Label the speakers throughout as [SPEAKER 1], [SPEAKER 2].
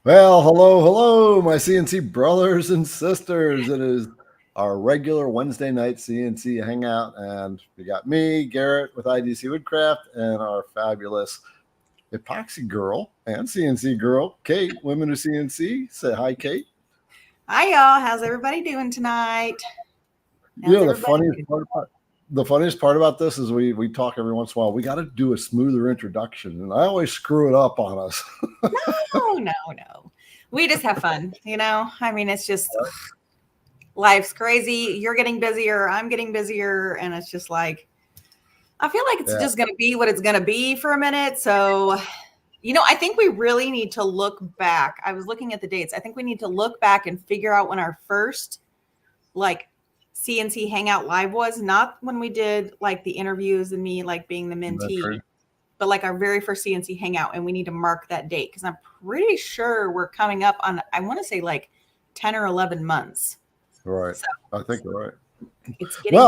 [SPEAKER 1] Well, hello, my CNC brothers and sisters. It is our regular Wednesday night CNC hangout, and we got me, Garrett, with IDC Woodcraft, and our fabulous epoxy girl and CNC girl, Kate, Women Who CNC. Say hi, Kate.
[SPEAKER 2] Hi, y'all. How's everybody doing tonight?
[SPEAKER 1] You know, the funniest part about this is we talk every once in a while. We got to do a smoother introduction, and I always screw it up on us.
[SPEAKER 2] No. We just have fun, I mean, it's just life's crazy. You're getting busier. I'm getting busier. And it's just like, I feel like it's just going to be what it's going to be for a minute. So, I think we really need to look back. I was looking at the dates. I think we need to look back and figure out when our first CNC Hangout Live was, not when we did like the interviews and me like being the mentee, but like our very first CNC Hangout. And we need to mark that date because I'm pretty sure we're coming up on, I want to say like 10 or 11 months.
[SPEAKER 1] Right. So, I think you're right.
[SPEAKER 2] It's getting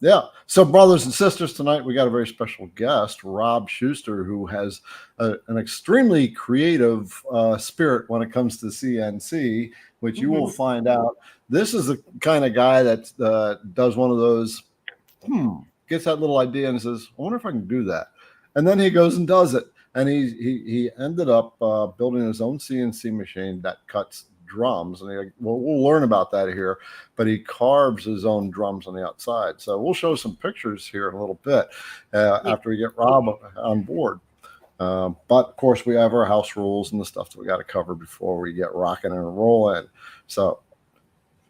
[SPEAKER 1] Yeah. So, brothers and sisters, tonight we got a very special guest, Rob Shuster, who has an extremely creative spirit when it comes to CNC, which you will find out. This is the kind of guy that does one of those, gets that little idea and says, I wonder if I can do that. And then he goes and does it. And he ended up building his own CNC machine that cuts drums, and we'll learn about that here, but he carves his own drums on the outside. So we'll show some pictures here in a little bit after we get Rob on board. But of course we have our house rules and the stuff that we got to cover before we get rocking and rolling. So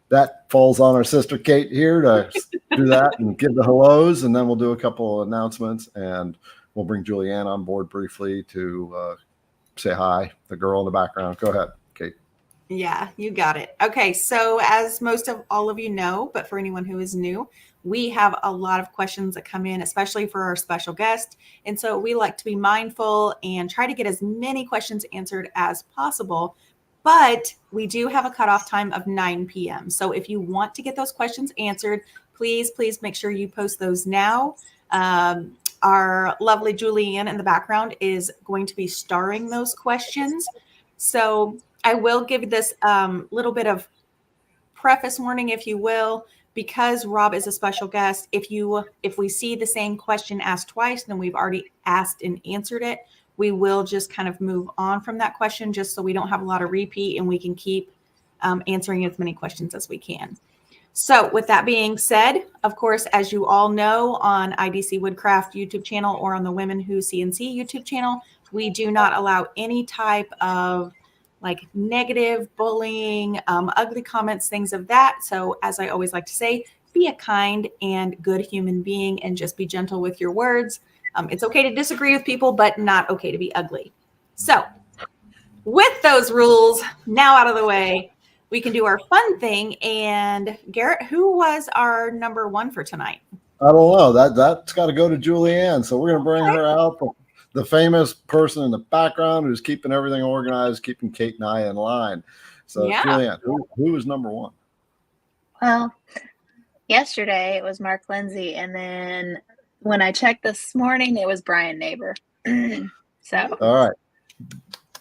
[SPEAKER 1] that falls on our sister Kate here to do that and give the hellos, and then we'll do a couple of announcements, and we'll bring Julianne on board briefly to say hi, the girl in the background. Go ahead, Kate.
[SPEAKER 2] Yeah, you got it. Okay, so as most of all of you know, but for anyone who is new, we have a lot of questions that come in, especially for our special guest. And so we like to be mindful and try to get as many questions answered as possible. But we do have a cutoff time of 9 p.m. So if you want to get those questions answered, please make sure you post those now. Our lovely Julianne in the background is going to be starring those questions. So I will give this little bit of preface warning, if you will, because Rob is a special guest. If we see the same question asked twice, then we've already asked and answered it. We will just kind of move on from that question just so we don't have a lot of repeat and we can keep answering as many questions as we can. So with that being said, of course, as you all know, on IDC Woodcraft YouTube channel or on the Women Who CNC YouTube channel, we do not allow any type of like negative bullying, ugly comments, things of that. So as I always like to say, be a kind and good human being and just be gentle with your words. It's okay to disagree with people, but not okay to be ugly. So with those rules now out of the way, we can do our fun thing. And Garrett, who was our number one for tonight?
[SPEAKER 1] I don't know. That's got to go to Julianne. So we're going to bring her out, the famous person in the background who's keeping everything organized, keeping Kate and I in line. So Julianne, who is number one?
[SPEAKER 3] Well, yesterday it was Mark Lindsay, and then when I checked this morning, it was Brian Neighbor. So
[SPEAKER 1] all right.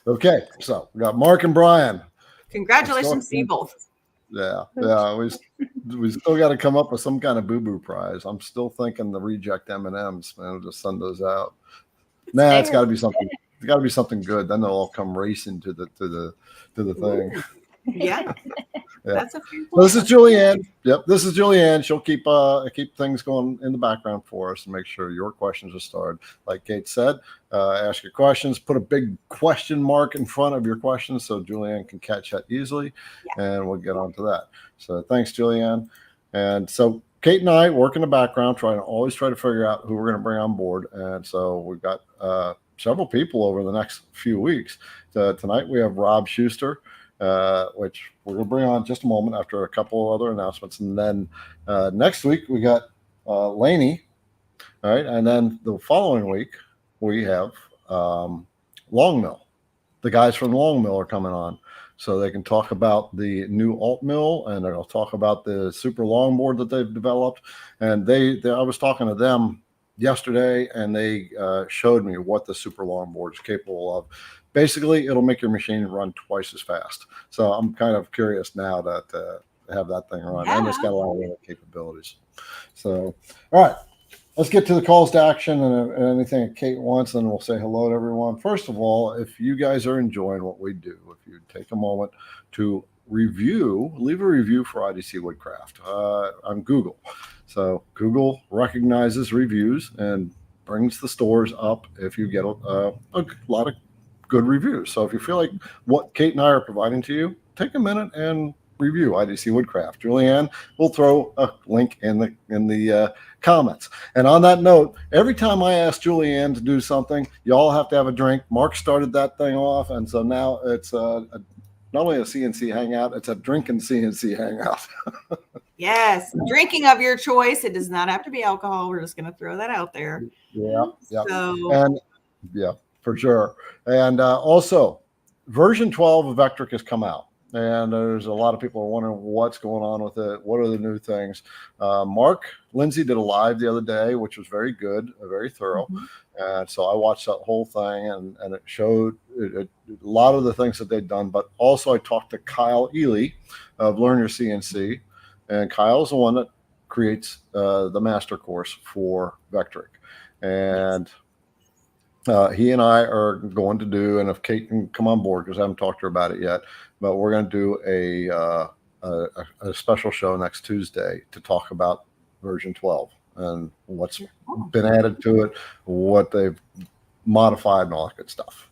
[SPEAKER 1] Okay, so we got Mark and Brian.
[SPEAKER 2] Congratulations to you both.
[SPEAKER 1] Yeah. We still got to come up with some kind of boo-boo prize. I'm still thinking the reject M&Ms, man. I'll just send those out. Nah, it's got to be something. It's got to be something good. Then they'll all come racing to the thing.
[SPEAKER 2] Yeah. That's a few.
[SPEAKER 1] So this is Julianne. Yep, this is Julianne. She'll keep things going in the background for us and make sure your questions are started. Like Kate said, ask your questions. Put a big question mark in front of your questions so Julianne can catch that easily, and we'll get on to that. So thanks, Julianne. And so Kate and I work in the background, always try to figure out who we're going to bring on board. And so we've got several people over the next few weeks. Tonight we have Rob Shuster, which we're going to bring on in just a moment after a couple of other announcements. And then next week we got Laney. All right. And then the following week we have Long Mill. The guys from Long Mill are coming on. So they can talk about the new alt mill, and they'll talk about the super longboard that they've developed. And I was talking to them yesterday, and they showed me what the super long board is capable of. Basically, it'll make your machine run twice as fast. So I'm kind of curious now to have that thing run, and it's got a lot of other capabilities. So, all right, let's get to the calls to action and anything that Kate wants, and we'll say hello to everyone. First of all, if you guys are enjoying what we do, if you take a moment to leave a review for IDC Woodcraft on Google. So Google recognizes reviews and brings the stores up if you get a lot of good reviews. So if you feel like what Kate and I are providing to you, take a minute and review IDC Woodcraft. Julianne will throw a link in the comments. And on that note, every time I ask Julianne to do something, you all have to have a drink. Mark started that thing off, and so now it's not only a CNC hangout, it's a drinking CNC hangout.
[SPEAKER 2] Yes, drinking of your choice. It does not have to be alcohol. We're just going to throw that out there.
[SPEAKER 1] Yeah.
[SPEAKER 2] So,
[SPEAKER 1] and yeah, for sure. And also, version 12 of VECTRIC has come out. And there's a lot of people are wondering what's going on with it. What are the new things? Mark Lindsay did a live the other day, which was very good, very thorough.
[SPEAKER 2] Mm-hmm.
[SPEAKER 1] And so I watched that whole thing, and it showed a lot of the things that they'd done. But also I talked to Kyle Ely of Learn Your CNC. And Kyle's the one that creates the master course for VECTRIC. And he and I are going to do, and if Kate can come on board, because I haven't talked to her about it yet, but we're going to do a special show next Tuesday to talk about version 12 and what's been added to it, what they've modified, and all that good stuff.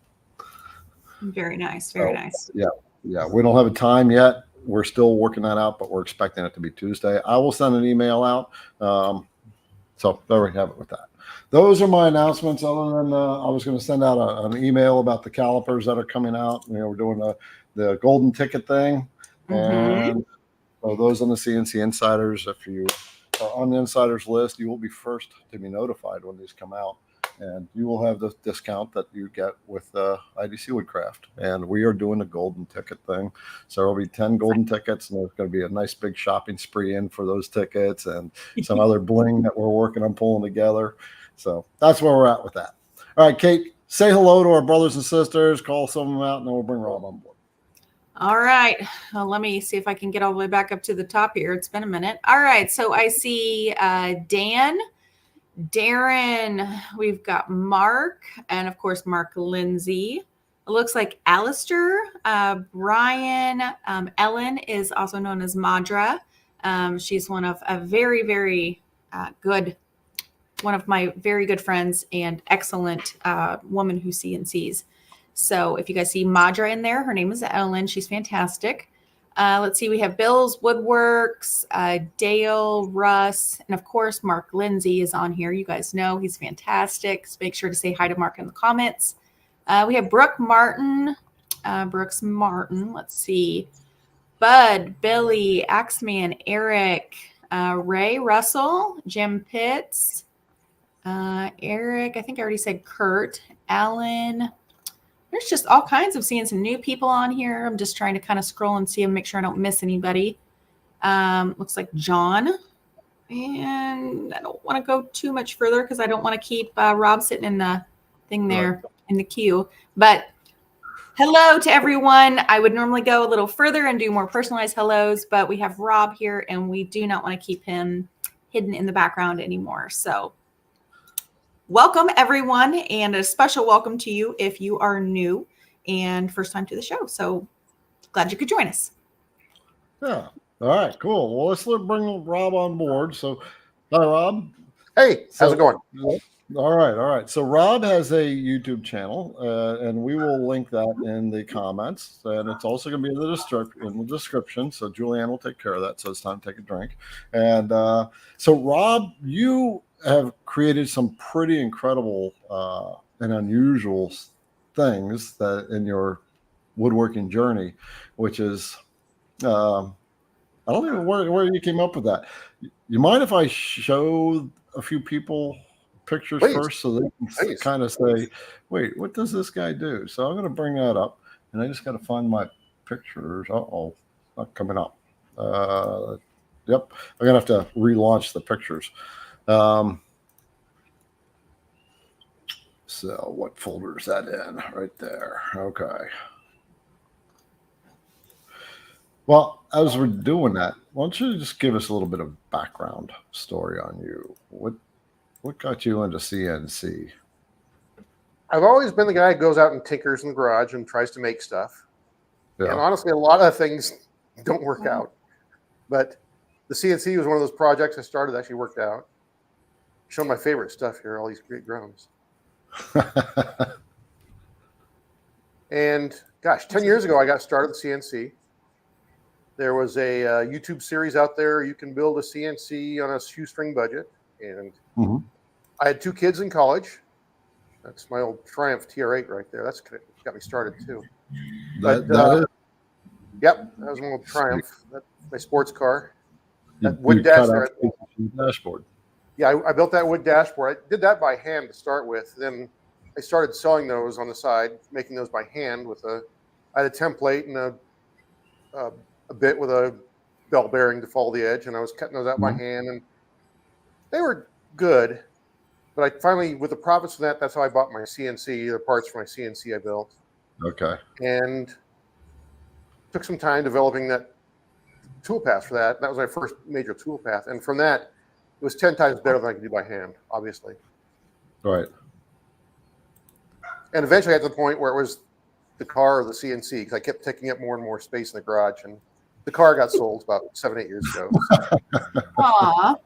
[SPEAKER 2] Very nice. Very nice.
[SPEAKER 1] Yeah. We don't have a time yet. We're still working that out, but we're expecting it to be Tuesday. I will send an email out. So there we have it with that. Those are my announcements. Other than I was going to send out an email about the calipers that are coming out. We're doing the golden ticket thing. And so those on the CNC Insiders, if you are on the Insiders list, you will be first to be notified when these come out. And you will have the discount that you get with IDC Woodcraft. And we are doing the golden ticket thing. So there will be 10 golden tickets, and there's going to be a nice big shopping spree in for those tickets and some other bling that we're working on pulling together. So that's where we're at with that. All right, Kate, say hello to our brothers and sisters, call some of them out, and then we'll bring Rob on board.
[SPEAKER 2] All right. Well, let me see if I can get all the way back up to the top here. It's been a minute. All right. So I see Dan, Darren, we've got Mark, and of course, Mark Lindsay. It looks like Alistair, Brian, Ellen is also known as Madra. She's one of a very, very good, one of my very good friends and excellent woman who CNCs. So if you guys see Madra in there, her name is Ellen. She's fantastic. Let's see, we have Bill's Woodworks, Dale, Russ, and of course, Mark Lindsay is on here. You guys know he's fantastic. So make sure to say hi to Mark in the comments. We have Brooks Martin. Let's see. Bud, Billy, Axeman, Eric, Ray Russell, Jim Pitts, Eric, I think I already said Kurt, Alan. There's just all kinds of seeing some new people on here. I'm just trying to kind of scroll and see and make sure I don't miss anybody. Looks like John. And I don't want to go too much further because I don't want to keep Rob sitting in the thing there in the queue. But hello to everyone. I would normally go a little further and do more personalized hellos, but we have Rob here and we do not want to keep him hidden in the background anymore. So welcome, everyone, and a special welcome to you if you are new and first time to the show. So glad you could join us.
[SPEAKER 1] Yeah. All right, cool. Well, let's bring Rob on board. So, hi, Rob.
[SPEAKER 4] Hey, how's it going?
[SPEAKER 1] All right. So Rob has a YouTube channel, and we will link that in the comments. And it's also going to be in the description. So Julianne will take care of that. So it's time to take a drink. And so, Rob, you have created some pretty incredible and unusual things that in your woodworking journey, which is I don't even know where you came up with that. You mind if I show a few people pictures first so they can kind of say, wait, what does this guy do? So I'm going to bring that up, and I just got to find my pictures. Not coming up. Yep, I'm going to have to relaunch the pictures. So what folder is that in? Right there. Okay. Well, as we're doing that, why don't you just give us a little bit of background story on you? What got you into CNC?
[SPEAKER 4] I've always been the guy who goes out and tinkers in the garage and tries to make stuff.
[SPEAKER 1] Yeah.
[SPEAKER 4] And honestly, a lot of things don't work out. But the CNC was one of those projects I started that actually worked out. Showing my favorite stuff here, all these great drums. And gosh, 10 years ago, I got started with CNC. There was a YouTube series out there. You can build a CNC on a shoestring budget. And I had 2 kids in college. That's my old Triumph TR8 right there. That's got me started too. Yep, that was my old Triumph. That's my sports car. That wood
[SPEAKER 1] dashboard.
[SPEAKER 4] Yeah, I built that wood dashboard. I did that by hand to start with. Then I started sewing those on the side, making those by hand with I had a template and a bit with a bell bearing to follow the edge, and I was cutting those out by hand, and they were good. But I finally, with the profits from that, that's how I bought my CNC, the parts for my CNC I built.
[SPEAKER 1] Okay.
[SPEAKER 4] And took some time developing that tool path for that. That was my first major tool path. And from that, it was 10 times better than I could do by hand, obviously.
[SPEAKER 1] Right.
[SPEAKER 4] And eventually I got to the point where it was the car or the CNC, because I kept taking up more and more space in the garage. And the car got sold about 7-8 years ago.
[SPEAKER 2] Aw.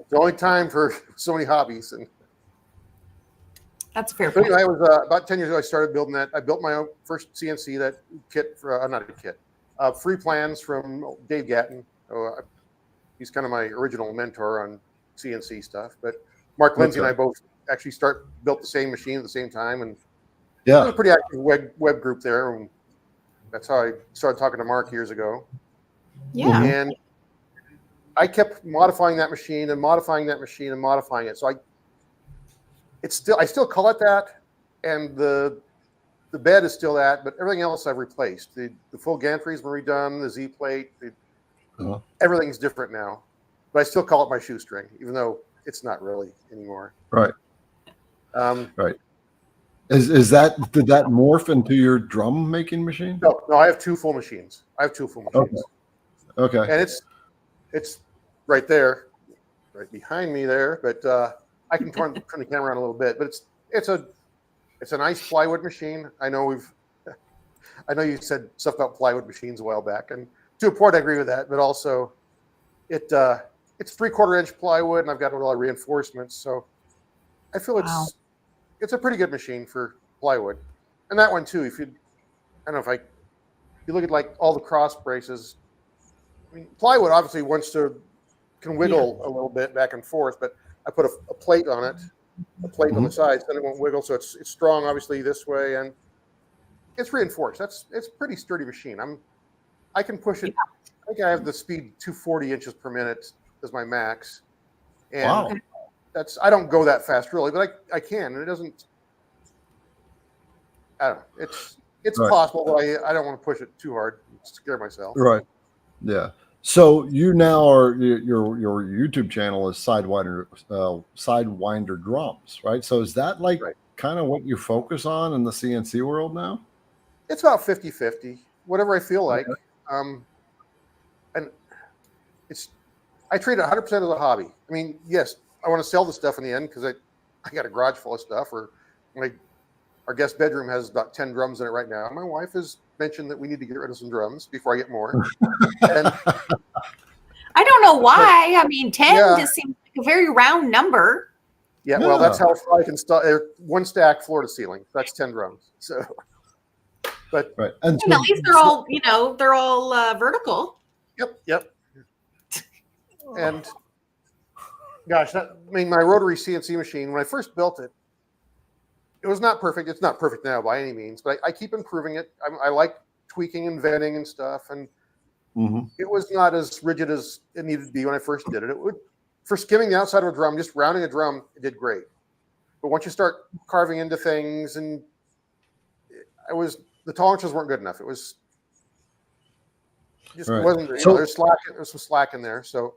[SPEAKER 4] It's the only time for so many hobbies. And
[SPEAKER 2] That's a fair
[SPEAKER 4] but
[SPEAKER 2] point.
[SPEAKER 4] anyway, I was about 10 years ago, I started building that. I built my own first CNC, that kit, for, not a kit, free plans from Dave Gatton. He's kind of my original mentor on CNC stuff. But Mark Lindsay and I both actually built the same machine at the same time. And it was a pretty active web group there. And that's how I started talking to Mark years ago.
[SPEAKER 2] Yeah.
[SPEAKER 4] And I kept modifying that machine and modifying that machine and modifying it. So I still call it that, and the bed is still that, but everything else I've replaced. The full gantries were redone, the Z plate, everything's different now. But I still call it my shoestring, even though it's not really anymore.
[SPEAKER 1] Right.
[SPEAKER 4] Right.
[SPEAKER 1] Did that morph into your drum making machine?
[SPEAKER 4] No, I have 2 full machines.
[SPEAKER 1] Okay.
[SPEAKER 4] And it's right there, right behind me there. But I can turn the camera around a little bit. But it's a nice plywood machine. I know you said stuff about plywood machines a while back, and to a point I agree with that. But also, it's 3/4 inch plywood, and I've got a lot of reinforcements. So I feel it's a pretty good machine for plywood. And that one too. If you look at like all the cross braces. I mean, plywood obviously can wiggle a little bit back and forth, but I put a plate on it, on the sides, then it won't wiggle. So it's strong, obviously, this way, and it's reinforced. It's a pretty sturdy machine. I can push it. I think I have the speed 240 inches per minute as my max, and I don't go that fast really, but I can, and it doesn't. I don't know. It's possible, but I don't want to push it too hard, scare myself.
[SPEAKER 1] Right. Yeah. So you now are your YouTube channel is SideWinder Drums, right? So is that kind of what you focus on in the CNC world now?
[SPEAKER 4] It's about 50-50, whatever I feel like. And I treat it 100% as a hobby. I mean, yes, I want to sell the stuff in the end because I got a garage full of stuff. Or our guest bedroom has about 10 drums in it right now. My wife has mentioned that we need to get rid of some drums before I get more. And
[SPEAKER 2] I don't know why. I mean, 10 just seems like a very round number.
[SPEAKER 4] Yeah, well, that's how far I can start. One stack, floor to ceiling. That's 10 drums. So, but
[SPEAKER 2] and at least they're all, they're all vertical.
[SPEAKER 4] Yep. And gosh, my Rotary CNC machine, when I first built it, it was not perfect. It's not perfect now by any means, but I keep improving it. I like tweaking and venting and stuff. And it was not as rigid as it needed to be when I first did it. For skimming the outside of a drum, just rounding a drum, it did great. But once you start carving into things, and the tolerances weren't good enough. It wasn't. There's some slack in there. So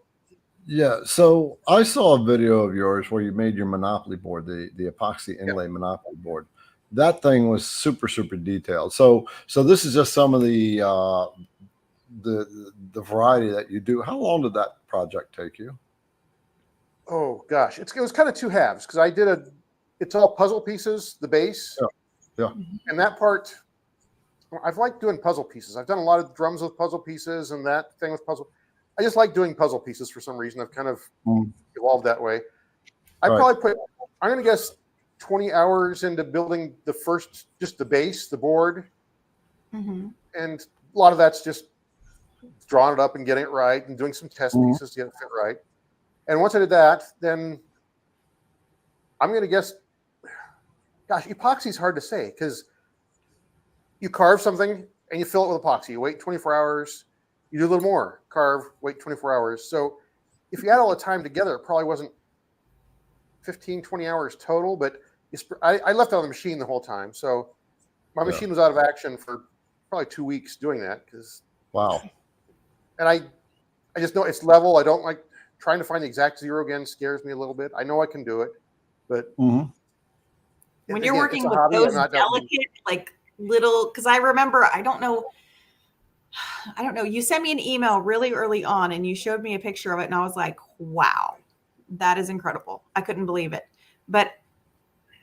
[SPEAKER 1] Yeah, so I saw a video of yours where you made your Monopoly board, the epoxy inlay Monopoly board. That thing was super, super detailed. So this is just some of the variety that you do. How long did that project take you?
[SPEAKER 4] Oh gosh, it was kind of two halves because I did it's all puzzle pieces, the base,
[SPEAKER 1] Yeah.
[SPEAKER 4] and that part. I've liked doing puzzle pieces. I've done a lot of drums with puzzle pieces and that thing with puzzle. I just like doing puzzle pieces for some reason. I've kind of evolved that way. I
[SPEAKER 1] Right.
[SPEAKER 4] probably put, I'm going to guess 20 hours into building just the base, the board.
[SPEAKER 2] Mm-hmm.
[SPEAKER 4] And a lot of that's just drawing it up and getting it right and doing some test pieces to get it fit right. And once I did that, then I'm going to guess, gosh, epoxy is hard to say because you carve something and you fill it with epoxy. You wait 24 hours, you do a little more, carve, wait 24 hours. So if you add all the time together, it probably wasn't 15, 20 hours total, but I left it on the machine the whole time. So my machine was out of action for probably 2 weeks doing that because
[SPEAKER 1] Wow.
[SPEAKER 4] And I just know it's level. I don't like trying to find the exact zero again, scares me a little bit. I know I can do it, but
[SPEAKER 2] When you're working with
[SPEAKER 4] hobby,
[SPEAKER 2] those delicate, like little, because I remember, I don't know, you sent me an email really early on and you showed me a picture of it and I was like, wow, that is incredible. I couldn't believe it. But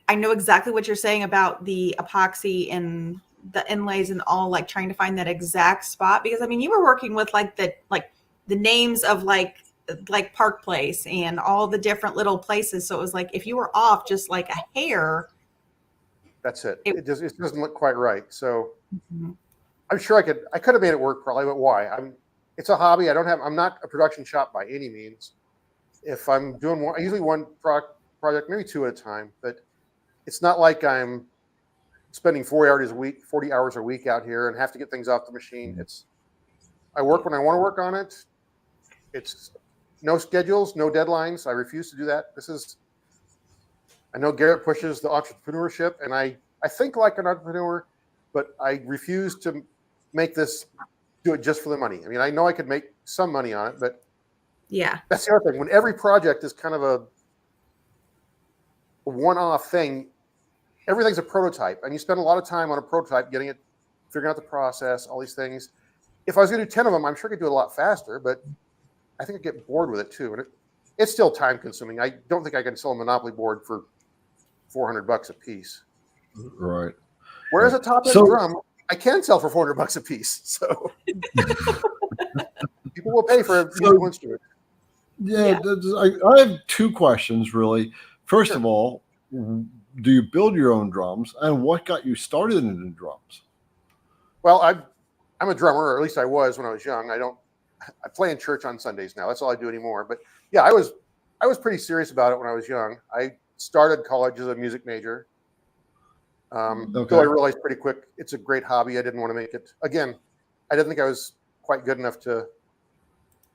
[SPEAKER 2] I know exactly what you're saying about the epoxy and the inlays and all, like trying to find that exact spot, because I mean, you were working with like the names of like Park Place and all the different little places. So it was like, if you were off just like a hair,
[SPEAKER 4] that's it. It doesn't look quite right. So
[SPEAKER 2] mm-hmm.
[SPEAKER 4] I'm sure I could have made it work probably, but why? It's a hobby. I'm not a production shop by any means. If I'm doing one, usually one project, maybe two at a time, but it's not like I'm spending 40 hours a week out here and have to get things off the machine. I work when I want to work on it. It's no schedules, no deadlines. I refuse to do that. I know Garrett pushes the entrepreneurship, and I think like an entrepreneur, but I refuse to do it just for the money. I mean, I know I could make some money on it, but
[SPEAKER 2] yeah,
[SPEAKER 4] that's the other thing. When every project is kind of a one-off thing, everything's a prototype, and you spend a lot of time on a prototype, getting it, figuring out the process, all these things. If I was going to do 10 of them, I'm sure I could do it a lot faster, but I think I'd get bored with it too. And it's still time consuming. I don't think I can sell a Monopoly board for $400 a piece.
[SPEAKER 1] Right.
[SPEAKER 4] Whereas a top-end drum, I can sell for $400 a piece. So people will pay for a musical instrument.
[SPEAKER 1] Yeah. I have two questions really. First of all, do you build your own drums, and what got you started in drums?
[SPEAKER 4] Well, I'm a drummer, or at least I was when I was young. I play in church on Sundays now. That's all I do anymore. But yeah, I was pretty serious about it when I was young. I started college as a music major. So I realized pretty quick it's a great hobby. I didn't want to make it. Again, I didn't think I was quite good enough to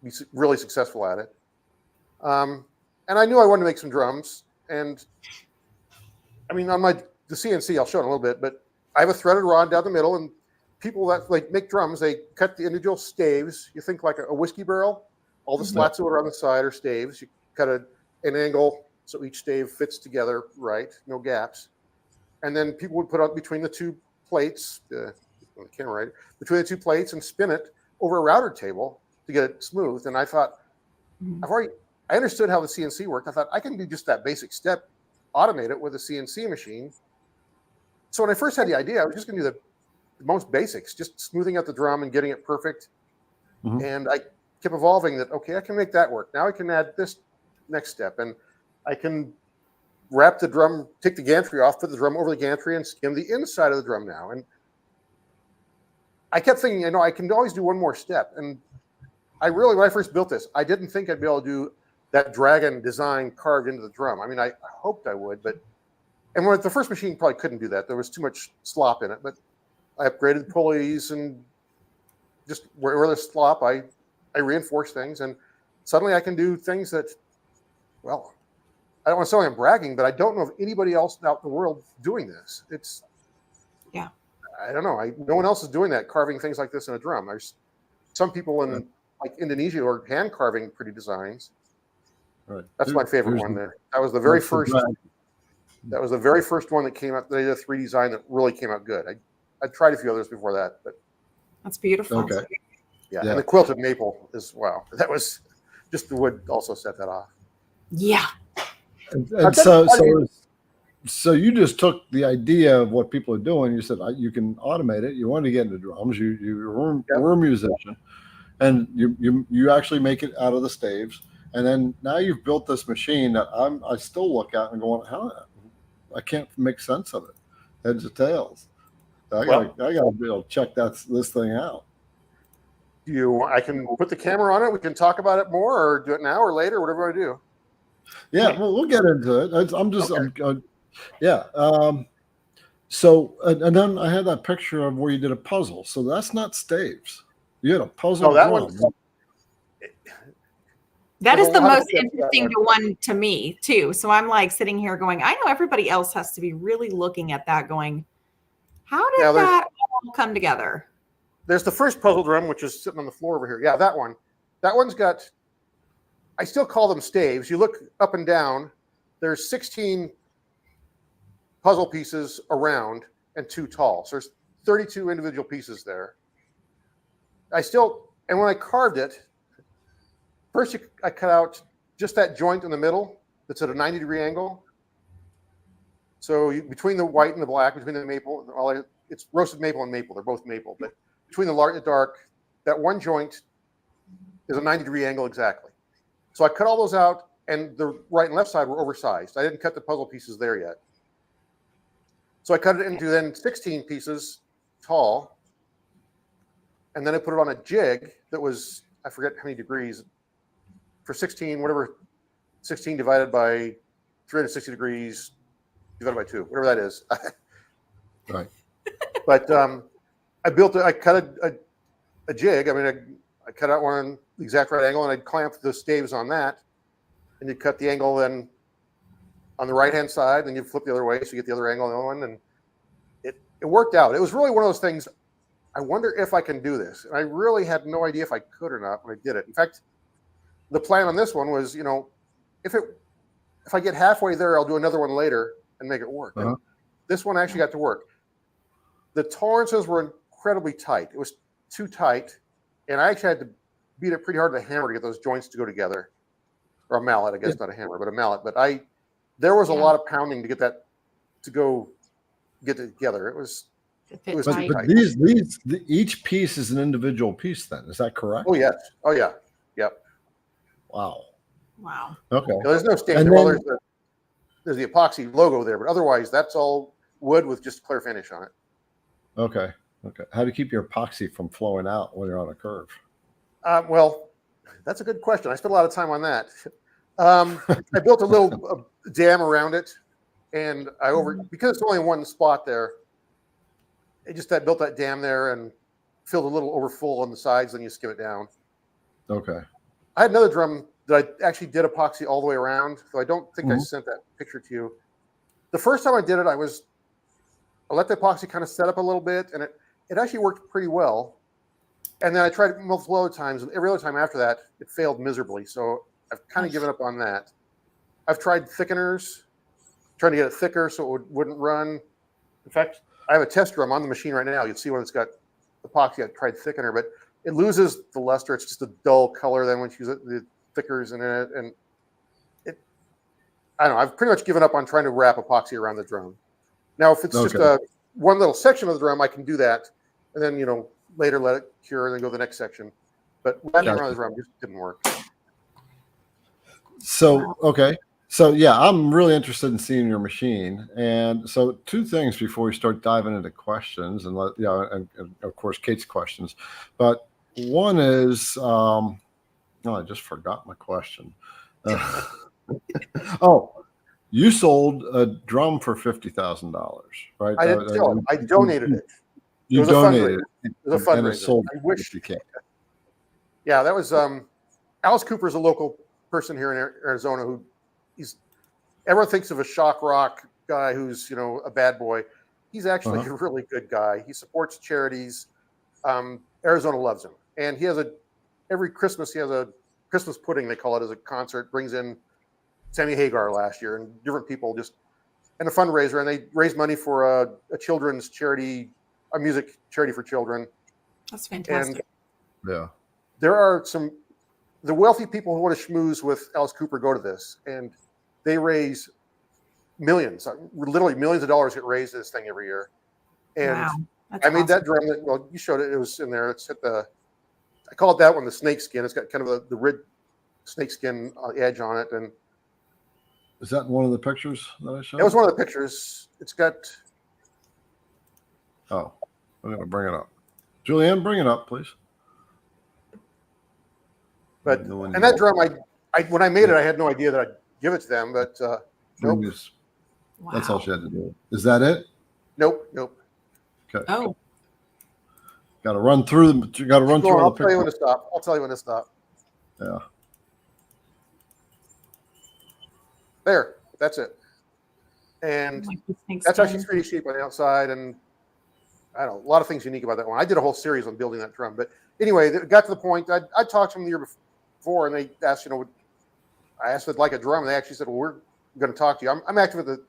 [SPEAKER 4] be really successful at it. And I knew I wanted to make some drums. And I mean, on the CNC, I'll show it in a little bit, but I have a threaded rod down the middle, and people that like make drums, they cut the individual staves. You think like a whiskey barrel, all the slats that are on the side are staves. You cut an angle so each stave fits together right, no gaps. And then people would put it between the two plates, on the camera, right, between the two plates and spin it over a router table to get it smooth. And I thought, I understood how the CNC worked. I thought I can do just that basic step, automate it with a CNC machine. So when I first had the idea, I was just going to do the most basics, just smoothing out the drum and getting it perfect. And I kept evolving that, okay, I can make that work. Now I can add this next step, and I can wrap the drum, take the gantry off, put the drum over the gantry, and skim the inside of the drum now. And I kept thinking, I can always do one more step. And when I first built this, I didn't think I'd be able to do that dragon design carved into the drum. I mean, I hoped I would, and when the first machine probably couldn't do that. There was too much slop in it, but I upgraded pulleys, and just where there's slop, I reinforce things, and suddenly I can do things that, well, I don't want to say I'm bragging, but I don't know of anybody else out in the world doing this. I don't know. No one else is doing that, carving things like this in a drum. There's some people in like Indonesia who are hand carving pretty designs,
[SPEAKER 1] Right.
[SPEAKER 4] That's my favorite one there. That was the very first. That was the very first one that came out. They did a 3D design that really came out good. I tried a few others before that, but
[SPEAKER 2] That's beautiful.
[SPEAKER 1] Okay.
[SPEAKER 4] yeah.
[SPEAKER 1] Yeah.
[SPEAKER 4] And the quilted maple is wow. That was just the wood also set that off.
[SPEAKER 2] Yeah.
[SPEAKER 1] And so you just took the idea of what people are doing. You said you can automate it. You wanted to get into drums. Were a musician, and you actually make it out of the staves. And then now you've built this machine that I still look at and going, how I can't make sense of it. Heads or tails. I gotta be able to check this thing out.
[SPEAKER 4] I can put the camera on it. We can talk about it more, or do it now or later, whatever I do.
[SPEAKER 1] Yeah, well, we'll get into it. Yeah. So, and then I had that picture of where you did a puzzle. So that's not staves. You had a puzzle.
[SPEAKER 4] No, that
[SPEAKER 1] drum.
[SPEAKER 4] one.
[SPEAKER 2] That is the most
[SPEAKER 4] That
[SPEAKER 2] interesting one to me too. So I'm like sitting here going, I know everybody else has to be really looking at that going, how did that all come together?
[SPEAKER 4] There's the first puzzle drum, which is sitting on the floor over here. Yeah, that one. That one's got, I still call them staves. You look up and down, there's 16 puzzle pieces around and 2 tall. So there's 32 individual pieces there. And when I carved it, first I cut out just that joint in the middle that's at a 90-degree angle. So between the white and the black, between the maple, it's roasted maple and maple. They're both maple. But between the light and the dark, that one joint is a 90-degree angle exactly. So I cut all those out, and the right and left side were oversized. I didn't cut the puzzle pieces there yet. So I cut it into then 16 pieces tall, and then I put it on a jig that was, I forget how many degrees, for 16, whatever, 16 divided by 360 degrees divided by 2, whatever that is.
[SPEAKER 1] Right.
[SPEAKER 4] But I cut a jig. I mean, I cut out one on the exact right angle, and I'd clamp the staves on that, and you cut the angle then on the right-hand side, then you flip the other way, so you get the other angle on the other one, and it worked out. It was really one of those things, I wonder if I can do this. And I really had no idea if I could or not when I did it. In fact, the plan on this one was, if I get halfway there, I'll do another one later and make it work.
[SPEAKER 1] Uh-huh.
[SPEAKER 4] This one actually got to work. The tolerances were incredibly tight. It was too tight, and I actually had to beat it pretty hard with a hammer to get those joints to go together, or a mallet, I guess, not a hammer, but a mallet. But there was a lot of pounding to get that to get it together. It was
[SPEAKER 1] But
[SPEAKER 4] too tight.
[SPEAKER 1] each piece is an individual piece. Then is that correct?
[SPEAKER 4] Oh yes. Oh yeah. Yep.
[SPEAKER 1] Wow.
[SPEAKER 2] Wow.
[SPEAKER 1] Okay.
[SPEAKER 4] There's no standard. Well, there's the epoxy logo there, but otherwise that's all wood with just clear finish on it.
[SPEAKER 1] Okay. How do you keep your epoxy from flowing out when you're on a curve?
[SPEAKER 4] Well, that's a good question. I spent a lot of time on that. I built a little dam around it, and because it's only one spot there, I built that dam there and filled a little over full on the sides, then you skim it down.
[SPEAKER 1] Okay.
[SPEAKER 4] I had another drum that I actually did epoxy all the way around, so I don't think I sent that picture to you. The first time I did it, I let the epoxy kind of set up a little bit, and it actually worked pretty well. And then I tried it multiple other times, and every other time after that, it failed miserably. So I've kind of given up on that. I've tried thickeners, trying to get it thicker so it wouldn't run. In fact, I have a test drum on the machine right now. You can see when it's got epoxy. I tried thickener, but it loses the luster. It's just a dull color then once you use the thickers in it. And I don't know. I've pretty much given up on trying to wrap epoxy around the drum. Now, if it's just one little section of the drum, I can do that. And then, later let it cure and then go to the next section. But wrapping around the drum just didn't work.
[SPEAKER 1] So, okay. So, yeah, I'm really interested in seeing your machine. And so 2 things before we start diving into questions and of course, Kate's questions. But one is, I just forgot my question. You sold a drum for $50,000, right?
[SPEAKER 4] I didn't sell it. I donated it.
[SPEAKER 1] You donated it.
[SPEAKER 4] It was a fundraiser.
[SPEAKER 1] And it sold
[SPEAKER 4] I wish
[SPEAKER 1] you can.
[SPEAKER 4] Yeah, that was Alice Cooper is a local person here in Arizona who everyone thinks of a shock rock guy who's a bad boy. He's actually a really good guy. He supports charities. Arizona loves him, and he has every Christmas he has a Christmas pudding, they call it, as a concert. Brings in Sammy Hagar last year, and different people just, and a fundraiser, and they raised money for a children's charity, a music charity for children.
[SPEAKER 2] That's fantastic.
[SPEAKER 4] And
[SPEAKER 1] Yeah.
[SPEAKER 4] there are the wealthy people who want to schmooze with Alice Cooper go to this, and they raise millions, literally millions of dollars get raised to this thing every year. And
[SPEAKER 2] Wow.
[SPEAKER 4] I made that drum that, well, you showed it. It was in there. It's at I call it that one, the snake skin. It's got kind of the red snake skin edge on it. And
[SPEAKER 1] Is that one of the pictures that I showed?
[SPEAKER 4] that was one of the pictures. It's got.
[SPEAKER 1] Oh, I'm going to bring it up. Julianne, bring it up, please.
[SPEAKER 4] But, and that drum, when I made it, I had no idea that I'd give it to them, but nope.
[SPEAKER 2] Wow.
[SPEAKER 1] That's all she had to do. Is that it?
[SPEAKER 4] Nope.
[SPEAKER 1] Okay.
[SPEAKER 2] Oh,
[SPEAKER 1] Got to run through them. You got to run through all
[SPEAKER 4] I'll
[SPEAKER 1] the
[SPEAKER 4] tell you when
[SPEAKER 1] pictures.
[SPEAKER 4] to stop. I'll tell you when to stop.
[SPEAKER 1] Yeah.
[SPEAKER 4] There, that's it. And
[SPEAKER 2] like the snake
[SPEAKER 4] that's
[SPEAKER 2] skin.
[SPEAKER 4] actually 3D shape on the outside, and I don't know, a lot of things unique about that one. I did a whole series on building that drum, but anyway, it got to the point. I talked to them the year before, and they asked, I asked if they'd like a drum, and they actually said, "Well, we're going to talk to you." I'm active at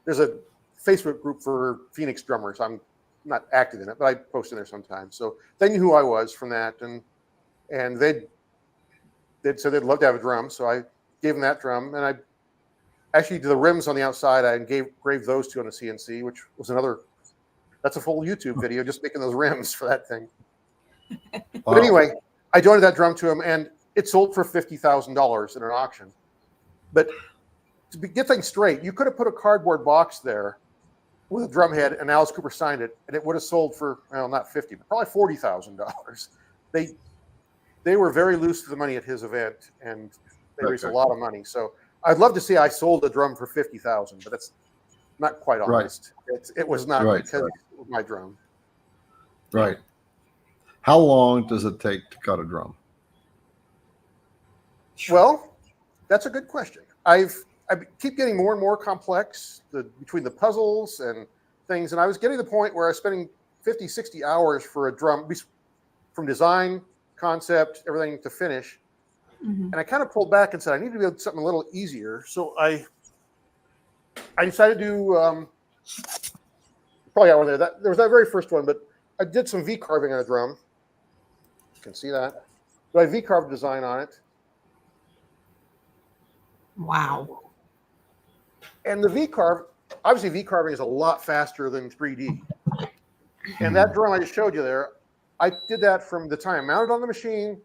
[SPEAKER 4] there's a Facebook group for Phoenix drummers. I'm not active in it, but I post in there sometimes. So they knew who I was from that, and they'd said they'd love to have a drum, so I gave them that drum, and I actually did the rims on the outside. I engraved those two on the CNC, which was that's a full YouTube video just making those rims for that thing. But anyway, I donated that drum to him, and it sold for $50,000 in an auction. But to get things straight, you could have put a cardboard box there with a drum head, and Alice Cooper signed it, and it would have sold for, well, not $50,000, but probably $40,000. They were very loose with the money at his event, and they raised a lot of money. So I'd love to say I sold a drum for $50,000, but that's not quite honest. Right. It was not because it was my drum.
[SPEAKER 1] Right. How long does it take to cut a drum?
[SPEAKER 4] Well, that's a good question. I keep getting more and more complex between the puzzles and things. And I was getting to the point where I was spending 50, 60 hours for a drum from design, concept, everything to finish. Mm-hmm. And I kind of pulled back and said, I need to do something a little easier. So I decided to do, probably got one there. There was that very first one, but I did some V carving on a drum. You can see that. So I V carved design on it.
[SPEAKER 2] Wow.
[SPEAKER 4] And the V carve, obviously V carving is a lot faster than 3D. And that drum I just showed you there, I did that from the time I mounted on the machine.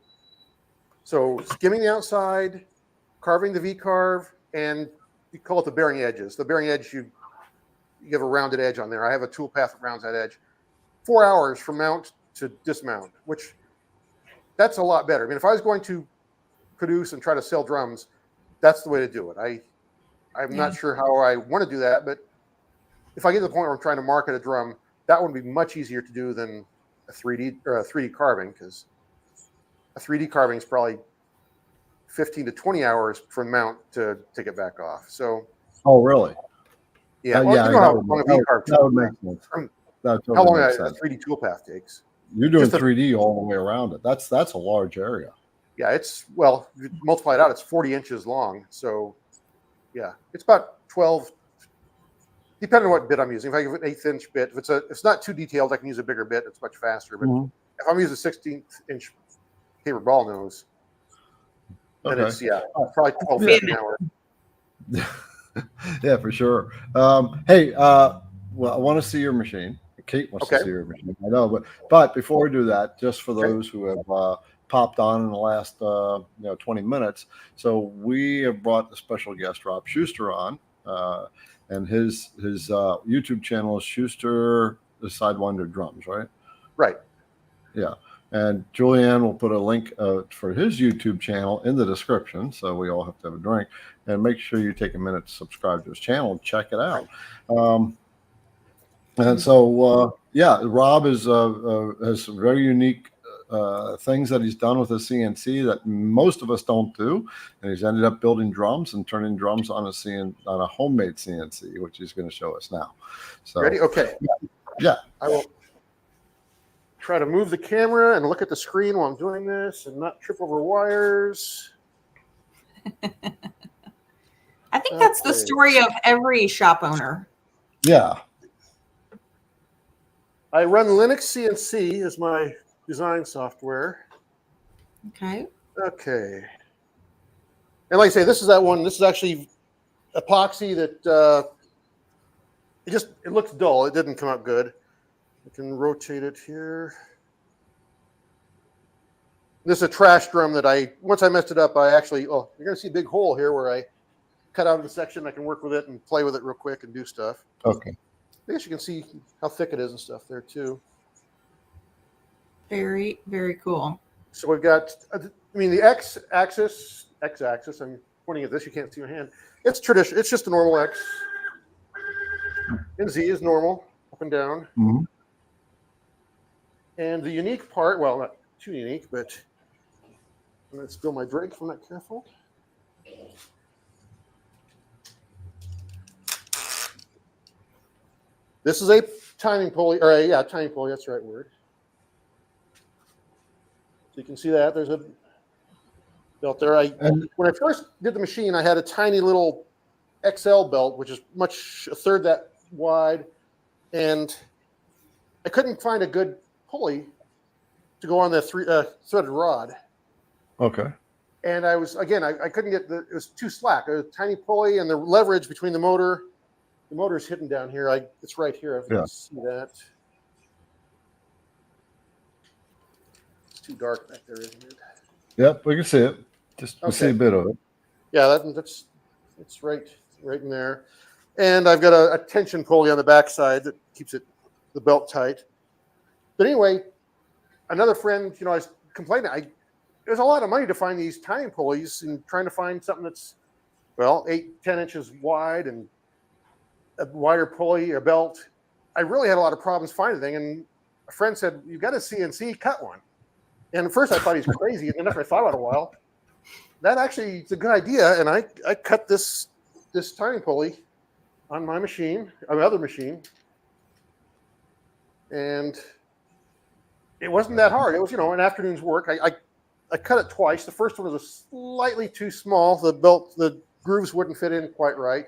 [SPEAKER 4] So skimming the outside, carving the V carve, and you call it the bearing edges. The bearing edge, you have a rounded edge on there. I have a tool path that rounds that edge. 4 hours from mount to dismount, which that's a lot better. I mean, if I was going to produce and try to sell drums, that's the way to do it. I'm not sure how I want to do that, but if I get to the point where I'm trying to market a drum, that would be much easier to do than a 3D carving, because a 3D carving is probably 15 to 20 hours from mount to take it back off. So.
[SPEAKER 1] Oh, really?
[SPEAKER 4] Yeah. Well, you know how long a V carve takes.
[SPEAKER 1] That would make sense.
[SPEAKER 4] How long a 3D toolpath takes.
[SPEAKER 1] You're doing 3D all the way around it. That's a large area.
[SPEAKER 4] Yeah, well, you multiply it out, it's 40 inches long. So, yeah, it's about 12, depending on what bit I'm using. If I give an 1/8 inch bit, if it's not too detailed, I can use a bigger bit. It's much faster. But if I'm using a 16th inch paper ball nose, then it's probably 12 an hour.
[SPEAKER 1] Yeah, for sure. Hey, well, I want to see your machine. Kate wants to see your machine. I know, but before we do that, just for those who have popped on in the last 20 minutes, so we have brought the special guest Rob Shuster on, and his YouTube channel is Shuster the SideWinder Drums, right?
[SPEAKER 4] Right.
[SPEAKER 1] Yeah. And Julianne will put a link for his YouTube channel in the description, so we all have to have a drink. And make sure you take a minute to subscribe to his channel and check it out. And so, Rob has some very unique things that he's done with the CNC that most of us don't do, and he's ended up building drums and turning drums on a homemade CNC, which he's going to show us now. So,
[SPEAKER 4] ready? Okay.
[SPEAKER 1] Yeah.
[SPEAKER 4] I will try to move the camera and look at the screen while I'm doing this and not trip over wires.
[SPEAKER 2] I I think that's the
[SPEAKER 4] Okay.
[SPEAKER 2] story of every shop owner.
[SPEAKER 1] Yeah.
[SPEAKER 4] I run Linux CNC as my design software.
[SPEAKER 2] Okay.
[SPEAKER 4] Okay. And like I say, this is that one. This is actually epoxy that it looks dull. It didn't come out good. I can rotate it here. This is a trash drum that once I messed it up, you're going to see a big hole here where I cut out of the section. I can work with it and play with it real quick and do stuff.
[SPEAKER 1] Okay.
[SPEAKER 4] I guess you can see how thick it is and stuff there too.
[SPEAKER 2] Very, very cool.
[SPEAKER 4] So we've got, the x-axis, I'm pointing at this, you can't see my hand. It's traditional, it's just a normal X. And Z is normal, up and down.
[SPEAKER 1] Mm-hmm.
[SPEAKER 4] And the unique part, well, not too unique, but I'm going to spill my drink if I'm not careful. This is a timing pulley, timing pulley, that's the right word. So you can see that there's a belt there. When I first did the machine, I had a tiny little XL belt, which is a third that wide, and I couldn't find a good pulley to go on the threaded rod.
[SPEAKER 1] Okay.
[SPEAKER 4] And I couldn't get it was too slack. A tiny pulley and the leverage between the motor. The motor's hidden down here. It's right here. If you can see that. It's too dark back there, isn't it?
[SPEAKER 1] Yep, we can see it. We see a bit of it.
[SPEAKER 4] Yeah, it's right in there. And I've got a tension pulley on the backside that keeps the belt tight. But anyway, another friend, I was complaining. There's a lot of money to find these timing pulleys and trying to find something that's 8-10 inches wide and a wider pulley or belt. I really had a lot of problems finding anything. And a friend said, "You've got a CNC, cut one." And at first I thought he's crazy. And then after I thought about it a while, that actually is a good idea. And I cut this timing pulley on my machine, on my other machine. And it wasn't that hard. It was, an afternoon's work. I cut it twice. The first one was slightly too small. The grooves wouldn't fit in quite right.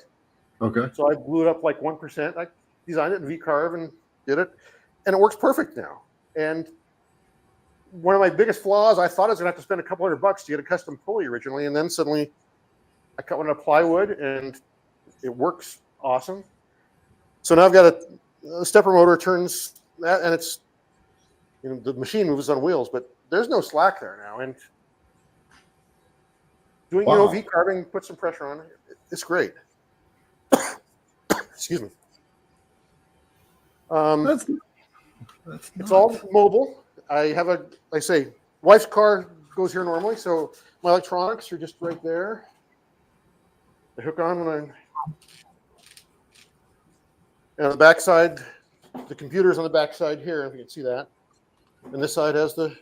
[SPEAKER 1] Okay.
[SPEAKER 4] So I blew it up like 1%. I designed it in V-carve and did it. And it works perfect now. And one of my biggest flaws, I thought I was going to have to spend a couple $100 to get a custom pulley originally. And then suddenly I cut one out of plywood and it works awesome. So now I've got a stepper motor turns that, and it's, the machine moves on wheels, but there's no slack there now. And doing, V-carving, put some pressure on it. It's great. Excuse me. It's all mobile. I have like I say, wife's car goes here normally, so my electronics are just right there. I hook on when and on the backside, the computer's on the backside here, if you can see that. And this side has the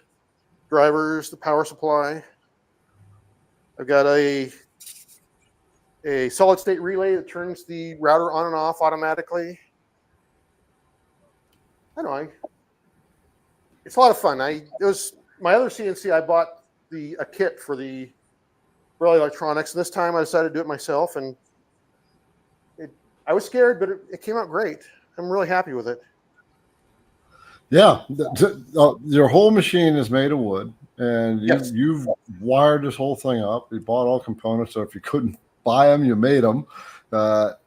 [SPEAKER 4] drivers, the power supply. I've got a solid state relay that turns the router on and off automatically. I don't know. It's a lot of fun. It was my other CNC. I bought a kit for the Raleigh electronics, and this time I decided to do it myself. And I was scared, but it came out great. I'm really happy with it.
[SPEAKER 1] Yeah, your whole machine is made of wood, and you've wired this whole thing up. You bought all components, so if you couldn't buy them, you made them. I'll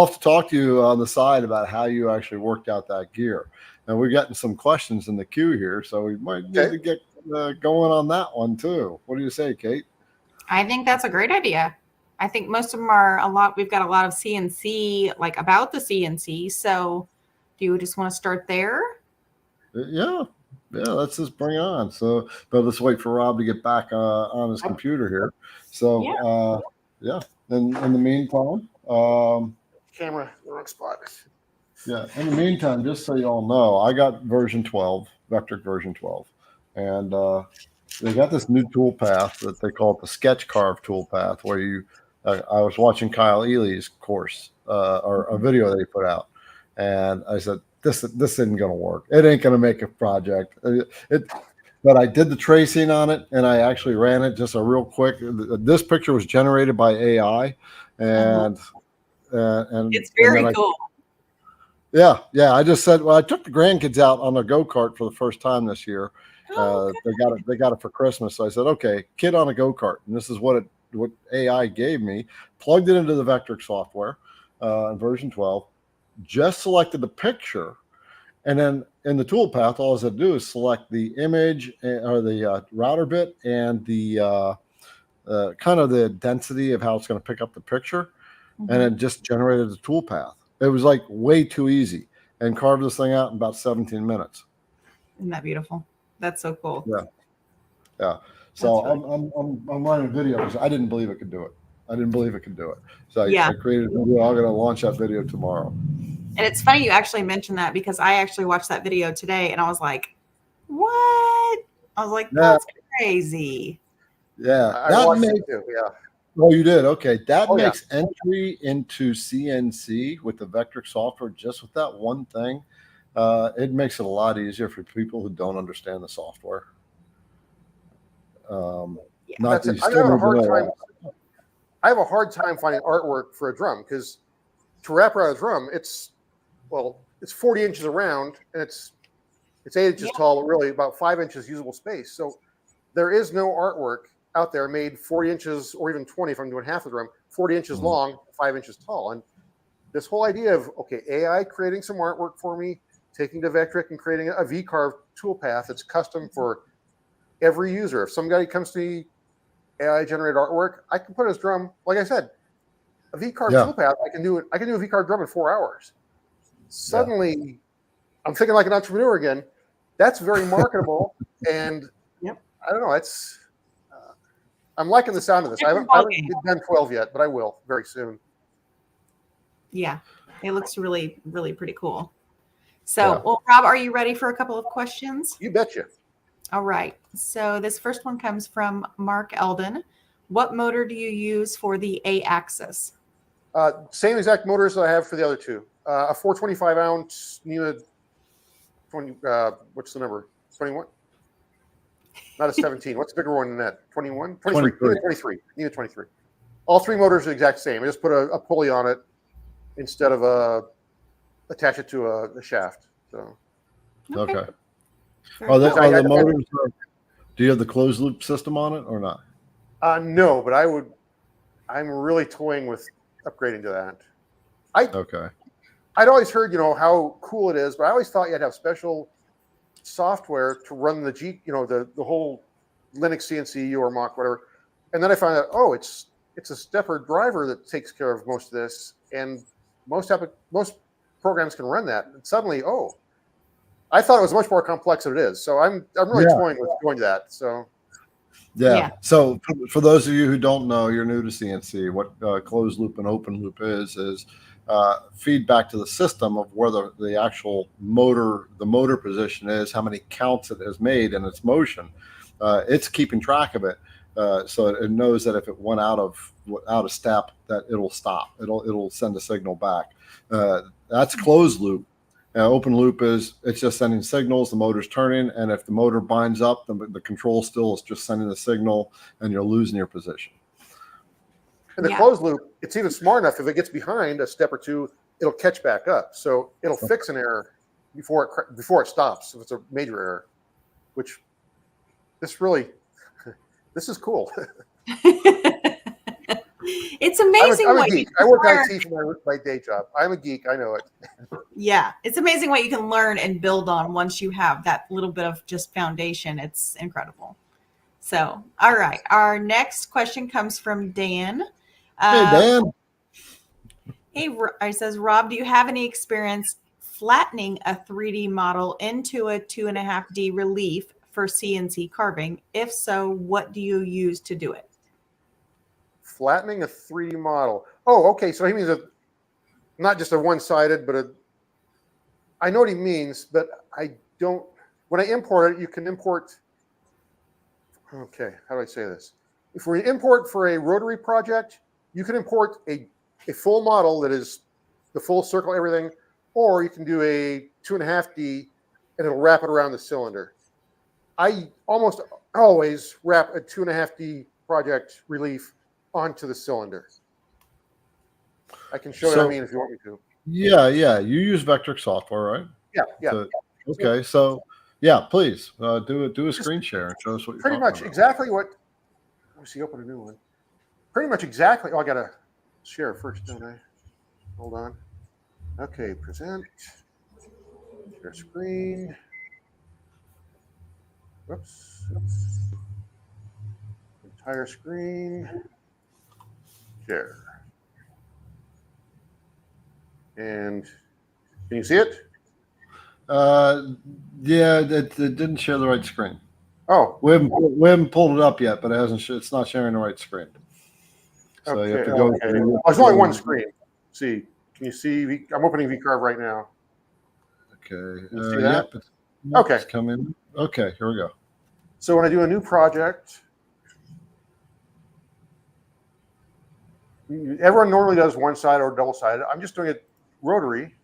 [SPEAKER 1] have to talk to you on the side about how you actually worked out that gear. And we're getting some questions in the queue here, so we might need to get going on that one too. What do you say, Kate?
[SPEAKER 2] I think that's a great idea. I think most of them we've got a lot of CNC, about the CNC. So do you just want to start there?
[SPEAKER 1] Yeah, let's just bring it on. So, but let's wait for Rob to get back on his computer here. So, in the meantime,
[SPEAKER 4] camera, the wrong spot.
[SPEAKER 1] Yeah, in the meantime, just so you all know, I got version 12, VECTRIC version 12. And they got this new tool path that they call it the sketch carve tool path, where I was watching Kyle Ely's course or a video that he put out. And I said, this isn't going to work. It ain't going to make a project. but I did the tracing on it, and I actually ran it just a real quick. This picture was generated by AI, and
[SPEAKER 2] It's
[SPEAKER 1] and
[SPEAKER 2] very
[SPEAKER 1] then
[SPEAKER 2] cool.
[SPEAKER 1] yeah. I just said, well, I took the grandkids out on a go-kart for the first time this year.
[SPEAKER 2] Oh,
[SPEAKER 1] They got it for Christmas, so I said, okay, kid on a go-kart, and this is what AI gave me. Plugged it into the VECTRIC software, version 12. Just selected the picture, and then in the toolpath, all I had to do is select the image or the router bit and the kind of the density of how it's going to pick up the picture, and it just generated the toolpath. It was like way too easy, and carved this thing out in about 17 minutes.
[SPEAKER 2] Isn't that beautiful? That's so cool.
[SPEAKER 1] Yeah. So
[SPEAKER 2] That's
[SPEAKER 1] I'm running a video because I didn't believe it could do it. So
[SPEAKER 2] Yeah.
[SPEAKER 1] I created a video. I'm going to launch that video tomorrow.
[SPEAKER 2] And it's funny you actually mentioned that because I actually watched that video today and I was like, what? I was like, that's crazy.
[SPEAKER 1] Yeah.
[SPEAKER 4] I watched it too. Yeah.
[SPEAKER 1] Oh, you did? Okay. That
[SPEAKER 4] Oh, yeah.
[SPEAKER 1] makes entry into CNC with the VECTRIC software, just with that one thing, it makes it a lot easier for people who don't understand the software. Not that you still need to know.
[SPEAKER 4] I have a hard time finding artwork for a drum because to wrap around a drum, it's 40 inches around and it's 8 inches tall, really about 5 inches usable space. So there is no artwork out there made 40 inches or even 20 if I'm doing half the drum, 40 inches long, 5 inches tall. And this whole idea of, okay, AI creating some artwork for me, taking to VECTRIC and creating a V-carve toolpath that's custom for every user. If somebody comes to me, AI generated artwork, I can put his drum, like I said, a V-carve toolpath, I can do a V-carve drum in 4 hours. Suddenly, I'm thinking like an entrepreneur again. That's very marketable. And I don't know, I'm liking the sound of this. I haven't done 12 yet, but I will very soon.
[SPEAKER 2] Yeah, it looks really, really pretty cool. So, well, Rob, are you ready for a couple of questions?
[SPEAKER 4] You betcha.
[SPEAKER 2] All right. So this first one comes from Mark Eldon. What motor do you use for the A-axis?
[SPEAKER 4] Same exact motors that I have for the other two. A 425 ounce NEMA 20. What's the number? 21. Not a 17. What's the bigger one than that? 21? 23. 23. NEMA 23. All three motors are the exact same. I just put a pulley on it instead of attach it to a shaft. So.
[SPEAKER 1] Okay. Are the motors? Do you have the closed loop system on it or not?
[SPEAKER 4] No, but I'm really toying with upgrading to that. I'd always heard, how cool it is, but I always thought you had to have special software to run the whole Linux CNC or Mach, whatever. And then I found out, it's a stepper driver that takes care of most of this, and most programs can run that. And suddenly, I thought it was much more complex than it is. So I'm really toying with going to that. So.
[SPEAKER 1] Yeah. So for those of you who don't know, you're new to CNC, what closed loop and open loop is feedback to the system of where the actual motor position is, how many counts it has made in its motion. It's keeping track of it. So it knows that if it went out of step, that it'll stop. It'll send a signal back. That's closed loop. Open loop it's just sending signals, the motor's turning, and if the motor binds up, the control still is just sending the signal, and you're losing your position.
[SPEAKER 4] In the closed loop, it's even smart enough, if it gets behind a step or two, it'll catch back up. So it'll fix an error before it stops if it's a major error, which this is cool.
[SPEAKER 2] It's amazing.
[SPEAKER 4] I'm a geek. I work IT for my day job. I'm a geek. I know it.
[SPEAKER 2] Yeah. It's amazing what you can learn and build on once you have that little bit of just foundation. It's incredible. So, all right. Our next question comes from Dan.
[SPEAKER 1] Hey, Dan.
[SPEAKER 2] He says, Rob, do you have any experience flattening a 3D model into a 2.5D relief for CNC carving? If so, what do you use to do it?
[SPEAKER 4] Flattening a 3D model. Oh, okay. So he means not just a one-sided, but I know what he means, but I don't. When I import it, you can import. Okay, how do I say this? If we import for a rotary project, you can import a full model that is the full circle, everything, or you can do a 2.5D and it'll wrap it around the cylinder. I almost always wrap a 2.5D project relief onto the cylinder. I can show you what I mean if you want me to.
[SPEAKER 1] Yeah, yeah. You use VECTRIC software, right?
[SPEAKER 4] Yeah, yeah.
[SPEAKER 1] Okay, so yeah, please do a screen share and show us what you're
[SPEAKER 4] pretty
[SPEAKER 1] talking
[SPEAKER 4] much
[SPEAKER 1] about.
[SPEAKER 4] exactly what. Let me see. Open a new one. Pretty much exactly. Oh, I gotta share first, don't I? Hold on. Okay, present. Share screen. Whoops. Entire screen. Share. And can you see it?
[SPEAKER 1] Yeah, it didn't share the right screen.
[SPEAKER 4] Oh,
[SPEAKER 1] We haven't pulled it up yet, but it's not sharing the right screen. So
[SPEAKER 4] okay.
[SPEAKER 1] you have to go.
[SPEAKER 4] Okay. Oh, there's only one screen. See, can you see? I'm opening VCarve right now.
[SPEAKER 1] Okay.
[SPEAKER 4] You see that?
[SPEAKER 1] Yep.
[SPEAKER 4] Okay.
[SPEAKER 1] It's coming. Okay, here we go.
[SPEAKER 4] So when I do a new project, everyone normally does one side or double sided. I'm just doing it rotary.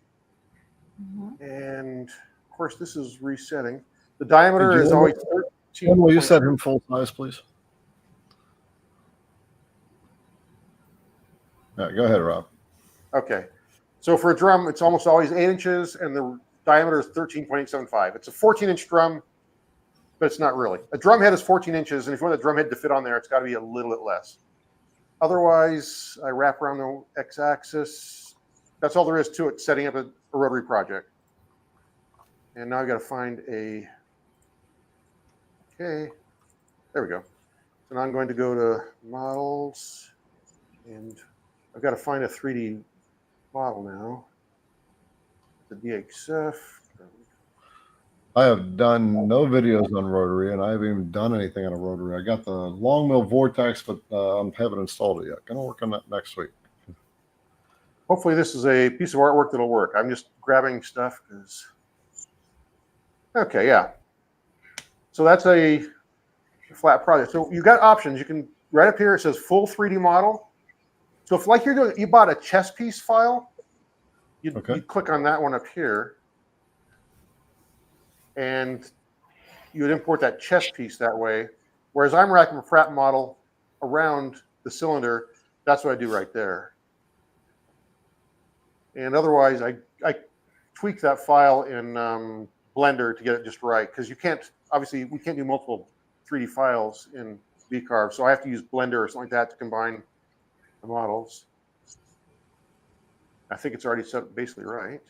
[SPEAKER 4] And of course, this is resetting. The diameter is always 13.
[SPEAKER 1] Will you set him full size, please? All right, go ahead, Rob.
[SPEAKER 4] Okay. So for a drum, it's almost always 8 inches, and the diameter is 13.875. It's a 14-inch drum, but it's not really. A drum head is 14 inches, and if you want the drum head to fit on there, it's got to be a little bit less. Otherwise, I wrap around the x-axis. That's all there is to it, setting up a rotary project. And now I've got to find a, okay, there we go. So now I'm going to go to models, and I've got to find a 3D model now. The DXF.
[SPEAKER 1] I have done no videos on rotary, and I haven't even done anything on a rotary. I got the long mill vortex, but I haven't installed it yet. Gonna work on that next week.
[SPEAKER 4] Hopefully this is a piece of artwork that'll work. I'm just grabbing stuff because, okay, yeah. So that's a flat project. So you've got options. You can, right up here, it says full 3D model. So if like you're doing, you bought a chess piece file, you'd click on that one up here. And you would import that chess piece that way. Whereas I'm wrapping a flat model around the cylinder, that's what I do right there. And otherwise, I tweak that file in Blender to get it just right. Because you can't, obviously, we can't do multiple 3D files in VCarve. So I have to use Blender or something like that to combine the models. I think it's already set up basically right.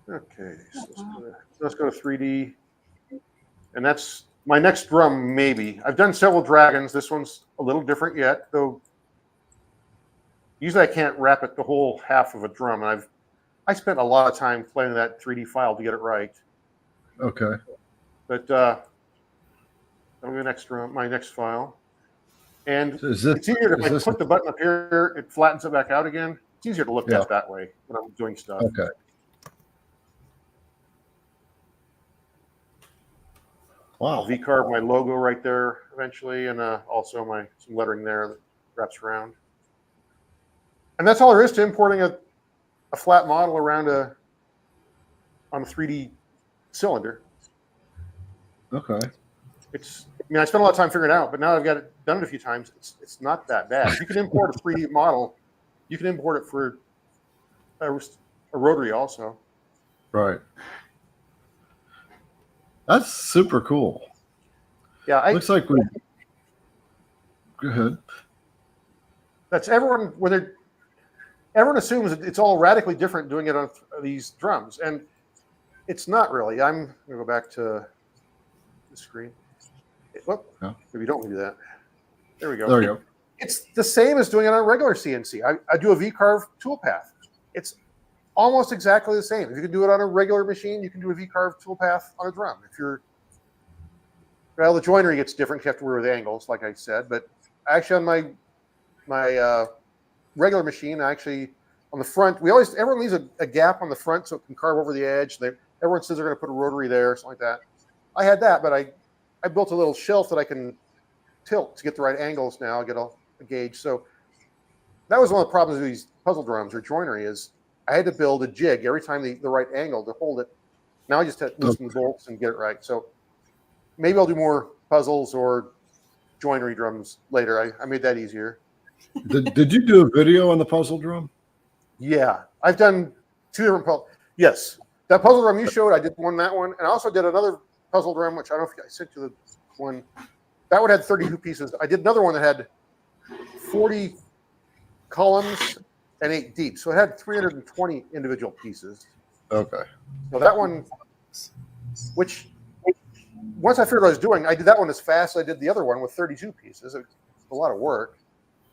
[SPEAKER 4] Okay, so let's go to 3D. And that's my next drum, maybe. I've done several dragons. This one's a little different yet, though. Usually I can't wrap it the whole half of a drum. And I spent a lot of time playing that 3D file to get it right.
[SPEAKER 1] Okay.
[SPEAKER 4] But that'll be the next drum, my next file. And
[SPEAKER 1] So it's
[SPEAKER 4] easier if I click the button up here, it flattens it back out again. It's easier to look at that way when I'm doing stuff.
[SPEAKER 1] Okay. Wow.
[SPEAKER 4] I'll V-carve my logo right there eventually, and also some lettering there that wraps around. And that's all there is to importing a flat model around on a 3D cylinder.
[SPEAKER 1] Okay.
[SPEAKER 4] I mean, I spent a lot of time figuring it out, but now I've got it done it a few times. It's not that bad. You can import a 3D model. You can import it for a rotary also.
[SPEAKER 1] Right. That's super cool.
[SPEAKER 4] Yeah,
[SPEAKER 1] Looks like we. Go ahead.
[SPEAKER 4] That's everyone. Everyone assumes it's all radically different doing it on these drums, and it's not really. I'm going to go back to the screen. Whoop, maybe don't do that. There we go.
[SPEAKER 1] There we go.
[SPEAKER 4] It's the same as doing it on regular CNC. I do a VCarve toolpath. It's almost exactly the same. If you can do it on a regular machine, you can do a VCarve toolpath on a drum. Well, the joinery gets different. You have to work with angles, like I said. But actually, on my regular machine, actually on the front, everyone leaves a gap on the front so it can carve over the edge. Everyone says they're going to put a rotary there, something like that. I had that, but I built a little shelf that I can tilt to get the right angles now. I get a gauge. So that was one of the problems with these puzzle drums or joinery is I had to build a jig every time the right angle to hold it. Now I just have to loosen the bolts and get it right. So maybe I'll do more puzzles or joinery drums later. I made that easier.
[SPEAKER 1] Did you do a video on the puzzle drum?
[SPEAKER 4] Yeah, I've done 2 different puzzles. Yes, that puzzle drum you showed, I did that one. And I also did another puzzle drum, which I don't know if I sent you the one. That one had 32 pieces. I did another one that had 40 columns and 8 deep. So it had 320 individual pieces.
[SPEAKER 1] Okay.
[SPEAKER 4] So that one, which once I figured what I was doing, I did that one as fast as I did the other one with 32 pieces. It's a lot of work.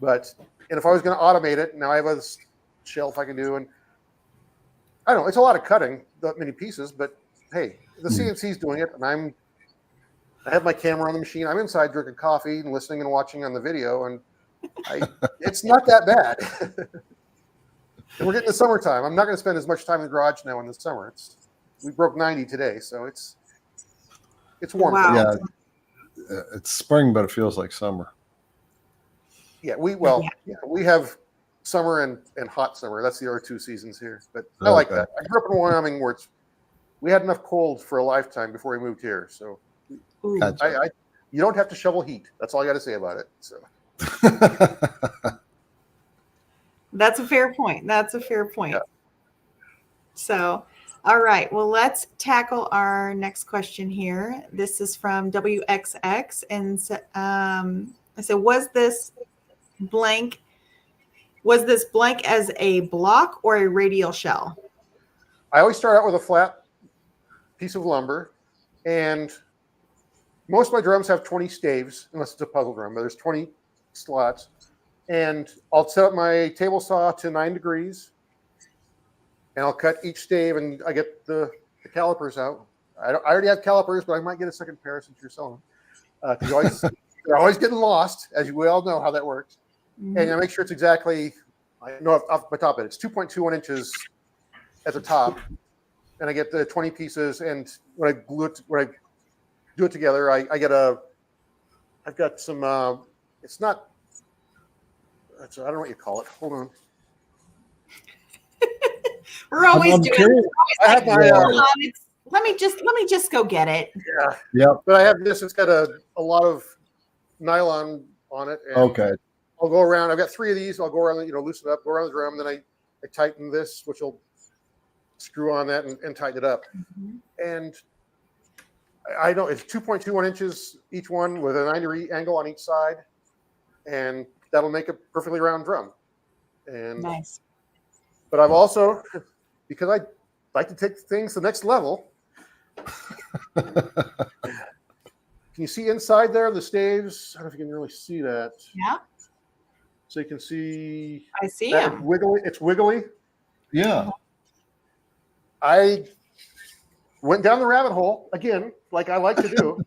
[SPEAKER 4] And if I was going to automate it, now I have a shelf I can do. And I don't know, it's a lot of cutting, that many pieces. But hey, the CNC's doing it. And I have my camera on the machine. I'm inside drinking coffee and listening and watching on the video. And it's not that bad. And we're getting the summertime. I'm not going to spend as much time in the garage now in the summer. We broke 90 today, so it's warm.
[SPEAKER 2] Wow.
[SPEAKER 1] Yeah, it's spring, but it feels like summer.
[SPEAKER 4] Yeah, we have summer and hot summer. That's the other 2 seasons here. But I like that. I grew up in Wyoming where we had enough cold for a lifetime before we moved here. So
[SPEAKER 1] Gotcha.
[SPEAKER 4] you don't have to shovel heat. That's all I got to say about it. So.
[SPEAKER 2] That's a fair point. That's a fair point.
[SPEAKER 4] Yeah.
[SPEAKER 2] So, all right. Well, let's tackle our next question here. This is from WXX. And I said, was this blank as a block or a radial shell?
[SPEAKER 4] I always start out with a flat piece of lumber. And most of my drums have 20 staves, unless it's a puzzle drum, but there's 20 slots. And I'll set up my table saw to 9 degrees, and I'll cut each stave, and I get the calipers out. I already have calipers, but I might get a second pair since you're selling them. Because they're always getting lost, as we all know how that works. Mm-hmm. And I make sure it's exactly, I know off the top of it, it's 2.21 inches at the top, and I get the 20 pieces. And when I do it together, I've got some. It's not. I don't know what you call it. Hold on.
[SPEAKER 2] We're always doing.
[SPEAKER 4] I have my.
[SPEAKER 2] Let me just go get it.
[SPEAKER 4] Yeah.
[SPEAKER 1] Yeah.
[SPEAKER 4] But I have this. It's got a lot of nylon on it. And
[SPEAKER 1] okay.
[SPEAKER 4] I'll go around. I've got 3 of these. I'll go around. Loosen it up. Go around the drum. Then I tighten this, which will screw on that and tighten it up. Mm-hmm. And I know it's 2.21 inches each one with a 90-degree angle on each side, and that'll make a perfectly round drum. And
[SPEAKER 2] nice.
[SPEAKER 4] But I've also, because I like to take things to the next level. Can you see inside there the staves? I don't know if you can really see that.
[SPEAKER 2] Yeah.
[SPEAKER 4] So you can see.
[SPEAKER 2] I see them.
[SPEAKER 4] Wiggly. It's wiggly.
[SPEAKER 1] Yeah.
[SPEAKER 4] I went down the rabbit hole again, like I like to do.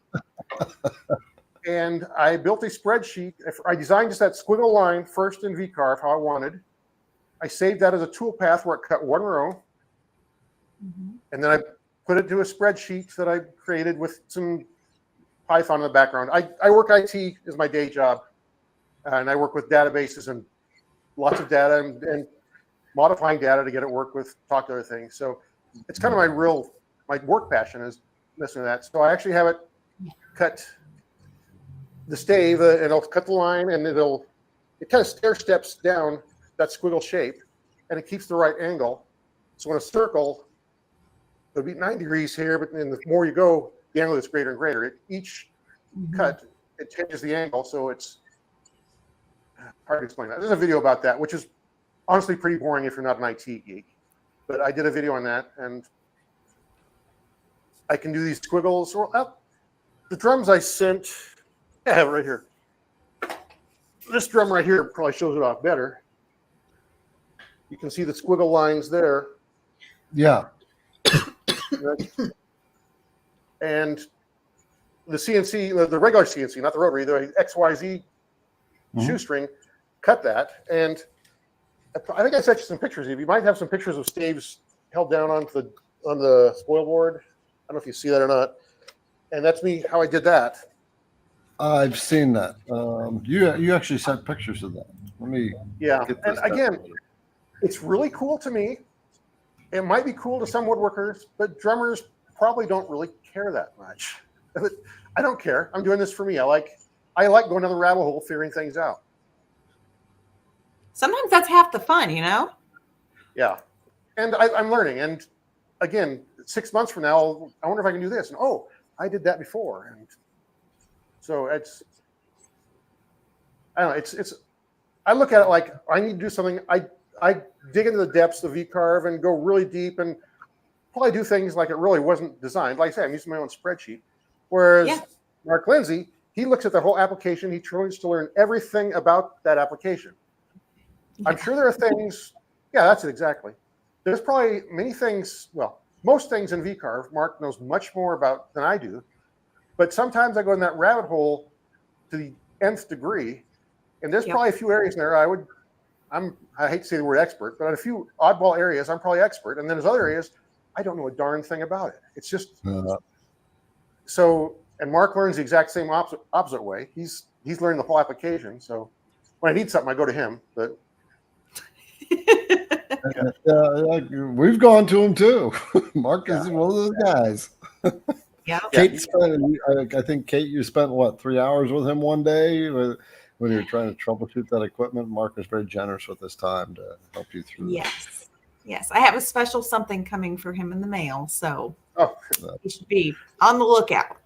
[SPEAKER 4] And I built a spreadsheet. I designed just that squiggle line first in VCarve, how I wanted. I saved that as a toolpath where it cut 1 row. Mm-hmm. And then I put it to a spreadsheet that I created with some Python in the background. I work IT is my day job. And I work with databases and lots of data and modifying data to get it work with, talk to other things. So it's kind of my work passion is listening to that. So I actually have it cut the stave, and it'll cut the line, and it kind of stair steps down that squiggle shape, and it keeps the right angle. So in a circle, it'll be 9 degrees here, but then the more you go, the angle is greater and greater. Each cut, it changes the angle, so it's hard to explain that. There's a video about that, which is honestly pretty boring if you're not an IT geek. But I did a video on that, and I can do these squiggles. The drums I sent, I have it right here. This drum right here probably shows it off better. You can see the squiggle lines there.
[SPEAKER 1] Yeah.
[SPEAKER 4] And the CNC, the regular CNC, not the rotary, the XYZ shoestring, cut that. And I think I sent you some pictures. You might have some pictures of staves held down on the spoil board. I don't know if you see that or not. And that's me, how I did that.
[SPEAKER 1] I've seen that. You actually sent pictures of that. Let me
[SPEAKER 4] Yeah.
[SPEAKER 1] get
[SPEAKER 4] And
[SPEAKER 1] this
[SPEAKER 4] again,
[SPEAKER 1] down.
[SPEAKER 4] it's really cool to me. It might be cool to some woodworkers, but drummers probably don't really care that much. I don't care. I'm doing this for me. I like going down the rabbit hole, figuring things out.
[SPEAKER 2] Sometimes that's half the fun, you know?
[SPEAKER 4] Yeah. And I'm learning. And again, 6 months from now, I wonder if I can do this. And oh, I did that before. And so I don't know. I look at it like I need to do something. I dig into the depths of V-carve and go really deep and probably do things like it really wasn't designed. Like I say, I'm using my own spreadsheet. Whereas Mark Lindsay, he looks at the whole application. He tries to learn everything about that application. Yeah. I'm sure there are things. Yeah, that's it exactly. There's probably many things. Well, most things in V-carve, Mark knows much more about than I do. But sometimes I go in that rabbit hole to the nth degree, and there's probably a few areas in there I hate to say the word expert, but on a few oddball areas, I'm probably expert. And then there's other areas, I don't know a darn thing about it. It's just so. And Mark learns the exact same opposite way. He's learning the whole application. So when I need something, I go to him. But
[SPEAKER 1] we've gone to him too. Mark is one of those guys.
[SPEAKER 2] Yeah.
[SPEAKER 1] Kate spent. I think Kate, you spent what 3 hours with him one day when you were trying to troubleshoot that equipment. Mark was very generous with his time to help you through.
[SPEAKER 2] Yes. I have a special something coming for him in the mail, so he should be on the lookout.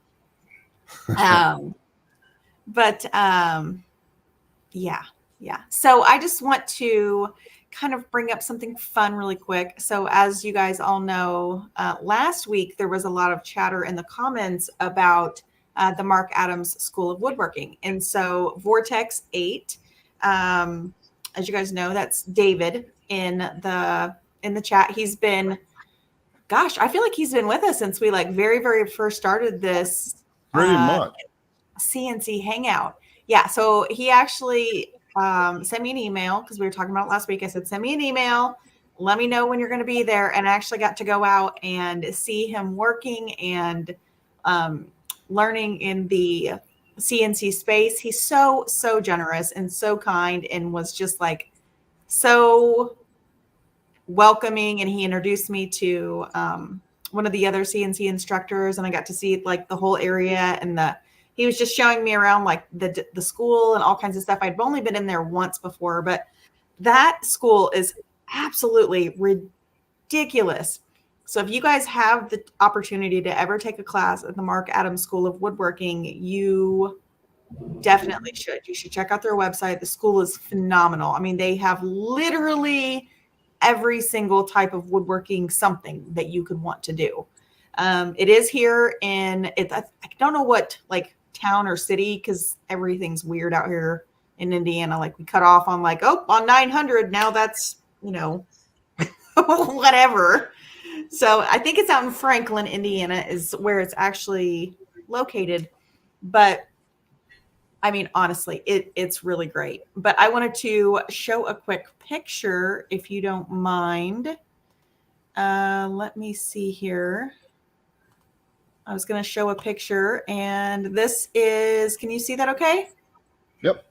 [SPEAKER 2] Yeah. So I just want to kind of bring up something fun really quick. So as you guys all know, last week there was a lot of chatter in the comments about the Mark Adams School of Woodworking. And so Vortex 8, as you guys know, that's David in the chat. He's been, I feel like he's been with us since we very, very first started this
[SPEAKER 1] pretty much
[SPEAKER 2] CNC Hangout. Yeah. So he actually sent me an email because we were talking about it last week. I said, send me an email. Let me know when you're going to be there. And I actually got to go out and see him working and learning in the CNC space. He's so generous and so kind and was just so welcoming. And he introduced me to one of the other CNC instructors, and I got to see the whole area, and he was just showing me around the school and all kinds of stuff. I'd only been in there once before, but that school is absolutely ridiculous. So if you guys have the opportunity to ever take a class at the Mark Adams School of Woodworking, you definitely should. You should check out their website. The school is phenomenal. I mean, they have literally every single type of woodworking something that you could want to do. It is here I don't know what town or city, because everything's weird out here in Indiana. We cut off on on 900. Now that's, whatever. So I think it's out in Franklin, Indiana is where it's actually located. But I mean, honestly, it's really great. But I wanted to show a quick picture, if you don't mind. Let me see here. I was going to show a picture, and this is, can you see that okay?
[SPEAKER 1] Yep.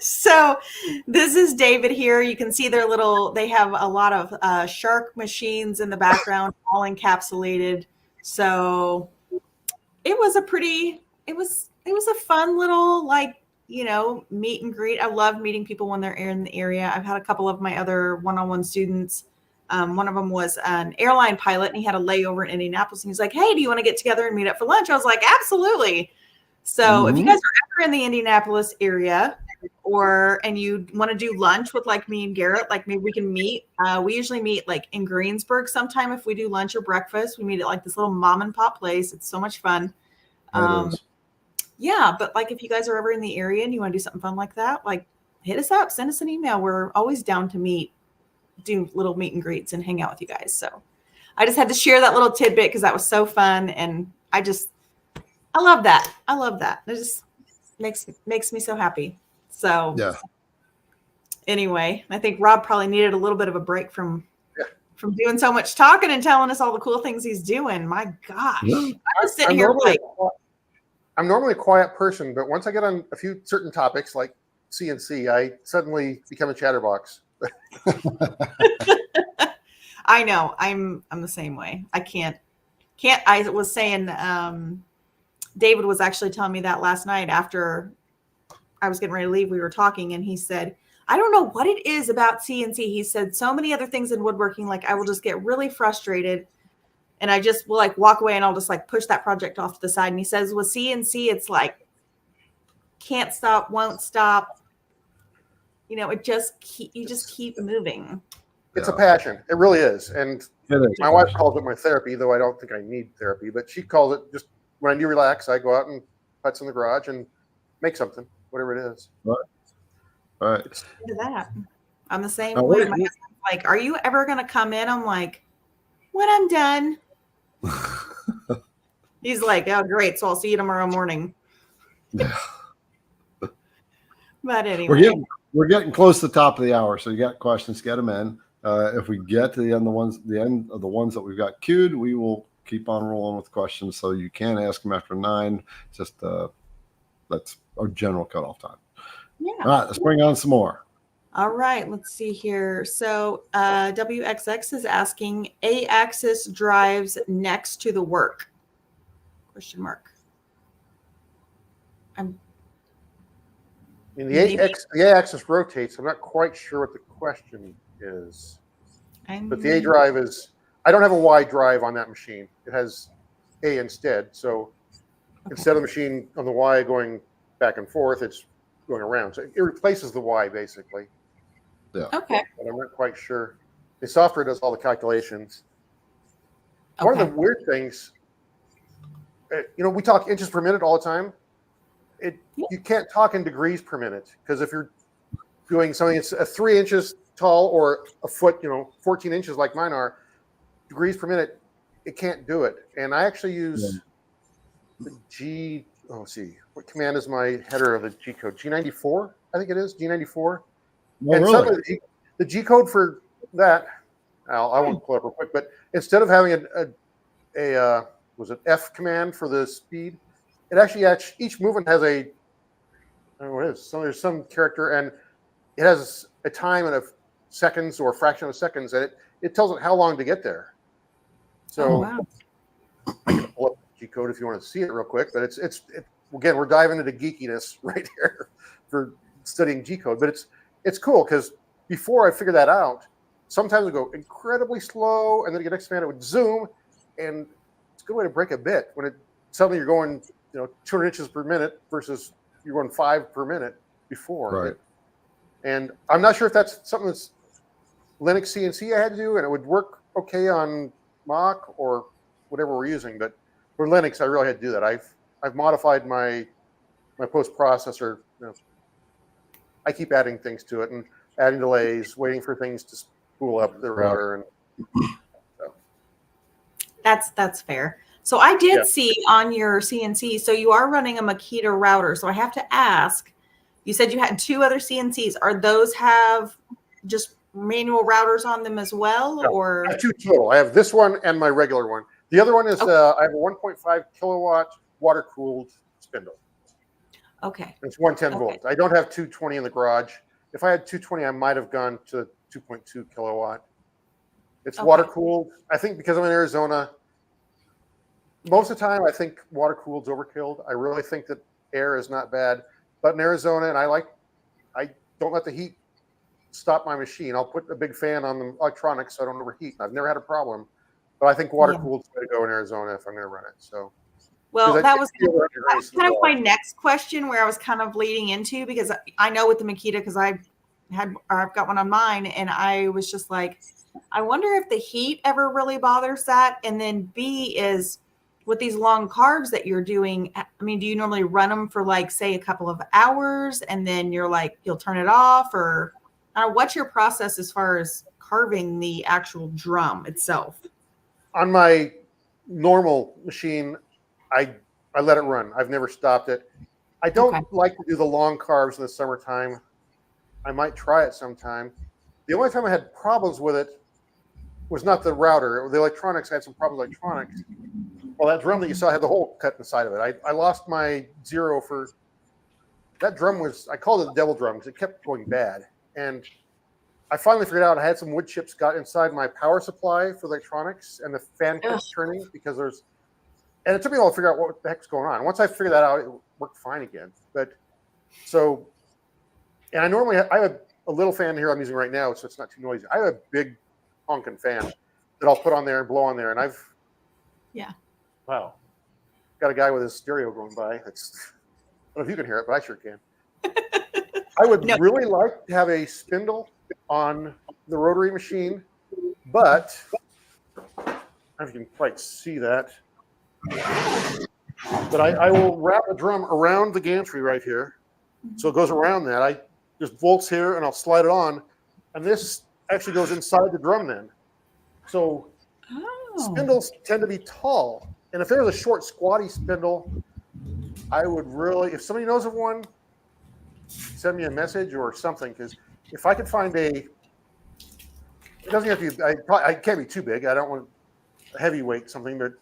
[SPEAKER 2] So this is David here. You can see they have a lot of shark machines in the background, all encapsulated. So it was a fun little meet and greet. I love meeting people when they're in the area. I've had a couple of my other one-on-one students. One of them was an airline pilot, and he had a layover in Indianapolis, and he's like, hey, do you want to get together and meet up for lunch? I was like, absolutely. So if you guys are ever in the Indianapolis area and you want to do lunch with me and Garrett, maybe we can meet. We usually meet in Greensburg sometime. If we do lunch or breakfast, we meet at this little mom and pop place. It's so much fun. Yeah. But if you guys are ever in the area and you want to do something fun like that, hit us up, send us an email. We're always down to do little meet and greets and hang out with you guys. So I just had to share that little tidbit because that was so fun. And I love that. It just makes me so happy. So anyway, I think Rob probably needed a little bit of a break from doing so much talking and telling us all the cool things he's doing. My gosh. I was sitting here
[SPEAKER 4] I'm normally a quiet person, but once I get on a few certain topics like CNC, I suddenly become a chatterbox.
[SPEAKER 2] I know. I'm the same way. I can't. I was saying, David was actually telling me that last night after I was getting ready to leave. We were talking, and he said, I don't know what it is about CNC. He said so many other things in woodworking, like I will just get really frustrated, and I just will like walk away, and I'll just like push that project off to the side. And he says with CNC, it's like can't stop, won't stop. You know, you just keep moving.
[SPEAKER 4] It's a passion. It really is. And
[SPEAKER 1] It is.
[SPEAKER 4] my wife calls it my therapy, though I don't think I need therapy, but she calls it just when I need to relax, I go out and putz in the garage and make something, whatever it is.
[SPEAKER 1] Right. Right.
[SPEAKER 2] Into that. I'm the same
[SPEAKER 1] Now,
[SPEAKER 2] way.
[SPEAKER 1] what-
[SPEAKER 2] My husband's like, are you ever going to come in? I'm like, when I'm done. He's like, oh, great. So I'll see you tomorrow morning. But anyway.
[SPEAKER 1] We're getting close to the top of the hour, so you got questions, get them in. If we get to the end of the ones that we've got queued, we will keep on rolling with questions. So you can ask them after 9. Just that's our general cutoff time.
[SPEAKER 2] Yeah.
[SPEAKER 1] All right, let's bring on some more.
[SPEAKER 2] All right. Let's see here. So WXX is asking, A-axis drives next to the work? Question mark.
[SPEAKER 4] I mean, the A-axis rotates. I'm not quite sure what the question is. But the A drive is, I don't have a Y drive on that machine. It has A instead. So instead of the machine on the Y going back and forth, it's going around. So it replaces the Y basically.
[SPEAKER 1] Yeah.
[SPEAKER 2] Okay.
[SPEAKER 4] But I'm not quite sure. The software does all the calculations. One of the weird things, we talk inches per minute all the time. You can't talk in degrees per minute, because if you're doing something that's 3 inches tall or a foot, 14 inches like mine are, degrees per minute, it can't do it. And I actually use the what command is my header of the G code? G94, I think it is, G94. And suddenly the G code for that, I won't pull it up real quick, but instead of having a was it F command for the speed, it actually each movement has I don't know what it is. So there's some character, and it has a time and a seconds or a fraction of seconds, and it tells it how long to get there. So I can pull up the G code if you want to see it real quick. But it's again, we're diving into geekiness right here for studying G code. But it's cool, because before I figured that out, sometimes it would go incredibly slow, and then the next command it would zoom, and it's a good way to break a bit when suddenly you're going 200 inches per minute versus you're going 5 per minute before.
[SPEAKER 1] Right.
[SPEAKER 4] And I'm not sure if that's something that's Linux CNC I had to do, and it would work okay on Mach or whatever we're using. But for Linux, I really had to do that. I've modified my post processor. I keep adding things to it and adding delays, waiting for things to spool up the router. And so.
[SPEAKER 2] That's fair. So I did see on your CNC, so you are running a Makita router. So I have to ask, you said you had 2 other CNCs. Are those have just manual routers on them as well?
[SPEAKER 4] No,
[SPEAKER 2] or
[SPEAKER 4] I have 2 total. I have this one and my regular one. The other one is I have a 1.5 kilowatt water cooled spindle.
[SPEAKER 2] Okay.
[SPEAKER 4] It's 110 volts. I don't have 220 in the garage. If I had 220, I might have gone to 2.2 kilowatt. It's water cooled. I think because I'm in Arizona, most of the time I think water cooled's overkill. I really think that air is not bad. But in Arizona, and I don't let the heat stop my machine. I'll put a big fan on the electronics so I don't overheat. I've never had a problem. But I think water cooled's the way to go in Arizona if I'm going to run it. So.
[SPEAKER 2] Well, that was kind of my next question, where I was kind of leading into, because I know with the Makita, because I've got one on mine, and I was just like, I wonder if the heat ever really bothers that. And then B is, with these long carves that you're doing, I mean, do you normally run them for like, say, a couple of hours, and then you'll turn it off, or what's your process as far as carving the actual drum itself?
[SPEAKER 4] On my normal machine, I let it run. I've never stopped it. I don't like to do the long carves in the summertime. I might try it sometime. The only time I had problems with it was not the router. The electronics, I had some problems with electronics. Well, that drum that you saw had the hole cut in the side of it. I lost my 0 for that drum was, I called it the devil drum because it kept going bad. And I finally figured out I had some wood chips got inside my power supply for electronics, and the fan kept turning because and it took me a while to figure out what the heck's going on. Once I figured that out, it worked fine again. But so, and I normally I have a little fan here I'm using right now, so it's not too noisy. I have a big honking fan that I'll put on there and blow on there. And wow, got a guy with his stereo going by. That's, I don't know if you can hear it, but I sure can. I would really like to have a spindle on the rotary machine, but I don't know if you can quite see that. But I will wrap a drum around the gantry right here. So it goes around that. I just bolts here and I'll slide it on. And this actually goes inside the drum then. So spindles tend to be tall. And if there's a short, squatty spindle, I would really, if somebody knows of one, send me a message or something. Because if I could find it doesn't have to be, I can't be too big. I don't want a heavyweight something, but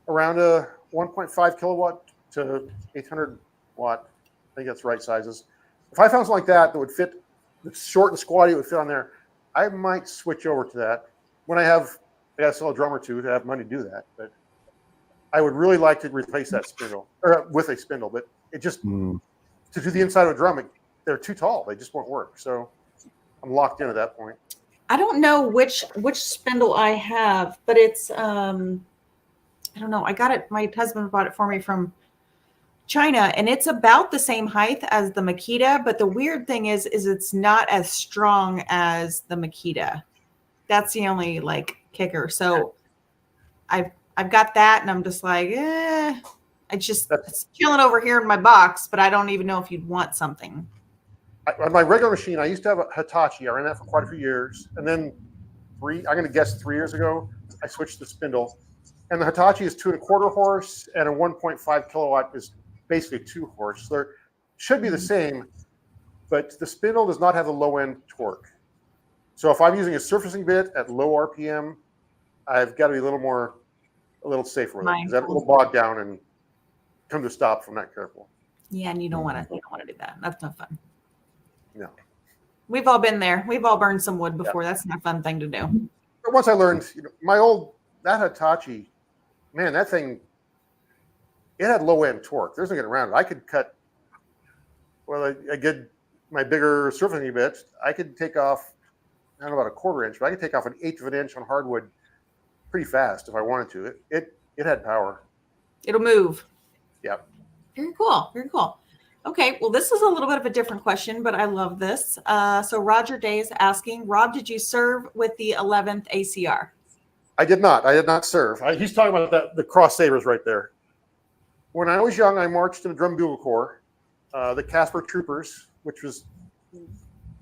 [SPEAKER 4] around a 1.5 kilowatt to 800 watt. I think that's the right sizes. If I found something like that that would fit, that's short and squatty, it would fit on there, I might switch over to that. When I got to sell a drum or two to have money to do that. But I would really like to replace that spindle, or with a spindle, but it just, to do the inside of a drum, they're too tall. They just won't work. So I'm locked in at that point.
[SPEAKER 2] I don't know which spindle I have, but it's I don't know. I got it. My husband bought it for me from China, and it's about the same height as the Makita. But the weird thing is it's not as strong as the Makita. That's the only kicker. So I've got that, and I'm just like, it's chilling over here in my box, but I don't even know if you'd want something.
[SPEAKER 4] On my regular machine, I used to have a Hitachi. I ran that for quite a few years, and then I'm going to guess 3 years ago, I switched to spindle. And the Hitachi is 2.25 horse, and a 1.5 kilowatt is basically 2 horse. So they should be the same, but the spindle does not have the low end torque. So if I'm using a surfacing bit at low RPM, I've got to be a little safer with it, because that will bog down and come to a stop if I'm not careful.
[SPEAKER 2] Yeah, and you don't want to do that. That's not fun.
[SPEAKER 4] No.
[SPEAKER 2] We've all been there. We've all burned some wood before. Yeah. That's not a fun thing to do.
[SPEAKER 4] But once I learned, that Hitachi, man, that thing, it had low end torque. There's no getting around it. I could cut, I get my bigger surfacing bits. I could take off, I don't know about a 1/4 inch, but I could take off an 1/8 of an inch on hardwood pretty fast if I wanted to. It had power.
[SPEAKER 2] It'll move.
[SPEAKER 4] Yep.
[SPEAKER 2] Very cool. Very cool. Okay, well, this is a little bit of a different question, but I love this. So Roger Day is asking, Rob, did you serve with the 11th ACR?
[SPEAKER 4] I did not. I did not serve. He's talking about the cross sabers right there. When I was young, I marched in a drum bugle corps, the Casper Troopers, which was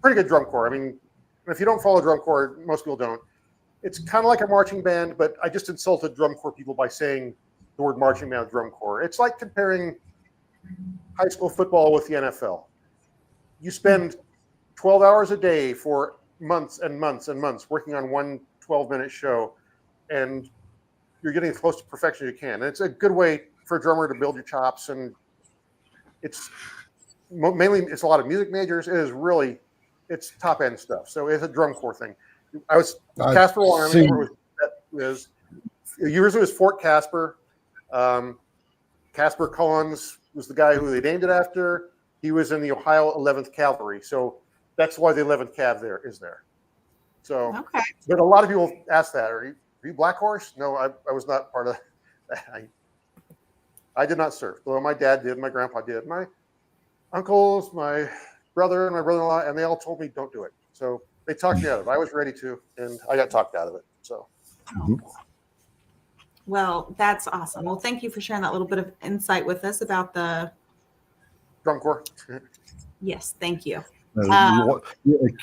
[SPEAKER 4] pretty good drum corps. I mean, if you don't follow drum corps, most people don't. It's kind of like a marching band, but I just insulted drum corps people by saying the word marching band with drum corps. It's like comparing high school football with the NFL. You spend 12 hours a day for months and months and months working on one 12-minute show, and you're getting as close to perfection as you can. And it's a good way for a drummer to build your chops, and it's mainly, it's a lot of music majors. It's top-end stuff. So it's a drum corps thing. Casper Wyoming was yours was Fort Casper. Casper Collins was the guy who they named it after. He was in the Ohio 11th Cavalry. So that's why the 11th Cav is there. So, okay. But a lot of people ask that, are you Black Horse? No, I was not part of that. I did not serve. Well, my dad did, my grandpa did, my uncles, my brother and my brother-in-law, and they all told me don't do it. So they talked me out of it. I was ready to, and I got talked out of it. So.
[SPEAKER 2] Mm-hmm. Well, that's awesome. Well, thank you for sharing that little bit of insight with us about the
[SPEAKER 4] drum corps.
[SPEAKER 2] Yes, thank you.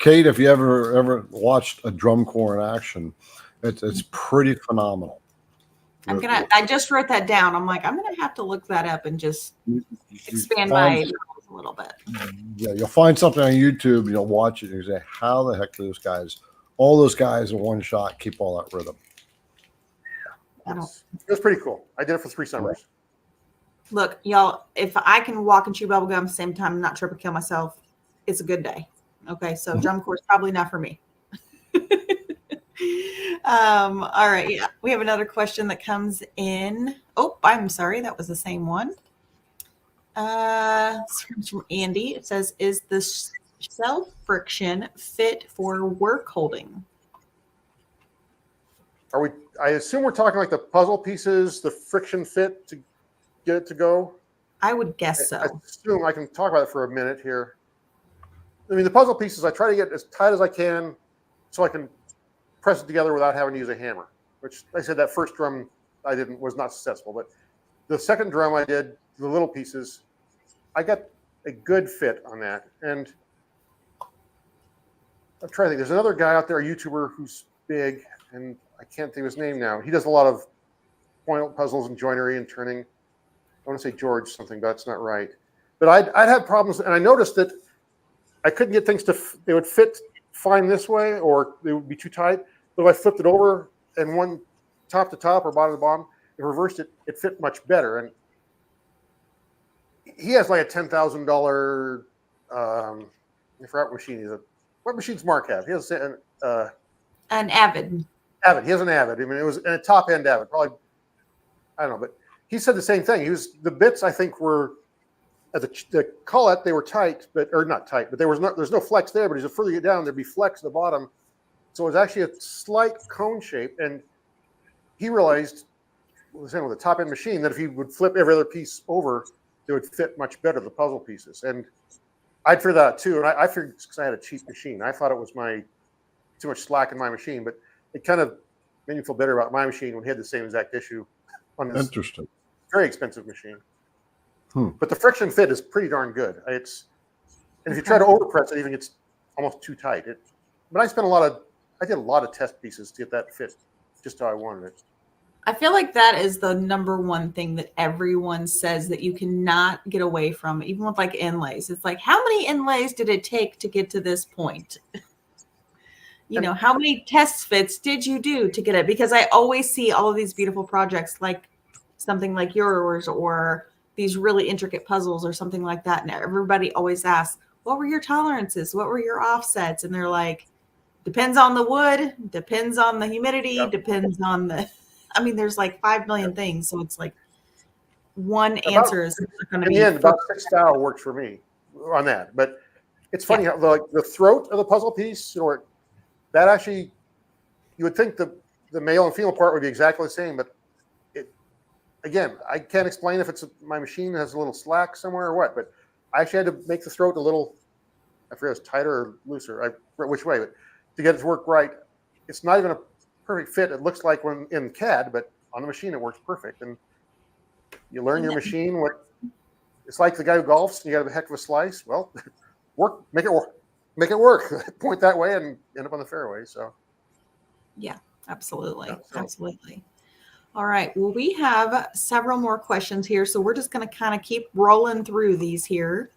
[SPEAKER 1] Kate, if you ever watched a drum corps in action, it's pretty phenomenal.
[SPEAKER 2] I just wrote that down. I'm like, I'm gonna have to look that up and just expand my a little bit.
[SPEAKER 1] Yeah, you'll find something on YouTube, you'll watch it, and you say, how the heck do all those guys in one shot keep all that rhythm?
[SPEAKER 4] It was pretty cool. I did it for 3 summers.
[SPEAKER 2] Look, y'all, if I can walk and chew bubble gum at the same time and not trip and kill myself, it's a good day. Okay, so drum corps probably not for me. All right, yeah, we have another question that comes in. Oh, I'm sorry, that was the same one. This comes from Andy. It says, "Is the self friction fit for work holding?"
[SPEAKER 4] Are we? I assume we're talking like the puzzle pieces, the friction fit to get it to go.
[SPEAKER 2] I would guess so.
[SPEAKER 4] I assume I can talk about it for a minute here. I mean, the puzzle pieces, I try to get as tight as I can so I can press it together without having to use a hammer, which I said that first drum was not successful, but the second drum I did, the little pieces, I got a good fit on that. And I'm trying to think, there's another guy out there, a YouTuber who's big, and I can't think of his name now. He does a lot of point puzzles and joinery and turning. I want to say George something, but that's not right. But I'd have problems, and I noticed that I couldn't get things they would fit fine this way, or they would be too tight. But if I flipped it over and one top to top or bottom to bottom, and reversed it, it fit much better. And he has like a $10,000, I forgot what machine he's at. What machines Mark have? He has
[SPEAKER 2] an Avid.
[SPEAKER 4] Avid. He has an Avid. I mean, it was a top end Avid. Probably, I don't know, but he said the same thing. The bits I think were at the collet, they were tight, or not tight, but there's no flex there. But as you further you get down, there'd be flex at the bottom. So it was actually a slight cone shape, and he realized, with the top end machine, that if he would flip every other piece over, it would fit much better, the puzzle pieces. And I'd figure that out too. And I figured because I had a cheap machine, I thought it was too much slack in my machine, but it kind of made me feel better about my machine when he had the same exact issue on this very expensive machine. But the friction fit is pretty darn good. And if you try to overpress it, even gets almost too tight. But I did a lot of test pieces to get that fit just how I wanted it.
[SPEAKER 2] I feel like that is the number one thing that everyone says that you cannot get away from, even with like inlays. It's like, how many inlays did it take to get to this point? How many test fits did you do to get it? Because I always see all of these beautiful projects, like something like yours or these really intricate puzzles or something like that. And everybody always asks, what were your tolerances? What were your offsets? And they're like, depends on the wood, depends on the humidity, depends on there's like 5 million things. So it's like one answer is going to be.
[SPEAKER 4] In the end, about 6 style works for me on that. But it's funny how the throat of the puzzle piece, that actually, you would think the male and female part would be exactly the same, but again, I can't explain if my machine has a little slack somewhere or what, but I actually had to make the throat a little, I forget if it's tighter or looser, which way, but to get it to work right. It's not even a perfect fit. It looks like when in CAD, but on the machine, it works perfect. And you learn your machine. It's like the guy who golfs, and you got a heck of a slice. Well, make it work. Point that way and end up on the fairway. So,
[SPEAKER 2] yeah, absolutely. Absolutely. All right. Well, we have several more questions here, so we're just going to kind of keep rolling through these here.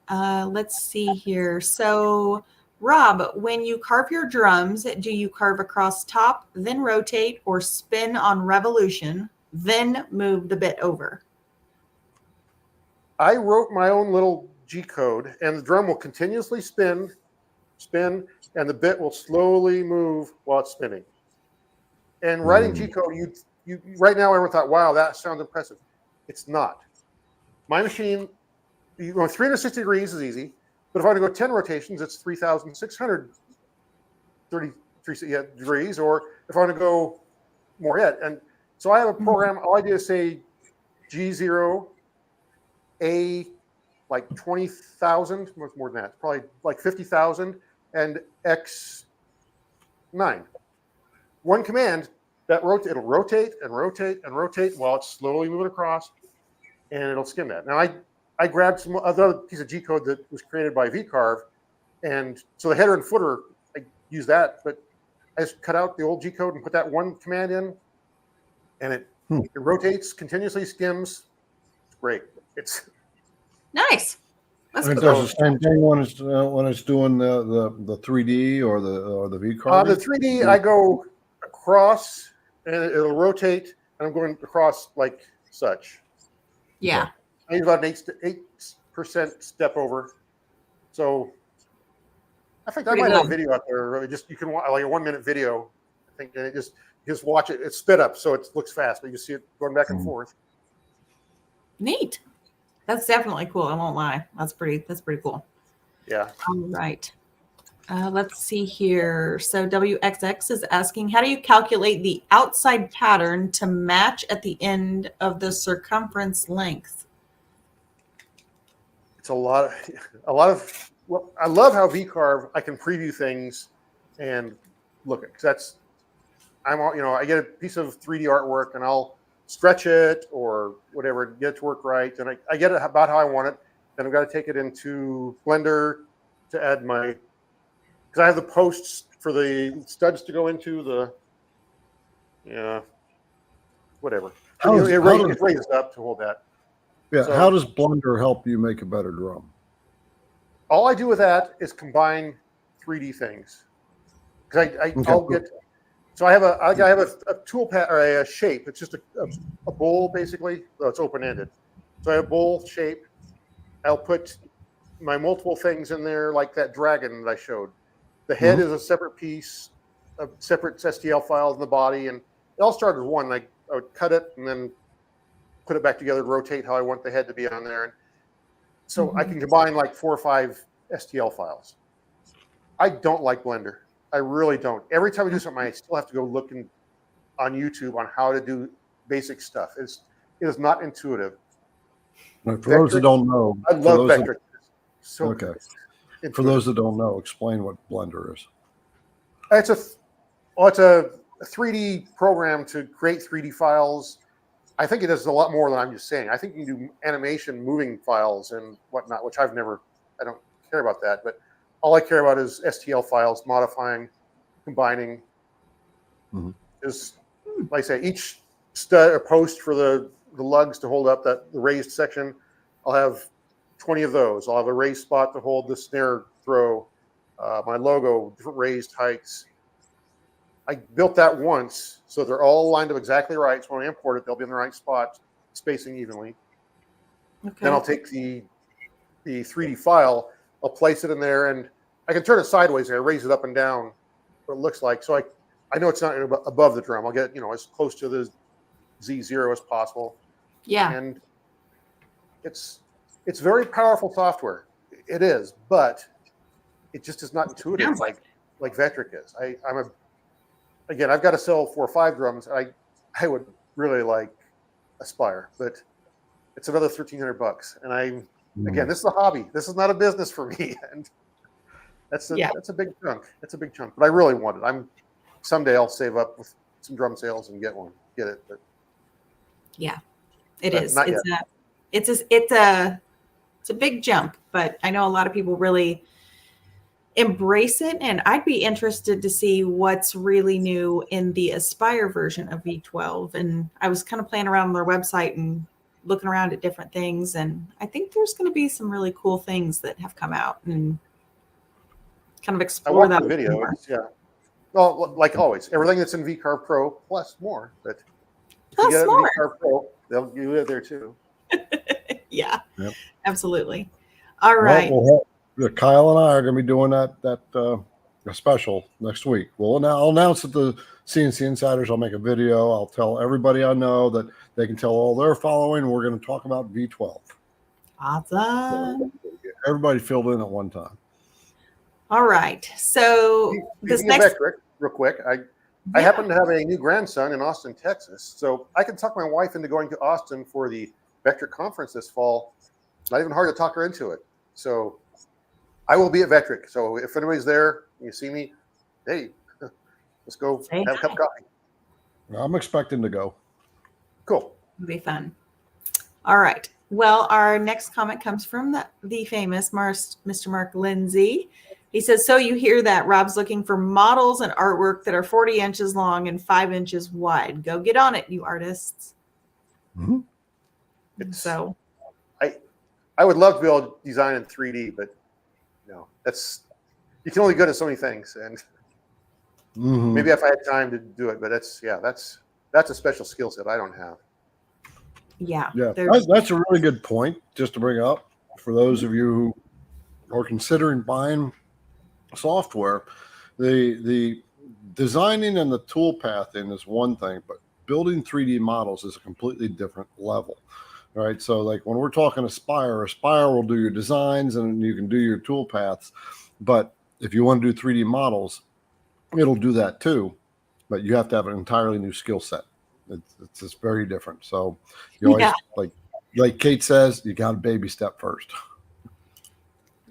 [SPEAKER 2] Let's see here. So, Rob, when you carve your drums, do you carve across top, then rotate, or spin on revolution, then move the bit over?
[SPEAKER 4] I wrote my own little G code, and the drum will continuously spin, and the bit will slowly move while it's spinning. And writing G code, you right now, everyone thought, wow, that sounds impressive. It's not. My machine, 360 degrees is easy, but if I want to go 10 rotations, it's 3,633 degrees, or if I want to go more yet. And so I have a program, all I do is say G0, A, like 20,000, much more than that, probably like 50,000, and X9. One command, it'll rotate and rotate and rotate while it's slowly moving across, and it'll skim that. Now, I grabbed some other piece of G code that was created by VCarve, and so the header and footer, I use that, but I just cut out the old G code and put that one command in, and it rotates, continuously skims. It's great. It's
[SPEAKER 2] nice.
[SPEAKER 1] That's cool. It does the same thing when it's doing the 3D or the VCarve.
[SPEAKER 4] The 3D, I go across, and it'll rotate, and I'm going across like such.
[SPEAKER 2] Yeah.
[SPEAKER 4] I use about an 8% step over. So I think I
[SPEAKER 2] Pretty
[SPEAKER 4] might have
[SPEAKER 2] low.
[SPEAKER 4] a video out there. Really, just you can watch like a 1 minute video. I think and just watch it. It's sped up, so it looks fast, but you see it going back and forth.
[SPEAKER 2] Neat. That's definitely cool. I won't lie. That's pretty cool.
[SPEAKER 4] Yeah.
[SPEAKER 2] All right. Let's see here. So WXX is asking, how do you calculate the outside pattern to match at the end of the circumference length?
[SPEAKER 4] It's a lot of. Well, I love how VCarve I can preview things and look at because I get a piece of 3D artwork and I'll stretch it or whatever, get it to work right, and I get it about how I want it. Then I've got to take it into Blender to add my because I have the posts for the studs to go into the whatever. It raises up to hold that.
[SPEAKER 1] Yeah.
[SPEAKER 4] So,
[SPEAKER 1] how does Blender help you make a better drum?
[SPEAKER 4] all I do with that is combine 3D things. Because I'll get. So I have a tool pad or a shape. It's just a bowl basically. So it's open ended. So I have a bowl shape. I'll put my multiple things in there, like that dragon that I showed. The head is a separate piece, a separate STL file in the body, and it all started with one. Like I would cut it and then put it back together, rotate how I want the head to be on there, and so I can combine like 4 or 5 STL files. I don't like Blender. I really don't. Every time I do something, I still have to go looking on YouTube on how to do basic stuff. It is not intuitive.
[SPEAKER 1] For those that don't know,
[SPEAKER 4] I love VECTRIC. So
[SPEAKER 1] okay. For those that don't know, explain what Blender is.
[SPEAKER 4] It's a 3D program to create 3D files. I think it does a lot more than I'm just saying. I think you can do animation, moving files and whatnot, which I don't care about that. But all I care about is STL files, modifying, combining. Is like I say, each stud or post for the lugs to hold up the raised section, I'll have 20 of those. I'll have a raised spot to hold the snare throw, my logo, different raised heights. I built that once, so they're all lined up exactly right. So when I import it, they'll be in the right spot, spacing evenly. Okay. Then I'll take the 3D file, I'll place it in there, and I can turn it sideways. I raise it up and down, what it looks like. So I know it's not above the drum. I'll get as close to the Z0 as possible.
[SPEAKER 2] Yeah.
[SPEAKER 4] And it's very powerful software. It is, but it just is not intuitive like VECTRIC is. I've got to sell 4 or 5 drums. I would really like Aspire, but it's another $1,300. And again, this is a hobby. This is not a business for me. And that's a big chunk. It's a big chunk, but I really want it. Someday I'll save up with some drum sales and get it. But
[SPEAKER 2] yeah, it is.
[SPEAKER 4] Not
[SPEAKER 2] It's a big jump, but I know a lot of people really embrace it, and I'd be interested to see what's really new in the Aspire version of V12. And I was kind of playing around on their website and looking around at different things, and I think there's going to be some really cool things that have come out and kind of explore that.
[SPEAKER 4] The video, well, like always, everything that's in VCarve Pro plus more. But if you get more. VCarve Pro, they'll give you it there too.
[SPEAKER 2] Yeah, absolutely. All right.
[SPEAKER 1] Well, Kyle and I are going to be doing that special next week. I'll announce it to CNC Insiders. I'll make a video. I'll tell everybody I know that they can tell all their following. We're going to talk about V12.
[SPEAKER 2] Awesome.
[SPEAKER 1] So everybody filled in at one time.
[SPEAKER 2] All right. So this next
[SPEAKER 4] VECTRIC, real quick, I happen to have a new grandson in Austin, Texas. So I can talk my wife into going to Austin for the VECTRIC conference this fall. Not even hard to talk her into it. So I will be at VECTRIC. So if anybody's there, you see me, hey, let's go have a cup of coffee.
[SPEAKER 1] I'm expecting to go.
[SPEAKER 4] Cool.
[SPEAKER 2] It'll be fun. All right. Well, our next comment comes from the famous Mr. Mark Lindsay. He says, so you hear that Rob's looking for models and artwork that are 40 inches long and 5 inches wide. Go get on it, you artists. So
[SPEAKER 4] I would love to be able to design in 3D, but you can only go to so many things, and maybe if I had time to do it, but that's a special skill set I don't have.
[SPEAKER 2] Yeah.
[SPEAKER 1] Yeah,
[SPEAKER 2] There's
[SPEAKER 1] that's a really good point just to bring up for those of you who are considering buying software. The designing and the tool pathing is one thing, but building 3D models is a completely different level. All right. So like when we're talking Aspire will do your designs and you can do your tool paths. But if you want to do 3D models, it'll do that too. But you have to have an entirely new skill set. It's just very different. So you always like Kate says, you got to baby step first.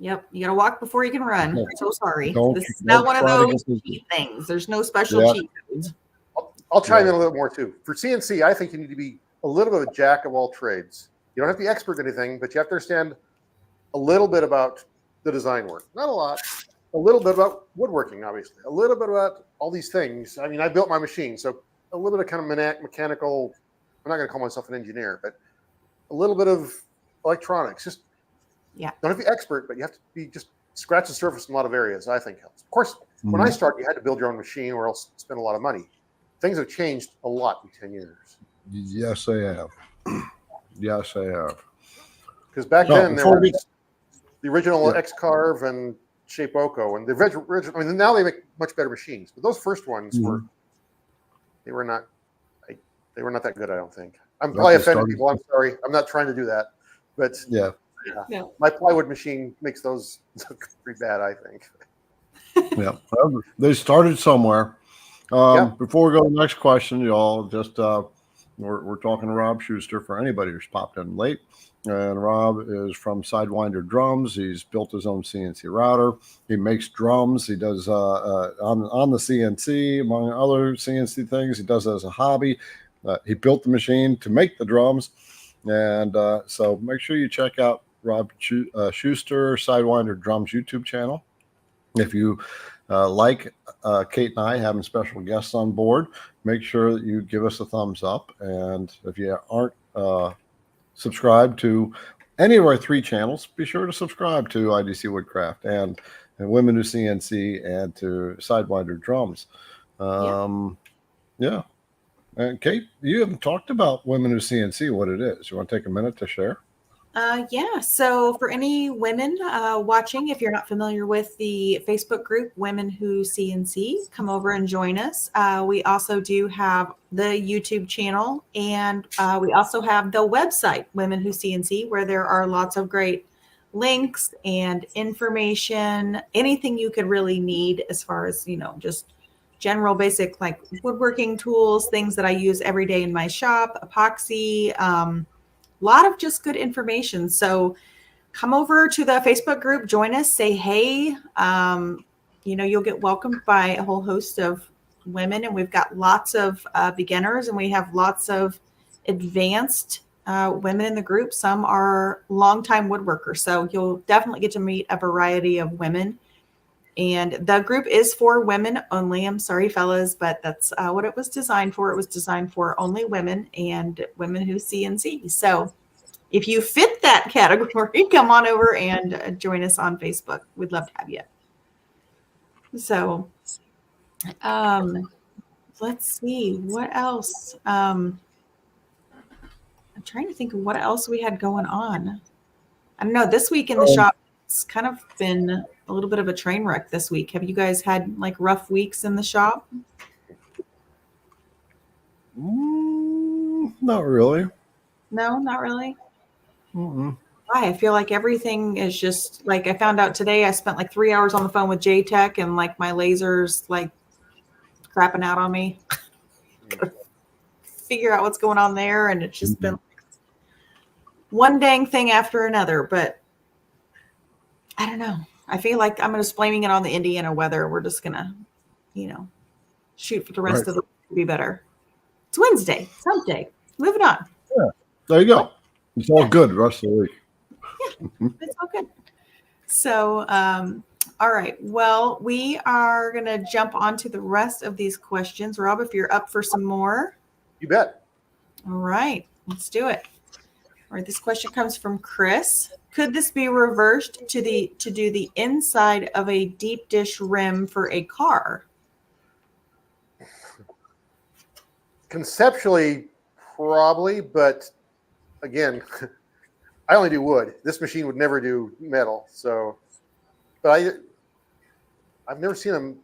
[SPEAKER 2] Yep. You got to walk before you can run.
[SPEAKER 1] Yeah.
[SPEAKER 2] So sorry.
[SPEAKER 1] Don't-
[SPEAKER 2] This is
[SPEAKER 1] don't
[SPEAKER 2] not one of
[SPEAKER 1] try to
[SPEAKER 2] those
[SPEAKER 1] get
[SPEAKER 2] cheat things. There's no special
[SPEAKER 1] Yeah.
[SPEAKER 2] cheat codes.
[SPEAKER 4] I'll chime in a little more too. For CNC, I think you need to be a little bit of a jack of all trades. You don't have to be expert in anything, but you have to understand a little bit about the design work. Not a lot. A little bit about woodworking, obviously. A little bit about all these things. I mean, I built my machine, so a little bit of kind of mechanical. I'm not going to call myself an engineer, but a little bit of electronics. Just don't have to be expert, but you have to be just scratch the surface in a lot of areas. I think helps. Of course, when I started, you had to build your own machine, or else spend a lot of money. Things have changed a lot in 10 years.
[SPEAKER 1] Yes, they have. Yes, they have.
[SPEAKER 4] Because back
[SPEAKER 1] No,
[SPEAKER 4] then there
[SPEAKER 1] before
[SPEAKER 4] was the original
[SPEAKER 1] Yeah.
[SPEAKER 4] X-Carve and Shape Oko, and the original. I mean, now they make much better machines, but those first ones were they were not that good. I don't think. I'm probably offending people. I'm sorry. I'm not trying to do that, but
[SPEAKER 1] Yeah.
[SPEAKER 2] No.
[SPEAKER 4] my plywood machine makes those look pretty bad, I think.
[SPEAKER 1] Yeah. Well, they started somewhere.
[SPEAKER 4] Yeah.
[SPEAKER 1] Before we go to the next question, y'all, just we're talking to Rob Shuster for anybody who's popped in late. And Rob is from SideWinder Drums. He's built his own CNC router. He makes drums. He does on the CNC, among other CNC things. He does it as a hobby. He built the machine to make the drums. And so make sure you check out Rob Shuster, SideWinder Drums YouTube channel. If you like Kate and I having special guests on board, make sure that you give us a thumbs up. And if you aren't subscribed to any of our 3 channels, be sure to subscribe to IDC Woodcraft and Women Who CNC and to SideWinder Drums. Yeah. And Kate, you haven't talked about Women Who CNC, what it is. You want to take a minute to share?
[SPEAKER 2] Yeah. So for any women watching, if you're not familiar with the Facebook group, Women Who CNC, come over and join us. We also do have the YouTube channel, and we also have the website, Women Who CNC, where there are lots of great links and information, anything you could really need as far as, just general basic like woodworking tools, things that I use every day in my shop, epoxy, lot of just good information. So come over to the Facebook group, join us, say hey. You'll get welcomed by a whole host of women, and we've got lots of beginners, and we have lots of advanced women in the group. Some are longtime woodworkers, so you'll definitely get to meet a variety of women. And the group is for women only. I'm sorry, fellas, but that's what it was designed for. It was designed for only women and women who CNC. So if you fit that category, come on over and join us on Facebook. We'd love to have you. So let's see. What else? I'm trying to think of what else we had going on. I don't know. This week in the shop, it's kind of been a little bit of a train wreck this week. Have you guys had like rough weeks in the shop?
[SPEAKER 1] Not really.
[SPEAKER 2] No, not really.
[SPEAKER 1] Mm-mm.
[SPEAKER 2] Why? I feel like everything is just like I found out today. I spent like 3 hours on the phone with JTech, and like my laser's like crapping out on me. Figure out what's going on there, and it's just been one dang thing after another. But I don't know. I feel like I'm just blaming it on the Indiana weather. We're just gonna, shoot for the rest of the week to be better. It's Wednesday, someday. Moving on.
[SPEAKER 1] Yeah, there you go. It's all good the rest of the week.
[SPEAKER 2] Yeah, it's all good. So, all right. Well, we are going to jump on to the rest of these questions. Rob, if you're up for some more.
[SPEAKER 4] You bet.
[SPEAKER 2] All right, let's do it. All right, this question comes from Chris. Could this be reversed to do the inside of a deep dish rim for a car?
[SPEAKER 4] Conceptually, probably, but again, I only do wood. This machine would never do metal. So, but I've never seen them.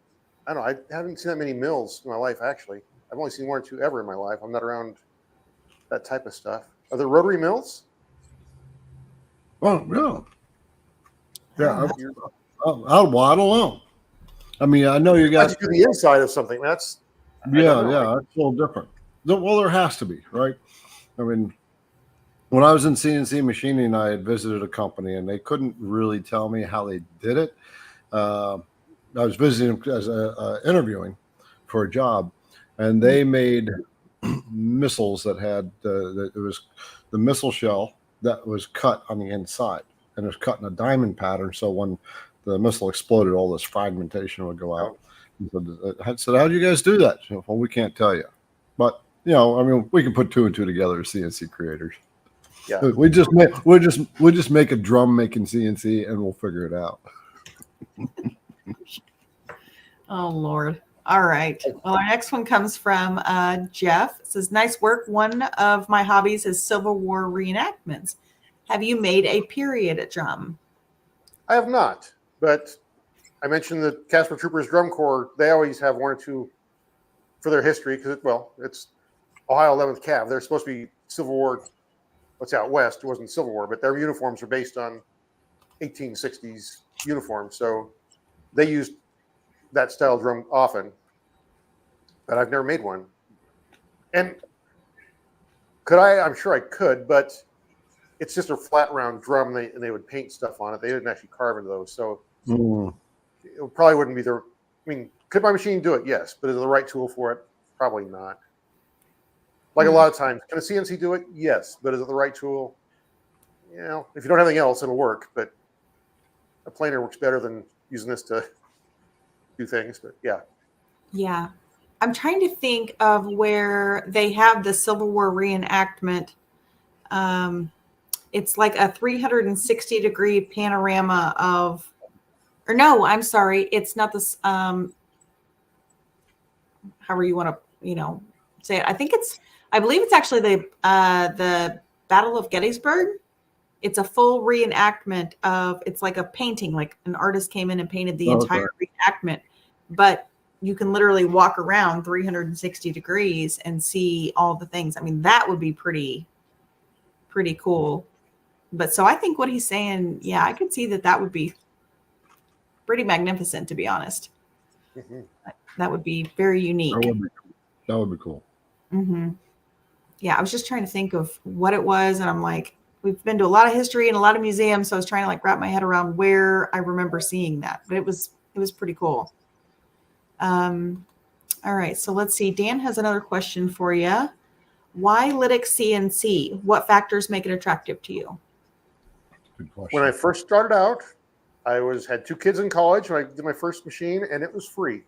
[SPEAKER 4] I don't know. I haven't seen that many mills in my life, actually. I've only seen one or two ever in my life. I'm not around that type of stuff. Are there rotary mills?
[SPEAKER 1] Oh, yeah. Yeah. I don't know. I mean, I know you got
[SPEAKER 4] to do the inside of something. That's
[SPEAKER 1] yeah, that's a little different. Well, there has to be, right? I mean, when I was in CNC machining, I had visited a company, and they couldn't really tell me how they did it. I was visiting as interviewing for a job, and they made missiles that had it was the missile shell that was cut on the inside, and it was cut in a diamond pattern. So when the missile exploded, all this fragmentation would go out. I said, "How do you guys do that?" Well, we can't tell you, but I mean, we can put two and two together as CNC creators.
[SPEAKER 4] Yeah,
[SPEAKER 1] we just make a drum making CNC, and we'll figure it out.
[SPEAKER 2] Oh, Lord. All right. Well, our next one comes from Jeff. It says, nice work. One of my hobbies is Civil War reenactments. Have you made a period drum?
[SPEAKER 4] I have not, but I mentioned the Casper Troopers Drum Corps. They always have one or two for their history because, it's Ohio 11th Cav. They're supposed to be Civil War. What's out west? It wasn't Civil War, but their uniforms are based on 1860s uniforms. So they used that style drum often, but I've never made one. And could I? I'm sure I could, but it's just a flat round drum, and they would paint stuff on it. They didn't actually carve into those, so it probably wouldn't be the. I mean, could my machine do it? Yes, but is it the right tool for it? Probably not. Like a lot of times, can a CNC do it? Yes, but is it the right tool? If you don't have anything else, it'll work. But a planer works better than using this to do things. But
[SPEAKER 2] Yeah. I'm trying to think of where they have the Civil War reenactment. It's like a 360-degree panorama of, or no, I'm sorry. It's not this, however you want to, say it. I believe it's actually the Battle of Gettysburg. It's a full reenactment of, it's like a painting, like an artist came in and painted the entire reenactment, but you can literally walk around 360 degrees and see all the things. I mean, that would be pretty cool. But so I think what he's saying, I could see that would be pretty magnificent, to be honest.
[SPEAKER 4] Mm-hmm.
[SPEAKER 2] That would be very unique.
[SPEAKER 1] That would be cool.
[SPEAKER 2] Mm-hmm. Yeah, I was just trying to think of what it was, and I'm like, we've been to a lot of history and a lot of museums, so I was trying to wrap my head around where I remember seeing that. But it was pretty cool. All right, so let's see. Dan has another question for you. Why Lytic CNC? What factors make it attractive to you?
[SPEAKER 1] Good question.
[SPEAKER 4] When I first started out, I had two kids in college when I did my first machine, and it was free,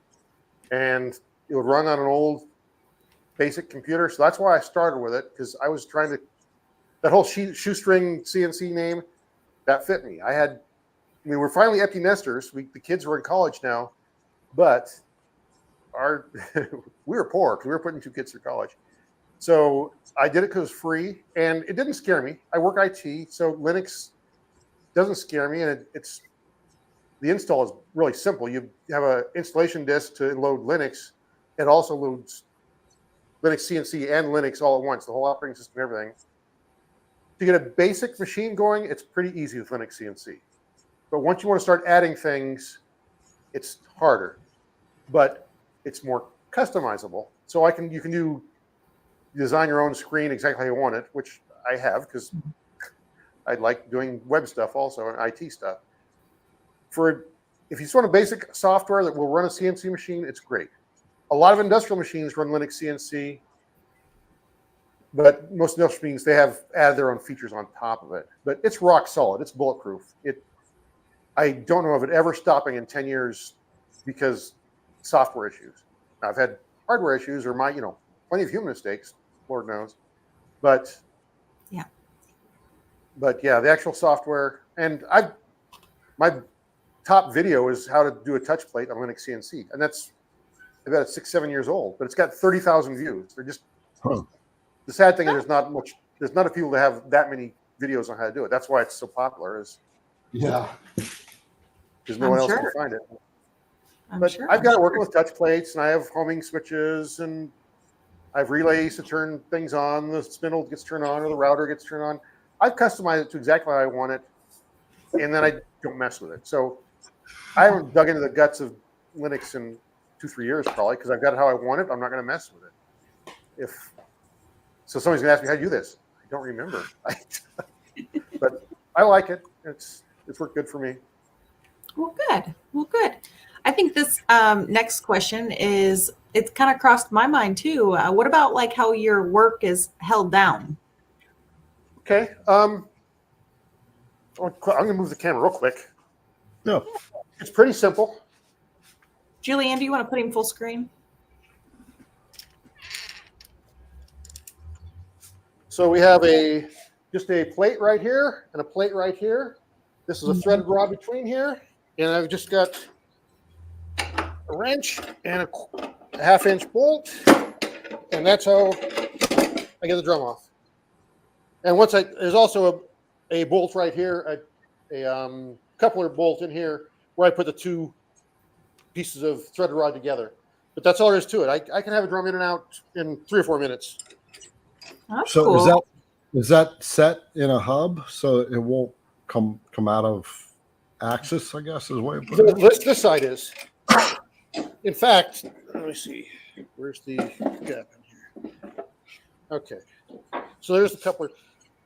[SPEAKER 4] and it would run on an old basic computer. So that's why I started with it, because I was trying to, that whole shoestring CNC name, that fit me. We're finally empty nesters. The kids were in college now, but we were poor because we were putting two kids through college. So I did it because it was free, and it didn't scare me. I work IT, so Linux doesn't scare me, and the install is really simple. You have an installation disk to load Linux. It also loads Linux CNC and Linux all at once, the whole operating system, everything. To get a basic machine going, it's pretty easy with Linux CNC. But once you want to start adding things, it's harder. But it's more customizable. So you can design your own screen exactly how you want it, which I have because I like doing web stuff also and IT stuff. If you just want a basic software that will run a CNC machine, it's great. A lot of industrial machines run Linux CNC, but most industrial machines, they have added their own features on top of it. But it's rock solid. It's bulletproof. I don't know of it ever stopping in 10 years because software issues. Now, I've had hardware issues or plenty of human mistakes, Lord knows. But the actual software, and my top video is how to do a touch plate on Linux CNC, and that's about 6-7 years old, but it's got 30,000 views. They're just the sad thing is there's not much there's not a people that have that many videos on how to do it. That's why it's so popular, is
[SPEAKER 1] Yeah.
[SPEAKER 4] because no
[SPEAKER 2] I'm
[SPEAKER 4] one else
[SPEAKER 2] sure.
[SPEAKER 4] can find it.
[SPEAKER 2] I'm
[SPEAKER 4] But
[SPEAKER 2] sure.
[SPEAKER 4] I've got it working with touch plates, and I have homing switches, and I have relays to turn things on. The spindle gets turned on, or the router gets turned on. I've customized it to exactly how I want it, and then I don't mess with it. So I haven't dug into the guts of Linux in 2-3 years probably, because I've got it how I want it. I'm not going to mess with it. If so, somebody's going to ask me how to do this. I don't remember. But I like it. It's worked good for me.
[SPEAKER 2] Well, good. Well, good. I think this next question is, it's kind of crossed my mind too. What about like how your work is held down?
[SPEAKER 4] Okay. I'm going to move the camera real quick.
[SPEAKER 1] Yeah.
[SPEAKER 4] It's pretty simple.
[SPEAKER 2] Julianne, do you want to put him full screen?
[SPEAKER 4] So we have just a plate right here and a plate right here. This is a threaded rod between here, and I've just got a wrench and a 1/2-inch bolt, and that's how I get the drum off. And there's also a bolt right here, a coupler bolt in here where I put the two pieces of threaded rod together. But that's all there is to it. I can have a drum in and out in 3 or 4 minutes.
[SPEAKER 2] That's
[SPEAKER 1] So
[SPEAKER 2] cool.
[SPEAKER 1] is that set in a hub so it won't come out of axis, I guess is the way to put it?
[SPEAKER 4] This side is. In fact, let me see. Where's the gap in here? Okay. So there's the coupler.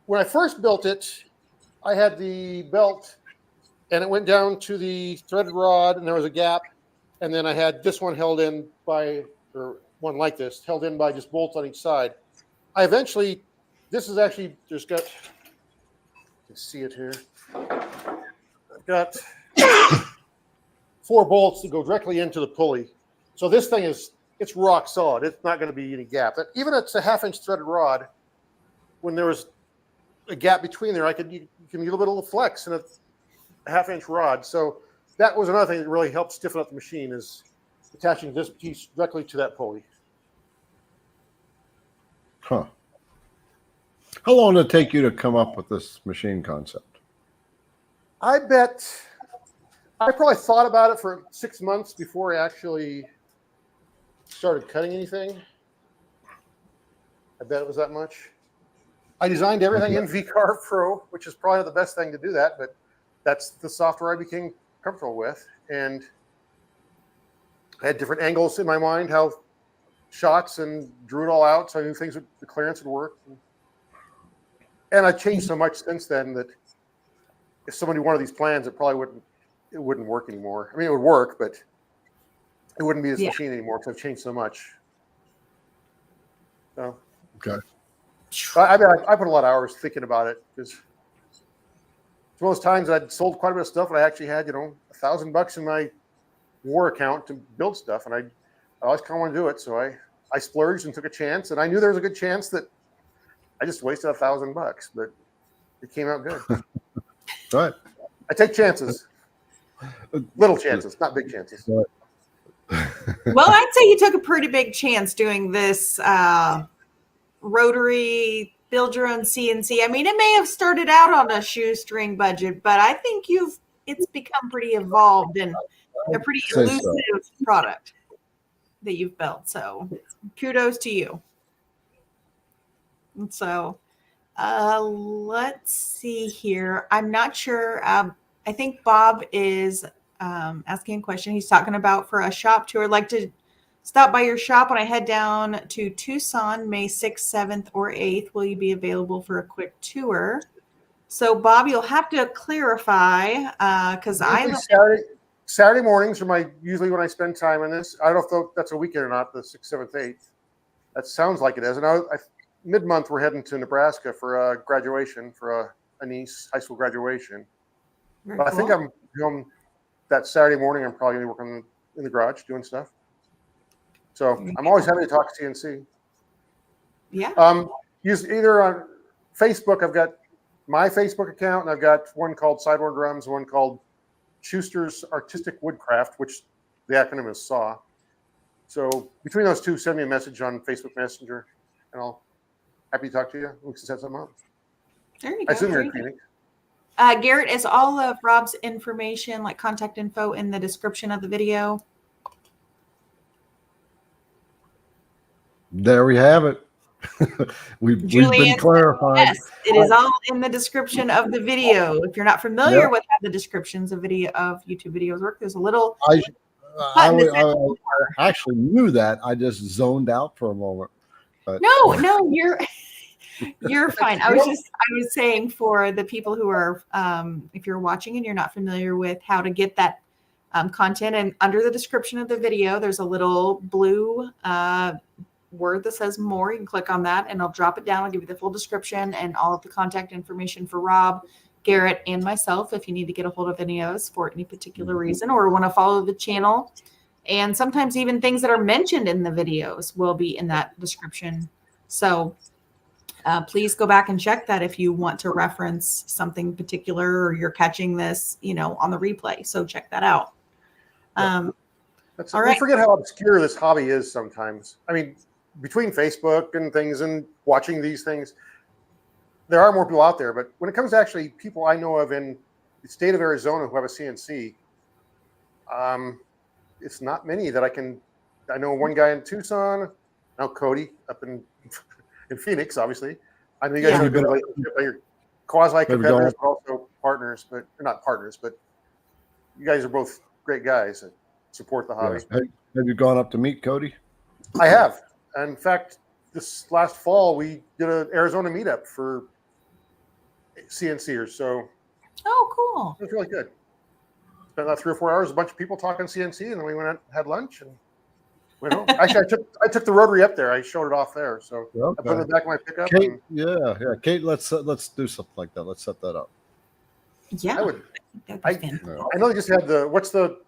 [SPEAKER 4] When I first built it, I had the belt, and it went down to the threaded rod, and there was a gap. And then I had this one held in by, or one like this, held in by just bolts on each side. This is actually, you can see it here. I've got 4 bolts that go directly into the pulley. So this thing it's rock solid. It's not going to be any gap. Even if it's a 1/2-inch threaded rod, when there was a gap between there, you can get a little bit of flex in a 1/2-inch rod. So that was another thing that really helped stiffen up the machine, is attaching this piece directly to that pulley.
[SPEAKER 1] Huh. How long did it take you to come up with this machine concept?
[SPEAKER 4] I bet I probably thought about it for 6 months before I actually started cutting anything. I bet it was that much. I designed everything in VCarve Pro, which is probably the best thing to do that, but that's the software I became comfortable with. And I had different angles in my mind, how shots, and drew it all out so I knew the clearance would work. And I've changed so much since then that if somebody wanted these plans, it wouldn't work anymore. I mean, it would work, but it wouldn't be this machine anymore because I've changed so much. So,
[SPEAKER 1] Okay.
[SPEAKER 4] I put a lot of hours thinking about it, because it's one of those times I'd sold quite a bit of stuff, and I actually had, $1,000 in my war account to build stuff, and I always kind of want to do it. So I splurged and took a chance, and I knew there was a good chance that I just wasted $1,000, but it came out good.
[SPEAKER 1] Right.
[SPEAKER 4] I take chances, little chances, not big chances.
[SPEAKER 1] Right.
[SPEAKER 2] Well, I'd say you took a pretty big chance doing this Rotary build your own CNC. I mean, it may have started out on a shoestring budget, but I think it's become pretty evolved and a pretty elusive product that you've built. So kudos to you. And so let's see here. I'm not sure. I think Bob is asking a question. He's talking about for a shop tour. I'd like to stop by your shop when I head down to Tucson, May 6th, 7th, or 8th. Will you be available for a quick tour? So, Bob, you'll have to clarify because
[SPEAKER 4] Saturday mornings are usually when I spend time on this. I don't know if that's a weekend or not, the 6th, 7th, 8th. That sounds like it is. And mid-month, we're heading to Nebraska for a graduation, for a niece high school graduation.
[SPEAKER 2] Very
[SPEAKER 4] But
[SPEAKER 2] cool.
[SPEAKER 4] I think I'm going that Saturday morning. I'm probably going to be working in the garage doing stuff. So I'm always happy to talk CNC.
[SPEAKER 2] Yeah.
[SPEAKER 4] Use either on Facebook. I've got my Facebook account, and I've got one called SideWinder Drums, one called Shuster's Artistic Woodcraft, which the acronym is SAW. So between those two, send me a message on Facebook Messenger, and happy to talk to you. We can set something up.
[SPEAKER 2] There you
[SPEAKER 4] I
[SPEAKER 2] go.
[SPEAKER 4] assume you're
[SPEAKER 2] There
[SPEAKER 4] in
[SPEAKER 2] you go.
[SPEAKER 4] Phoenix.
[SPEAKER 2] Garrett, is all of Rob's information, like contact info, in the description of the video?
[SPEAKER 1] There we have it. we've
[SPEAKER 2] Julie
[SPEAKER 1] been clarified.
[SPEAKER 2] Yes, it is all in the description of the video. If you're not familiar
[SPEAKER 1] Yep.
[SPEAKER 2] with how the descriptions of YouTube videos work, there's a little
[SPEAKER 1] I
[SPEAKER 2] button that says more.
[SPEAKER 1] actually knew that. I just zoned out for a moment. But
[SPEAKER 2] No, you're fine. I was saying for the people who are, if you're watching and you're not familiar with how to get that content, and under the description of the video, there's a little blue word that says more. You can click on that and I'll drop it down. I'll give you the full description and all of the contact information for Rob, Garrett, and myself if you need to get a hold of any of us for any particular reason or want to follow the channel. And sometimes even things that are mentioned in the videos will be in that description. So please go back and check that if you want to reference something particular or you're catching this, on the replay. So check that out. All right.
[SPEAKER 4] We forget how obscure this hobby is sometimes. I mean, between Facebook and things and watching these things, there are more people out there. But when it comes to actually people I know of in the state of Arizona who have a CNC, it's not many that I know one guy in Tucson, now Cody up in Phoenix, obviously. I know you guys have a good relationship. You're quasi-competitors, but also partners, but they're not partners, but you guys are both great guys that support the hobby.
[SPEAKER 1] yeah. Have you gone up to meet Cody?
[SPEAKER 4] I have. In fact, this last fall, we did an Arizona meetup for CNCers. So,
[SPEAKER 2] cool.
[SPEAKER 4] it was really good. Spent about 3 or 4 hours, a bunch of people talking CNC, and then we went out and had lunch and went home. Actually, I took the Rotary up there. I showed it off there. So I put it in the back of my pickup.
[SPEAKER 1] Kate, Kate, let's do something like that. Let's set that up.
[SPEAKER 2] Yeah.
[SPEAKER 4] I know they just had what's the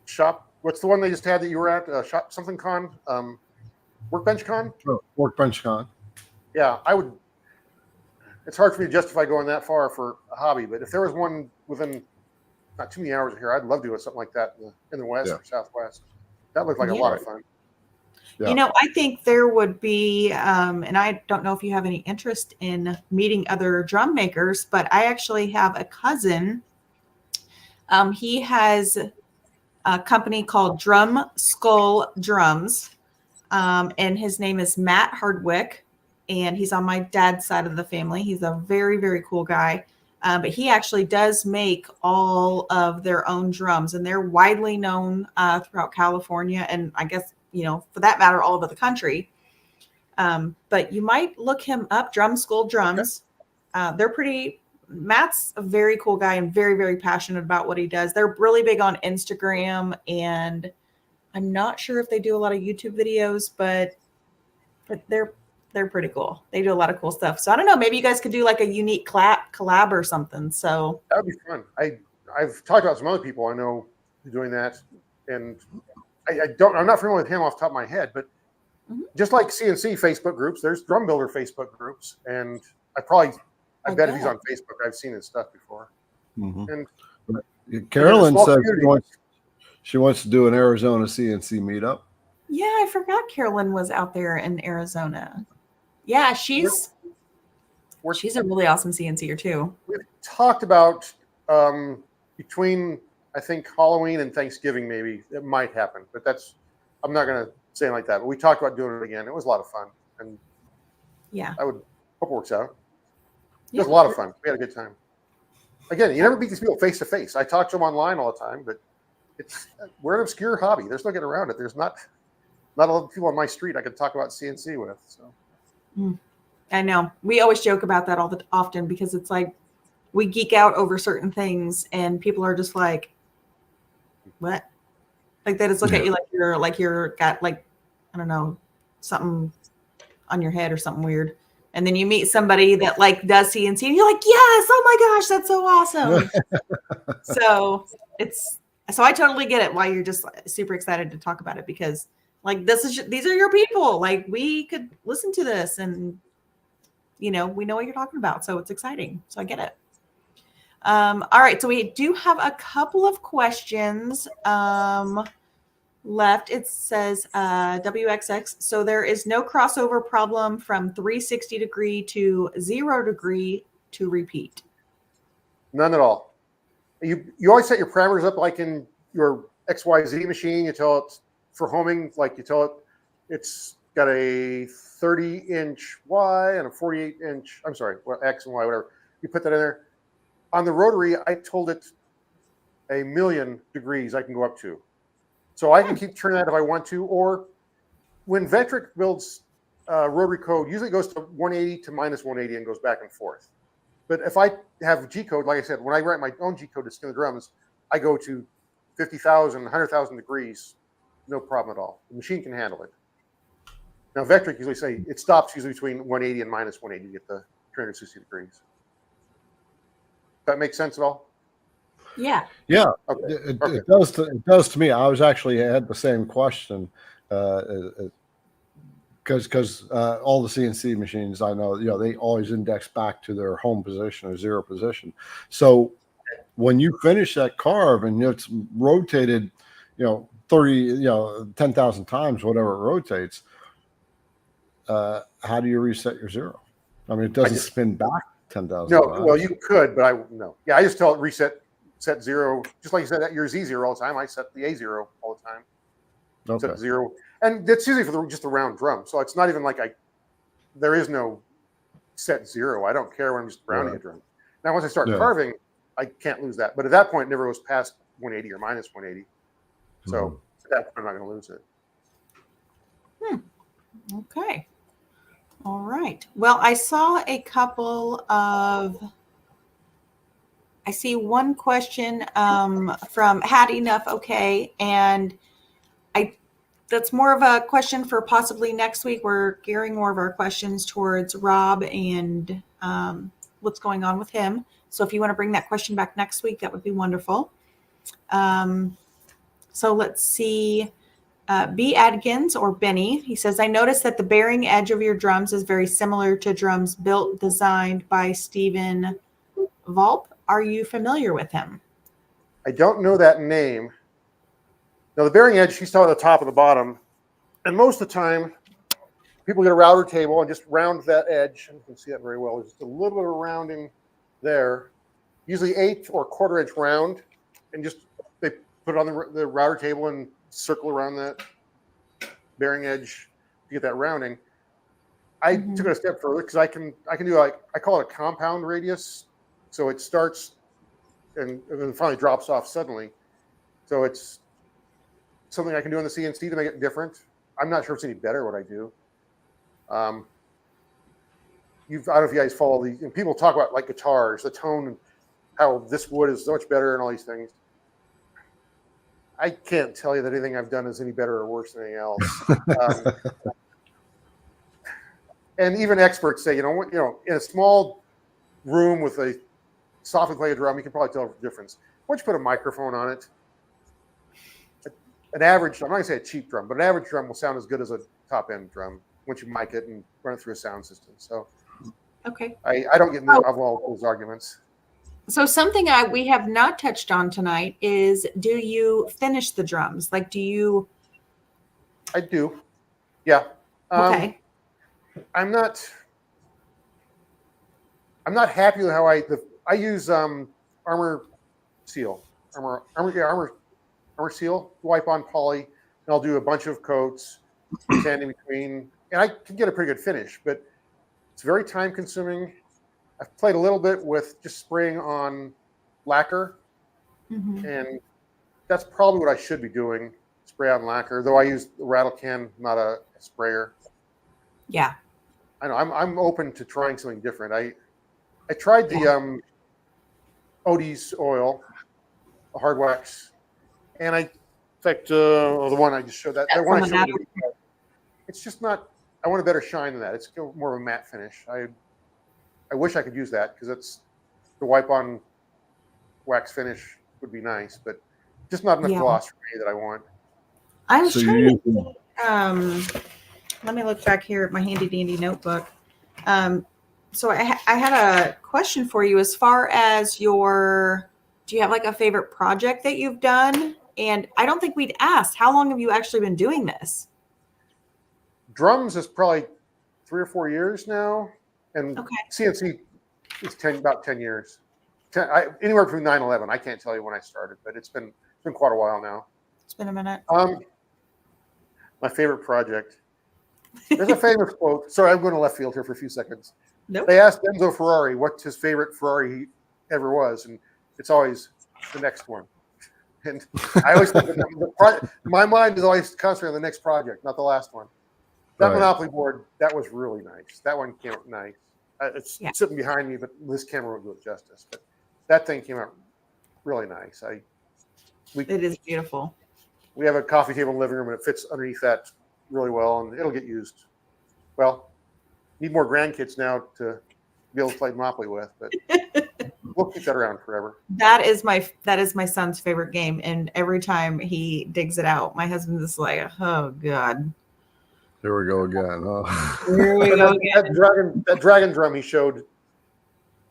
[SPEAKER 4] shop? What's the one they just had that you were at? Shop something con? Workbench con?
[SPEAKER 1] Oh, Workbench Con.
[SPEAKER 4] Yeah, I would. It's hard for me to justify going that far for a hobby, but if there was one within not too many hours of here, I'd love to do something like that in the West or Southwest. That looked like a lot of fun.
[SPEAKER 1] Yeah.
[SPEAKER 2] I think there would be, and I don't know if you have any interest in meeting other drum makers, but I actually have a cousin. He has a company called Drum Drums, and his name is Matt Hardwick, and he's on my dad's side of the family. He's a very, very cool guy, but he actually does make all of their own drums, and they're widely known throughout California, and I guess, for that matter, all over the country. But you might look him up, Drum Drums. Matt's a very cool guy and very, very passionate about what he does. They're really big on Instagram, and I'm not sure if they do a lot of YouTube videos, but they're pretty cool. They do a lot of cool stuff. So I don't know, maybe you guys could do like a unique collab or something. So
[SPEAKER 4] that would be fun. I've talked about some other people I know doing that, and I'm not familiar with him off the top of my head, but just like CNC Facebook groups, there's drum builder Facebook groups, and I bet if he's on Facebook, I've seen his stuff before.
[SPEAKER 1] Mm-hmm.
[SPEAKER 4] And
[SPEAKER 1] Carolyn says she wants to do an Arizona CNC meetup.
[SPEAKER 2] Yeah, I forgot Carolyn was out there in Arizona. Yeah, she's a really awesome CNCer too.
[SPEAKER 4] We've talked about between, I think, Halloween and Thanksgiving, maybe it might happen, but I'm not going to say it like that. But we talked about doing it again. It was a lot of fun, and I would hope it works out. It was a lot of fun. We had a good time. Again, you never meet these people face to face. I talk to them online all the time, but we're an obscure hobby. There's no getting around it. There's not a lot of people on my street I could talk about CNC with. So
[SPEAKER 2] I know we always joke about that often because it's like we geek out over certain things, and people are just like, "What?" Like they just look at you like you're got like, I don't know, something on your head or something weird. And then you meet somebody that like does CNC and you're like, yes, oh my gosh, that's so awesome. So I totally get it why you're just super excited to talk about it, because like these are your people. Like we could listen to this and we know what you're talking about. So it's exciting. So I get it. All right. So we do have a couple of questions. left, it says WXX. So there is no crossover problem from 360 degree to 0 degree to repeat.
[SPEAKER 4] None at all. You always set your parameters up like in your XYZ machine. You tell it for homing, like you tell it it's got a 30-inch Y and a 48-inch, I'm sorry, X and Y, whatever. You put that in there. On the rotary, I told it 1,000,000 degrees I can go up to. So I can keep turning that if I want to. Or when VECTRIC builds rotary code, usually it goes to 180 to minus 180 and goes back and forth. But if I have G code, like I said, when I write my own G code to skin the drums, I go to 50,000, 100,000 degrees, no problem at all. The machine can handle it. Now, VECTRIC usually say it stops usually between 180 and minus 180 to get the 360 degrees. Does that make sense at all?
[SPEAKER 2] Yeah.
[SPEAKER 1] Yeah,
[SPEAKER 4] Okay.
[SPEAKER 1] it does. It does to me. I was actually had the same question because all the CNC machines I know, they always index back to their home position or 0 position. So when you finish that carve and it's rotated, 30, 10,000 times, whatever it rotates, how do you reset your 0? I mean, it doesn't spin back 10,000
[SPEAKER 4] No,
[SPEAKER 1] times.
[SPEAKER 4] well, you could, but no. Yeah, I just tell it set 0, just like you said, your Z0 all the time. I set the A0 all the time.
[SPEAKER 1] Okay.
[SPEAKER 4] Set 0. And that's usually for just a round drum. So it's not even like there is no set 0. I don't care when I'm just rounding a drum. Now, once I start carving, I can't lose that. But at that point, it never goes past 180 or minus 180. So at that point, I'm not going to lose it.
[SPEAKER 2] Okay. All right. Well, I saw a couple of, I see one question from Had Enough Okay, and that's more of a question for possibly next week. We're gearing more of our questions towards Rob and what's going on with him. So if you want to bring that question back next week, that would be wonderful. So let's see. B. Adkins or Benny, he says, I noticed that the bearing edge of your drums is very similar to drums designed by Stephen Volp. Are you familiar with him?
[SPEAKER 4] I don't know that name. Now, the bearing edge, he's talking about the top and the bottom. And most of the time, people get a router table and just round that edge. You can see that very well. There's just a little bit of rounding there, usually 1/8 or 1/4 inch round. And just they put it on the router table and circle around that bearing edge to get that rounding. I took it a step further because I can do I call it a compound radius. So it starts and then finally drops off suddenly. So it's something I can do on the CNC to make it different. I'm not sure if it's any better what I do. I don't know if you guys follow these. And people talk about like guitars, the tone, and how this wood is so much better and all these things. I can't tell you that anything I've done is any better or worse than anything else. And even experts say, in a small room with a softly played drum, you can probably tell the difference. Once you put a microphone on it, an average, I'm not going to say a cheap drum, but an average drum will sound as good as a top-end drum once you mic it and run it through a sound system. So
[SPEAKER 2] okay,
[SPEAKER 4] I don't get into all those arguments.
[SPEAKER 2] So something we have not touched on tonight is, do you finish the drums? Like, do you?
[SPEAKER 4] I do. Yeah.
[SPEAKER 2] Okay.
[SPEAKER 4] I'm not happy with how I use armor seal, armor seal, wipe on poly, and I'll do a bunch of coats, sand in between, and I can get a pretty good finish, but it's very time consuming. I've played a little bit with just spraying on lacquer, and that's probably what I should be doing, spray on lacquer, though I use the rattle can, not a sprayer.
[SPEAKER 2] Yeah.
[SPEAKER 4] I know, I'm open to trying something different. I tried the Odie's oil, a hard wax, and in fact, the one I just showed that one I showed, it's just not, I want a better shine than that. It's more of a matte finish. I wish I could use that because it's the wipe on wax finish would be nice, but just not enough gloss for me that I want.
[SPEAKER 2] I was trying to, let me look back here at my handy dandy notebook. So I had a question for you as far as do you have like a favorite project that you've done And I don't think we'd asked, how long have you actually been doing this?
[SPEAKER 4] Drums is probably 3 or 4 years now, and
[SPEAKER 2] Okay.
[SPEAKER 4] CNC is about 10 years. Anywhere between 9 and 11. I can't tell you when I started, but it's been quite a while now.
[SPEAKER 2] It's been a minute.
[SPEAKER 4] My favorite project. There's a famous quote. Sorry, I'm going to left field here for a few seconds.
[SPEAKER 2] Nope.
[SPEAKER 4] They asked Enzo Ferrari what his favorite Ferrari he ever was, and it's always the next one. And I always think my mind is always concentrated on the next project, not the last one. That Monopoly board, that was really nice. That one came out nice. It's sitting behind me, but this camera won't do it justice. But that thing came out really nice.
[SPEAKER 2] It is beautiful.
[SPEAKER 4] We have a coffee table in the living room, and it fits underneath that really well, and it'll get used. Well, need more grandkids now to be able to play Monopoly with, but we'll keep that around forever.
[SPEAKER 2] That is my son's favorite game, and every time he digs it out, my husband is like, "Oh God,
[SPEAKER 1] here we go again." Oh.
[SPEAKER 2] Here we go again."
[SPEAKER 4] That dragon drum he showed.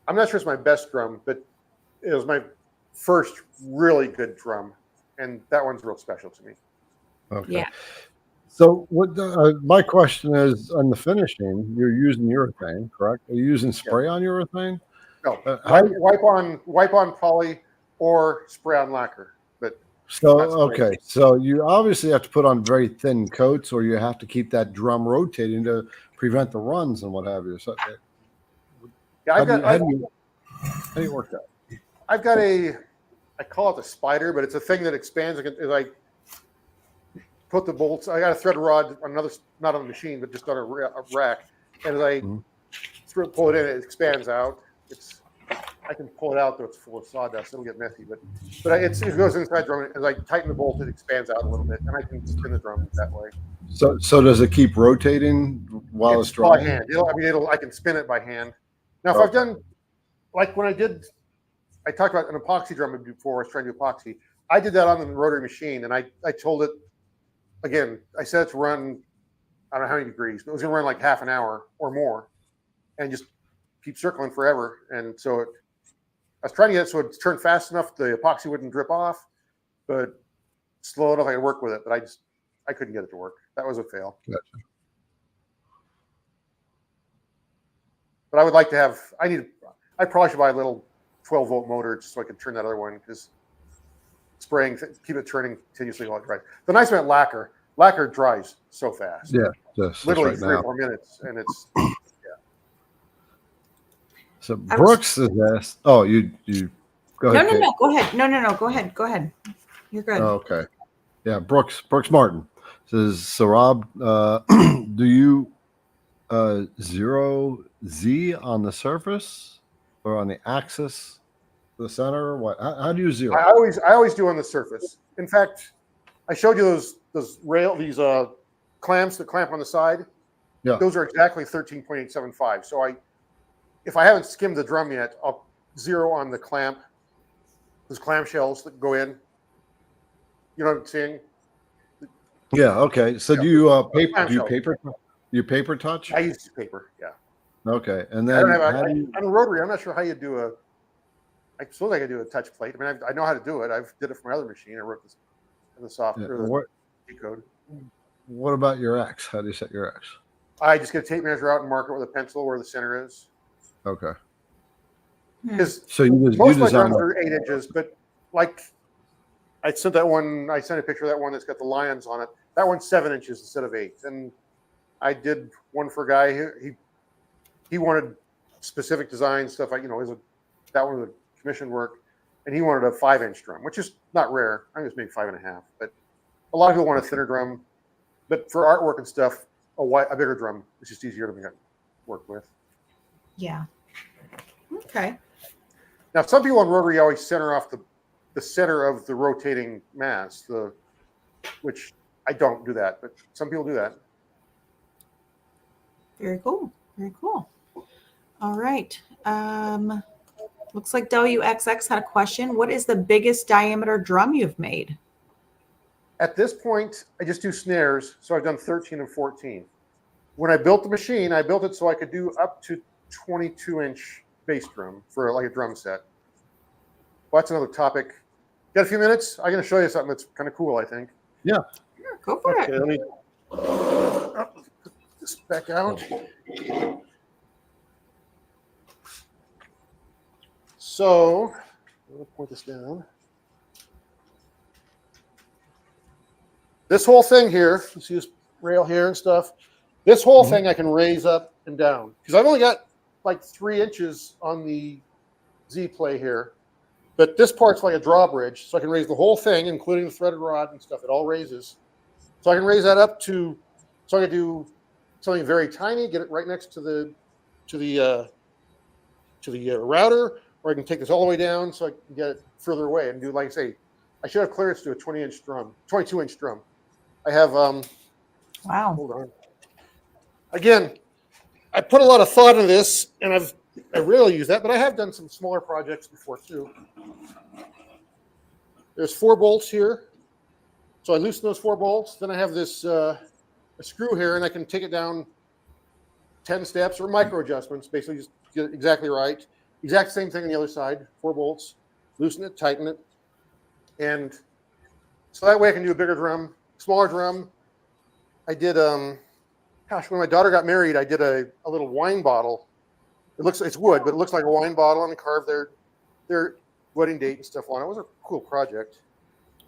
[SPEAKER 4] I'm not sure it's my best drum, but it was my first really good drum, and that one's real special to me.
[SPEAKER 1] Okay.
[SPEAKER 2] Yeah.
[SPEAKER 1] So what? My question is, on the finishing, you're using urethane, correct? Are you using spray on urethane?
[SPEAKER 4] No, wipe on poly or spray on lacquer. But
[SPEAKER 1] so okay, so you obviously have to put on very thin coats, or you have to keep that drum rotating to prevent the runs and what have you. So,
[SPEAKER 4] yeah,
[SPEAKER 1] how do you work that?
[SPEAKER 4] I've got I call it the spider, but it's a thing that expands. Like put the bolts. I got a thread rod on not on the machine, but just on a rack, and as I pull it in, it expands out. I can pull it out though it's full of sawdust. It'll get messy, but it goes inside the drum. As I tighten the bolt, it expands out a little bit, and I can spin the drum that way.
[SPEAKER 1] So does it keep rotating while it's drying?
[SPEAKER 4] By hand. I can spin it by hand. Now, if I've done like when I talked about an epoxy drum before. I was trying to do epoxy. I did that on the rotary machine, and I told it again. I said it to run, I don't know how many degrees, but it was going to run like half an hour or more, and just keep circling forever. And so I was trying to get it so it turned fast enough the epoxy wouldn't drip off, but slow enough I could work with it. But I couldn't get it to work. That was a fail.
[SPEAKER 1] Gotcha.
[SPEAKER 4] But I would like to have. I probably should buy a little 12-volt motor just so I can turn that other one, because spraying, keep it turning continuously while it dries. The nice thing about lacquer dries so fast.
[SPEAKER 1] Yeah, just
[SPEAKER 4] literally
[SPEAKER 1] right
[SPEAKER 4] 3 or 4 minutes, and it's.
[SPEAKER 1] So Brooks is asked. Oh, you go ahead.
[SPEAKER 2] No. Go ahead. No. Go ahead. You're good.
[SPEAKER 1] Oh, okay. Yeah, Brooks Martin says. So Rob, do you zero Z on the surface or on the axis, the center? What? How do you zero?
[SPEAKER 4] I always do on the surface. In fact, I showed you these clamps that clamp on the side.
[SPEAKER 1] Yeah.
[SPEAKER 4] Those are exactly 13.875. So if I haven't skimmed the drum yet, I'll zero on the clamp, those clamshells that go in. You know what I'm saying?
[SPEAKER 1] Yeah. Okay. So do you paper touch?
[SPEAKER 4] I use paper. Yeah.
[SPEAKER 1] Okay. And then
[SPEAKER 4] on a rotary, I'm not sure how you do I suppose I could do a touch plate. I mean, I know how to do it. I've did it from my other machine. I wrote this in the software, the G code.
[SPEAKER 1] What about your X? How do you set your X?
[SPEAKER 4] I just get a tape measure out and mark it with a pencil where the center is.
[SPEAKER 1] Okay.
[SPEAKER 4] So most of my drums are 8 inches, but like I sent a picture of that one that's got the lions on it. That one's 7 inches instead of 8. And I did one for a guy. He wanted specific design stuff. That one was a commission work, and he wanted a 5-inch drum, which is not rare. I just made 5.5. But a lot of people want a thinner drum. But for artwork and stuff, a bigger drum is just easier to work with.
[SPEAKER 2] Yeah. Okay.
[SPEAKER 4] Now, some people on rotary always center off the center of the rotating mass, which I don't do that, but some people do that.
[SPEAKER 2] Very cool. Very cool. All right. Looks like WXX had a question. What is the biggest diameter drum you've made?
[SPEAKER 4] At this point, I just do snares, so I've done 13 and 14. When I built the machine, I built it so I could do up to 22-inch bass drum for like a drum set. Well, that's another topic. Got a few minutes? I'm going to show you something that's kind of cool, I think.
[SPEAKER 1] Yeah.
[SPEAKER 2] Sure, go for
[SPEAKER 4] Okay,
[SPEAKER 2] it.
[SPEAKER 4] let me put this back out. So, let me point this down. This whole thing here, you see this rail here and stuff. This whole thing I can raise up and down because I've only got like 3 inches on the Z play here, but this part's like a drawbridge, so I can raise the whole thing, including the threaded rod and stuff. It all raises, so I can raise that up to, so I can do something very tiny, get it right next to the router, or I can take this all the way down so I can get it further away and do, like I say, I should have clearance to a 20-inch drum, 22-inch drum. I have
[SPEAKER 2] Wow.
[SPEAKER 4] hold on. Again, I put a lot of thought into this, and I rarely use that, but I have done some smaller projects before too. There's 4 bolts here, so I loosen those 4 bolts. Then I have this a screw here, and I can take it down 10 steps or micro adjustments. Basically, just get it exactly right. Exact same thing on the other side. 4 bolts, loosen it, tighten it, and so that way I can do a bigger drum, smaller drum. I did gosh, when my daughter got married, I did a little wine bottle. It's wood, but it looks like a wine bottle, and carved their wedding date and stuff on it. It was a cool project.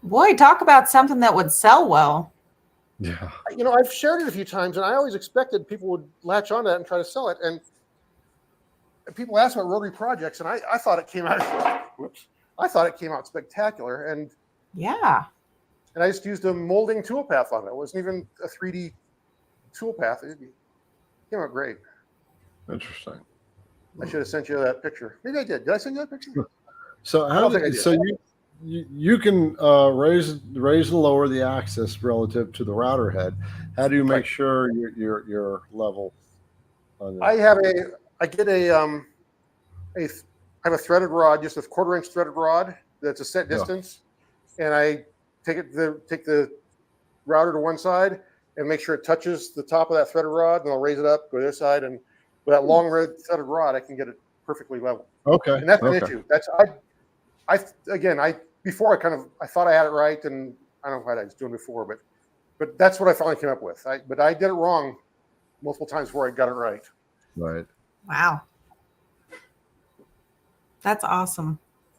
[SPEAKER 2] Boy, talk about something that would sell well.
[SPEAKER 1] Yeah.
[SPEAKER 4] You know, I've shared it a few times, and I always expected people would latch onto that and try to sell it. And people ask about rotary projects, and I thought it came out. Whoops! I thought it came out spectacular, and
[SPEAKER 2] Yeah.
[SPEAKER 4] I just used a molding toolpath on it. It wasn't even a 3D toolpath. It came out great.
[SPEAKER 1] Interesting.
[SPEAKER 4] I should have sent you that picture. Maybe I did. Did I send you that picture?
[SPEAKER 1] So
[SPEAKER 4] I
[SPEAKER 1] how
[SPEAKER 4] don't think I
[SPEAKER 1] do,
[SPEAKER 4] did.
[SPEAKER 1] so you can raise and lower the axis relative to the router head. How do you make sure you're level on that?
[SPEAKER 4] I have a threaded rod, just a 1/4-inch threaded rod that's a set distance, and I take the router to one side and make sure it touches the top of that threaded rod, and I'll raise it up, go to the other side, and with that long red threaded rod, I can get it perfectly level.
[SPEAKER 1] Okay.
[SPEAKER 4] And that's an
[SPEAKER 1] okay.
[SPEAKER 4] issue. Before I thought I had it right, and I don't know what I was doing before, but that's what I finally came up with. But I did it wrong multiple times before I got it right.
[SPEAKER 1] Right.
[SPEAKER 2] Wow. That's awesome.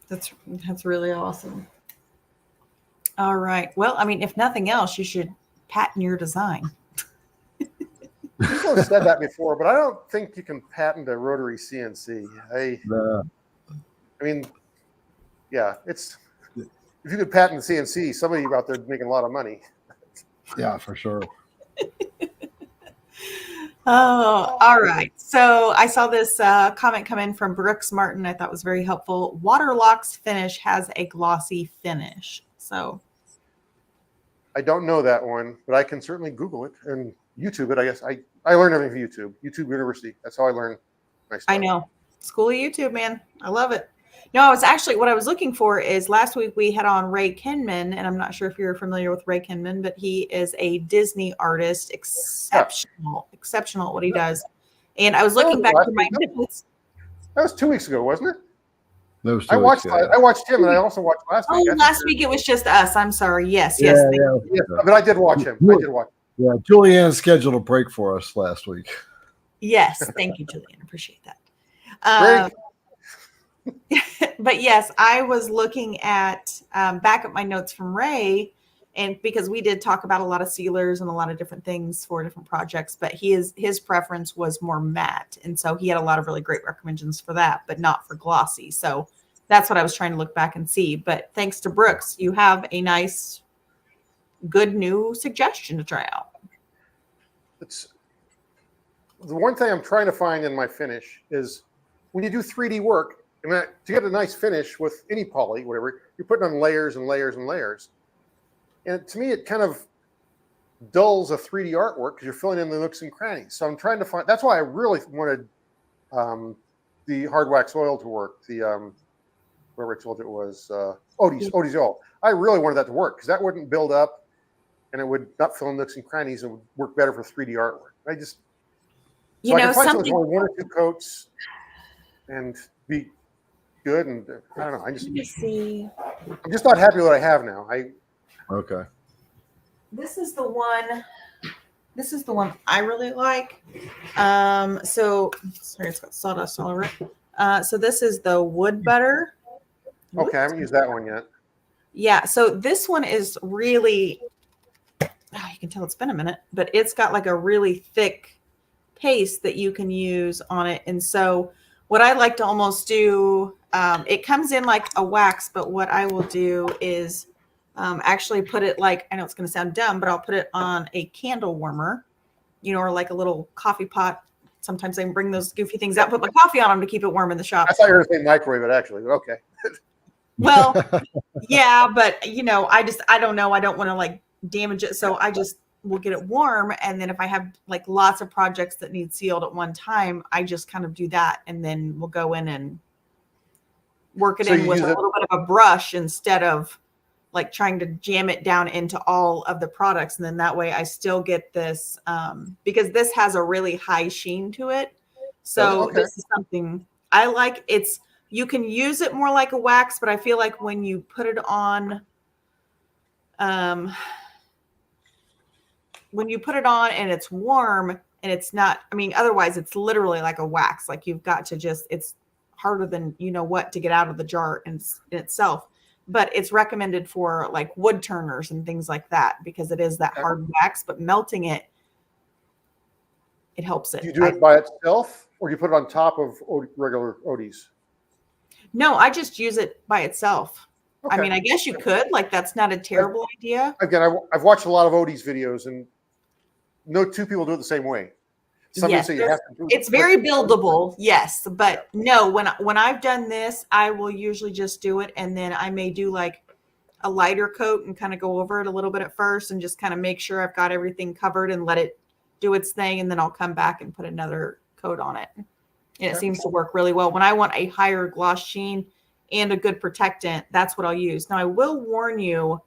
[SPEAKER 2] That's really awesome. All right. Well, I mean, if nothing else, you should patent your design.
[SPEAKER 4] People have said that before, but I don't think you can patent a rotary CNC. I mean, yeah, if you could patent the CNC, somebody out there making a lot of money.
[SPEAKER 1] Yeah, for sure.
[SPEAKER 2] Oh, all right. So I saw this comment come in from Brooks Martin. I thought was very helpful. Waterlock's finish has a glossy finish. So
[SPEAKER 4] I don't know that one, but I can certainly Google it and YouTube it. I guess I learned everything from YouTube University. That's how I learn my stuff.
[SPEAKER 2] I know. School of YouTube, man. I love it. No, it's actually what I was looking for is last week we had on Ray Kinman, and I'm not sure if you're familiar with Ray Kinman, but he is a Disney artist, exceptional at what he does. And I was looking back to my notes.
[SPEAKER 4] That was 2 weeks ago, wasn't it?
[SPEAKER 1] Those
[SPEAKER 4] I watched him, and I also watched last week.
[SPEAKER 2] Oh, last week it was just us. I'm sorry. Yes.
[SPEAKER 1] Yeah,
[SPEAKER 4] But I did watch him.
[SPEAKER 1] Yeah, Julianne scheduled a break for us last week.
[SPEAKER 2] Yes. Thank you, Julianne. Appreciate that. But yes, I was looking at back at my notes from Ray, and because we did talk about a lot of sealers and a lot of different things for different projects, but his preference was more matte, and so he had a lot of really great recommendations for that, but not for glossy. So that's what I was trying to look back and see. But thanks to Brooks, you have a nice, good new suggestion to try out.
[SPEAKER 4] It's the one thing I'm trying to find in my finish is when you do 3D work. And to get a nice finish with any poly, whatever, you're putting on layers and layers and layers. And to me, it kind of dulls a 3D artwork because you're filling in the nooks and crannies. So I'm trying to find, that's why I really wanted the hard wax oil to work, the, whoever I told you it was, Odie's oil. I really wanted that to work because that wouldn't build up and it would not fill in nooks and crannies and would work better for 3D artwork. I can find something only 1 or 2 coats and be good, and I don't know.
[SPEAKER 2] Let me see.
[SPEAKER 4] I'm just not happy with what I have now.
[SPEAKER 1] Okay.
[SPEAKER 2] This is the one. This is the one I really like. So sorry, it's got sawdust all over it. So this is the wood butter.
[SPEAKER 4] Okay, I haven't used that one yet.
[SPEAKER 2] Yeah. So this one is really. Oh, you can tell it's been a minute, but it's got like a really thick paste that you can use on it. And so what I like to almost do, it comes in like a wax, but what I will do is actually put it like, I know it's going to sound dumb, but I'll put it on a candle warmer, you know, or like a little coffee pot. Sometimes I can bring those goofy things out, put my coffee on them to keep it warm in the shop.
[SPEAKER 4] I thought you were saying microwave it actually, but okay.
[SPEAKER 2] Well, yeah, but you know, I don't know. I don't want to like damage it. So I just will get it warm. And then if I have like lots of projects that need sealed at one time, I just kind of do that. And then we'll go in and work it in with a little bit of a brush instead of like trying to jam it down into all of the products. And then that way I still get this, because this has a really high sheen to it. So this is something I like. You can use it more like a wax, but I feel like when you put it on, when you put it on and it's warm and it's not, I mean, otherwise it's literally like a wax. Like you've got to just, it's harder than you know what to get out of the jar in itself. But it's recommended for like wood turners and things like that because it is that hard wax, but melting it, it helps it.
[SPEAKER 4] Do you do it by itself or do you put it on top of regular Odie's?
[SPEAKER 2] No, I just use it by itself. Okay. I mean, I guess you could, like, that's not a terrible idea.
[SPEAKER 4] Again, I've watched a lot of Odie's videos and no two people do it the same way.
[SPEAKER 2] Yes,
[SPEAKER 4] say you have to do
[SPEAKER 2] it's very buildable. Yes. But no, when I've done this, I will usually just do it. And then I may do like a lighter coat and kind of go over it a little bit at first and just kind of make sure I've got everything covered and let it do its thing. And then I'll come back and put another coat on it. And it seems to work really well. When I want a higher gloss sheen and a good protectant, that's what I'll use. Now I will warn you,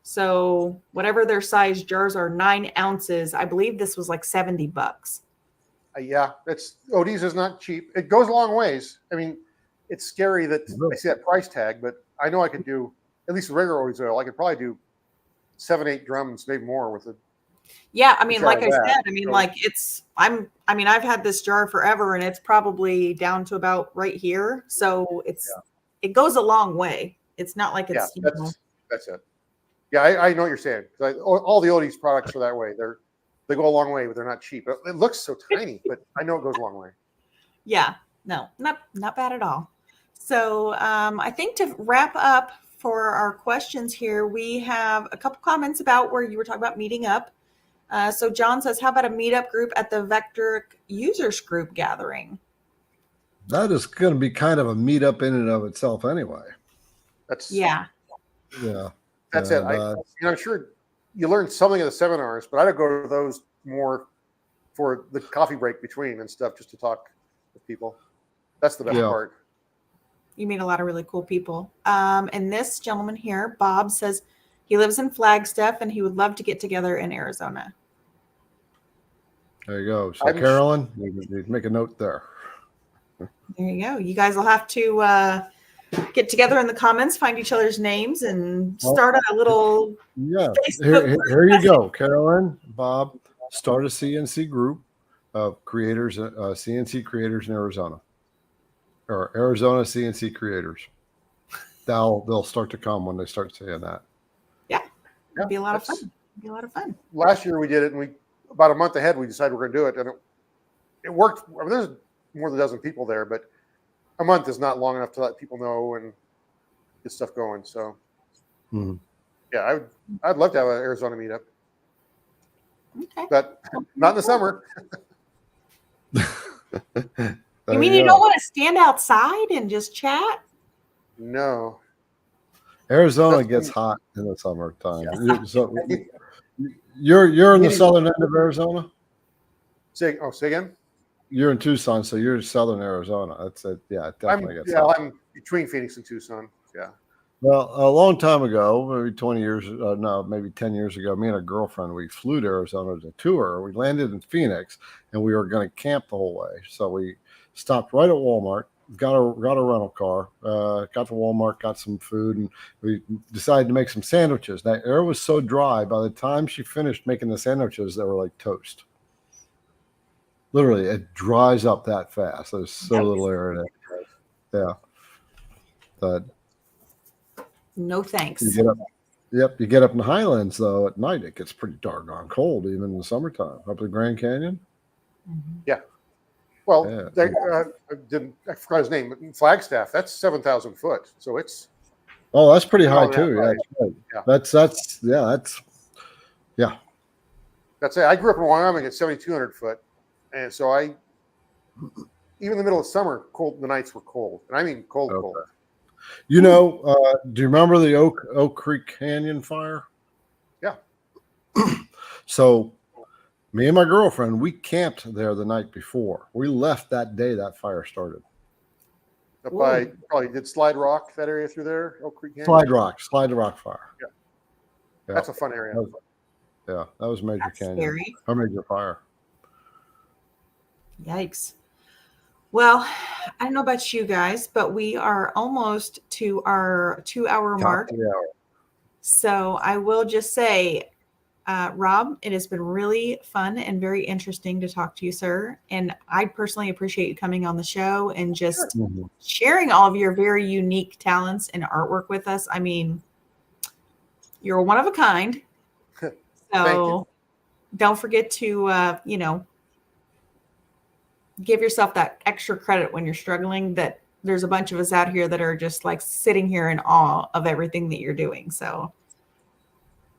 [SPEAKER 2] so whatever their size jars are, 9 ounces. I believe this was like $70.
[SPEAKER 4] Yeah, Odie's is not cheap. It goes a long ways. I mean, it's scary that I see that price tag, but I know I could do at least regular Odie's oil. I could probably do 7-8 drums, maybe more with it.
[SPEAKER 2] Yeah, I mean, like I said, I mean, like I've had this jar forever, and it's probably down to about right here. So it goes a long way. It's not like it's
[SPEAKER 4] that's it. Yeah, I know what you're saying. All the Odie's products are that way. They go a long way, but they're not cheap. It looks so tiny, but I know it goes a long way.
[SPEAKER 2] Yeah, no, not bad at all. So I think to wrap up for our questions here, we have a couple comments about where you were talking about meeting up. So John says, how about a meetup group at the VECTRIC users group gathering?
[SPEAKER 1] That is going to be kind of a meetup in and of itself anyway.
[SPEAKER 2] Yeah.
[SPEAKER 4] That's it. I'm sure you learn something at the seminars, but I don't go to those more for the coffee break between and stuff, just to talk with people. That's the best part.
[SPEAKER 2] You meet a lot of really cool people. And this gentleman here, Bob, says he lives in Flagstaff and he would love to get together in Arizona.
[SPEAKER 1] There you go. So Carolyn, you make a note there.
[SPEAKER 2] There you go. You guys will have to get together in the comments, find each other's names, and start a little.
[SPEAKER 1] Yeah, here you go, Carolyn, Bob. Start a CNC group of creators, CNC creators in Arizona, or Arizona CNC creators. They'll start to come when they start saying that.
[SPEAKER 2] Yeah, it'd be a lot of fun.
[SPEAKER 4] Last year we did it, and about a month ahead we decided we're going to do it, and it worked. I mean, there's more than a dozen people there, but a month is not long enough to let people know and get stuff going. So, yeah, I'd love to have an Arizona meetup.
[SPEAKER 2] Okay,
[SPEAKER 4] but not in the summer.
[SPEAKER 2] You mean you don't want to stand outside and just chat?
[SPEAKER 4] No.
[SPEAKER 1] Arizona gets hot in the summertime. You're in the southern end of Arizona?
[SPEAKER 4] Say again?
[SPEAKER 1] You're in Tucson, so you're in southern Arizona. That's it. Yeah, it definitely gets hot.
[SPEAKER 4] I'm between Phoenix and Tucson. Yeah.
[SPEAKER 1] Well, a long time ago, maybe 20 years, maybe 10 years ago, me and a girlfriend, we flew to Arizona to tour. We landed in Phoenix, and we were going to camp the whole way. So we stopped right at Walmart, got a rental car, got to Walmart, got some food, and we decided to make some sandwiches. That air was so dry. By the time she finished making the sandwiches, they were like toast. Literally, it dries up that fast. There's so little air in it. Yeah. But
[SPEAKER 2] No thanks.
[SPEAKER 1] you get up. Yep, you get up in the Highlands though. At night, it gets pretty doggone cold, even in the summertime. Up the Grand Canyon.
[SPEAKER 4] Yeah. Well,
[SPEAKER 1] Yeah.
[SPEAKER 4] I forgot his name. But Flagstaff. That's 7,000 foot. So it's.
[SPEAKER 1] Oh, that's pretty high
[SPEAKER 4] that
[SPEAKER 1] too. Yeah,
[SPEAKER 4] high.
[SPEAKER 1] yeah.
[SPEAKER 4] Yeah.
[SPEAKER 1] Yeah.
[SPEAKER 4] That's it. I grew up in Wyoming at 7,200 foot, and so even in the middle of summer, the nights were cold, and I mean cold.
[SPEAKER 1] You know, do you remember the Oak Creek Canyon fire?
[SPEAKER 4] Yeah.
[SPEAKER 1] So, me and my girlfriend, we camped there the night before. We left that day that fire started.
[SPEAKER 4] Up by probably did Slide Rock, that area through there, Oak Creek Canyon.
[SPEAKER 1] Slide Rock fire.
[SPEAKER 4] Yeah.
[SPEAKER 1] Yeah.
[SPEAKER 4] That's a fun area.
[SPEAKER 1] Yeah, that was Major Canyon.
[SPEAKER 2] Scary.
[SPEAKER 1] Or Major Fire.
[SPEAKER 2] Yikes. Well, I don't know about you guys, but we are almost to our 2-hour mark.
[SPEAKER 1] Yeah.
[SPEAKER 2] So I will just say, Rob, it has been really fun and very interesting to talk to you, sir. And I personally appreciate you coming on the show and just sharing all of your very unique talents and artwork with us. I mean, you're one of a kind. So don't forget to, give yourself that extra credit when you're struggling, that there's a bunch of us out here that are just like sitting here in awe of everything that you're doing. So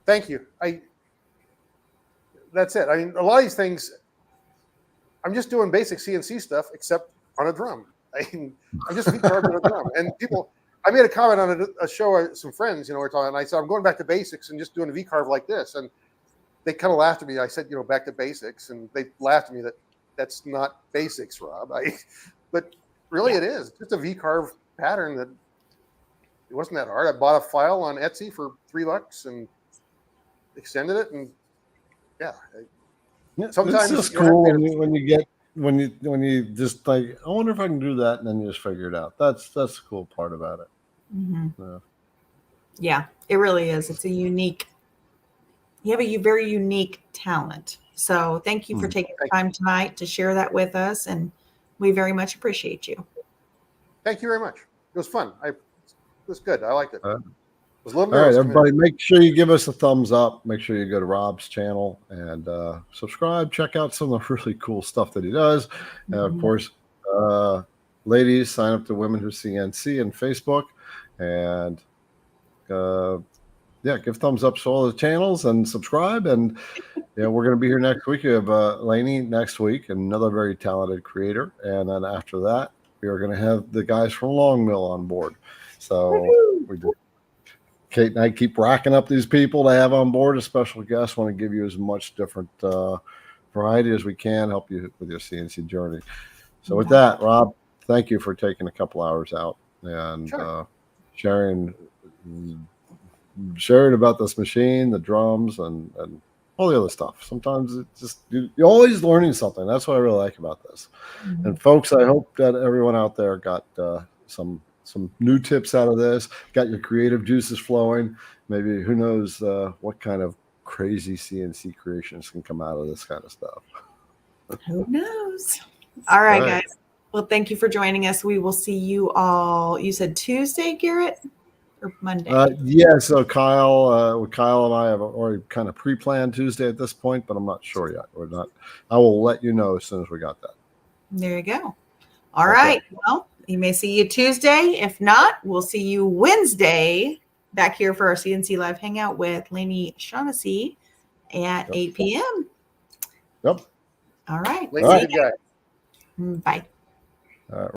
[SPEAKER 4] thank you. That's it. I mean, a lot of these things, I'm just doing basic CNC stuff, except on a drum. I'm just V-carving on a drum. And I made a comment on a show, some friends, we're talking, and I said, I'm going back to basics and just doing a V-carve like this. And they kind of laughed at me. I said, back to basics. And they laughed at me that's not basics, Rob. But really it is. It's just a V-carve pattern that it wasn't that hard. I bought a file on Etsy for $3 and extended it. And sometimes
[SPEAKER 1] it's just cool when you just like, I wonder if I can do that, and then you just figure it out. That's the cool part about it.
[SPEAKER 2] mm-hmm. Yeah, it really is. It's you have a very unique talent. So thank you for taking the time tonight to share that with us, and we very much appreciate you.
[SPEAKER 4] Thank you very much. It was fun. It was good. I liked it.
[SPEAKER 1] All right, everybody, make sure you give us a thumbs up. Make sure you go to Rob's channel and subscribe. Check out some of the really cool stuff that he does. And of course, ladies, sign up to Women Who CNC on Facebook, and give thumbs up to all the channels and subscribe. And we're going to be here next week. We have Lainey next week, another very talented creator. And then after that, we are going to have the guys from Long Mill on board. So Kate and I keep racking up these people to have on board as special guests. Want to give you as much different variety as we can, help you with your CNC journey. So with that, Rob, thank you for taking a couple hours out and sharing about this machine, the drums, and all the other stuff. Sometimes it's just you're always learning something. That's what I really like about this. And folks, I hope that everyone out there got some new tips out of this, got your creative juices flowing. Maybe who knows what kind of crazy CNC creations can come out of this kind of stuff.
[SPEAKER 2] Who knows? All right, guys. Well, thank you for joining us. We will see you all. You said Tuesday, Garrett, or Monday?
[SPEAKER 1] So Kyle and I have already kind of pre-planned Tuesday at this point, but I'm not sure yet. We're not. I will let you know as soon as we got that.
[SPEAKER 2] There you go. All right. Well, you may see you Tuesday. If not, we'll see you Wednesday back here for our CNC Live Hangout with Lainey Shaughnessy at 8 p.m.
[SPEAKER 1] Yep.
[SPEAKER 2] All right.
[SPEAKER 4] Bye.
[SPEAKER 2] Bye.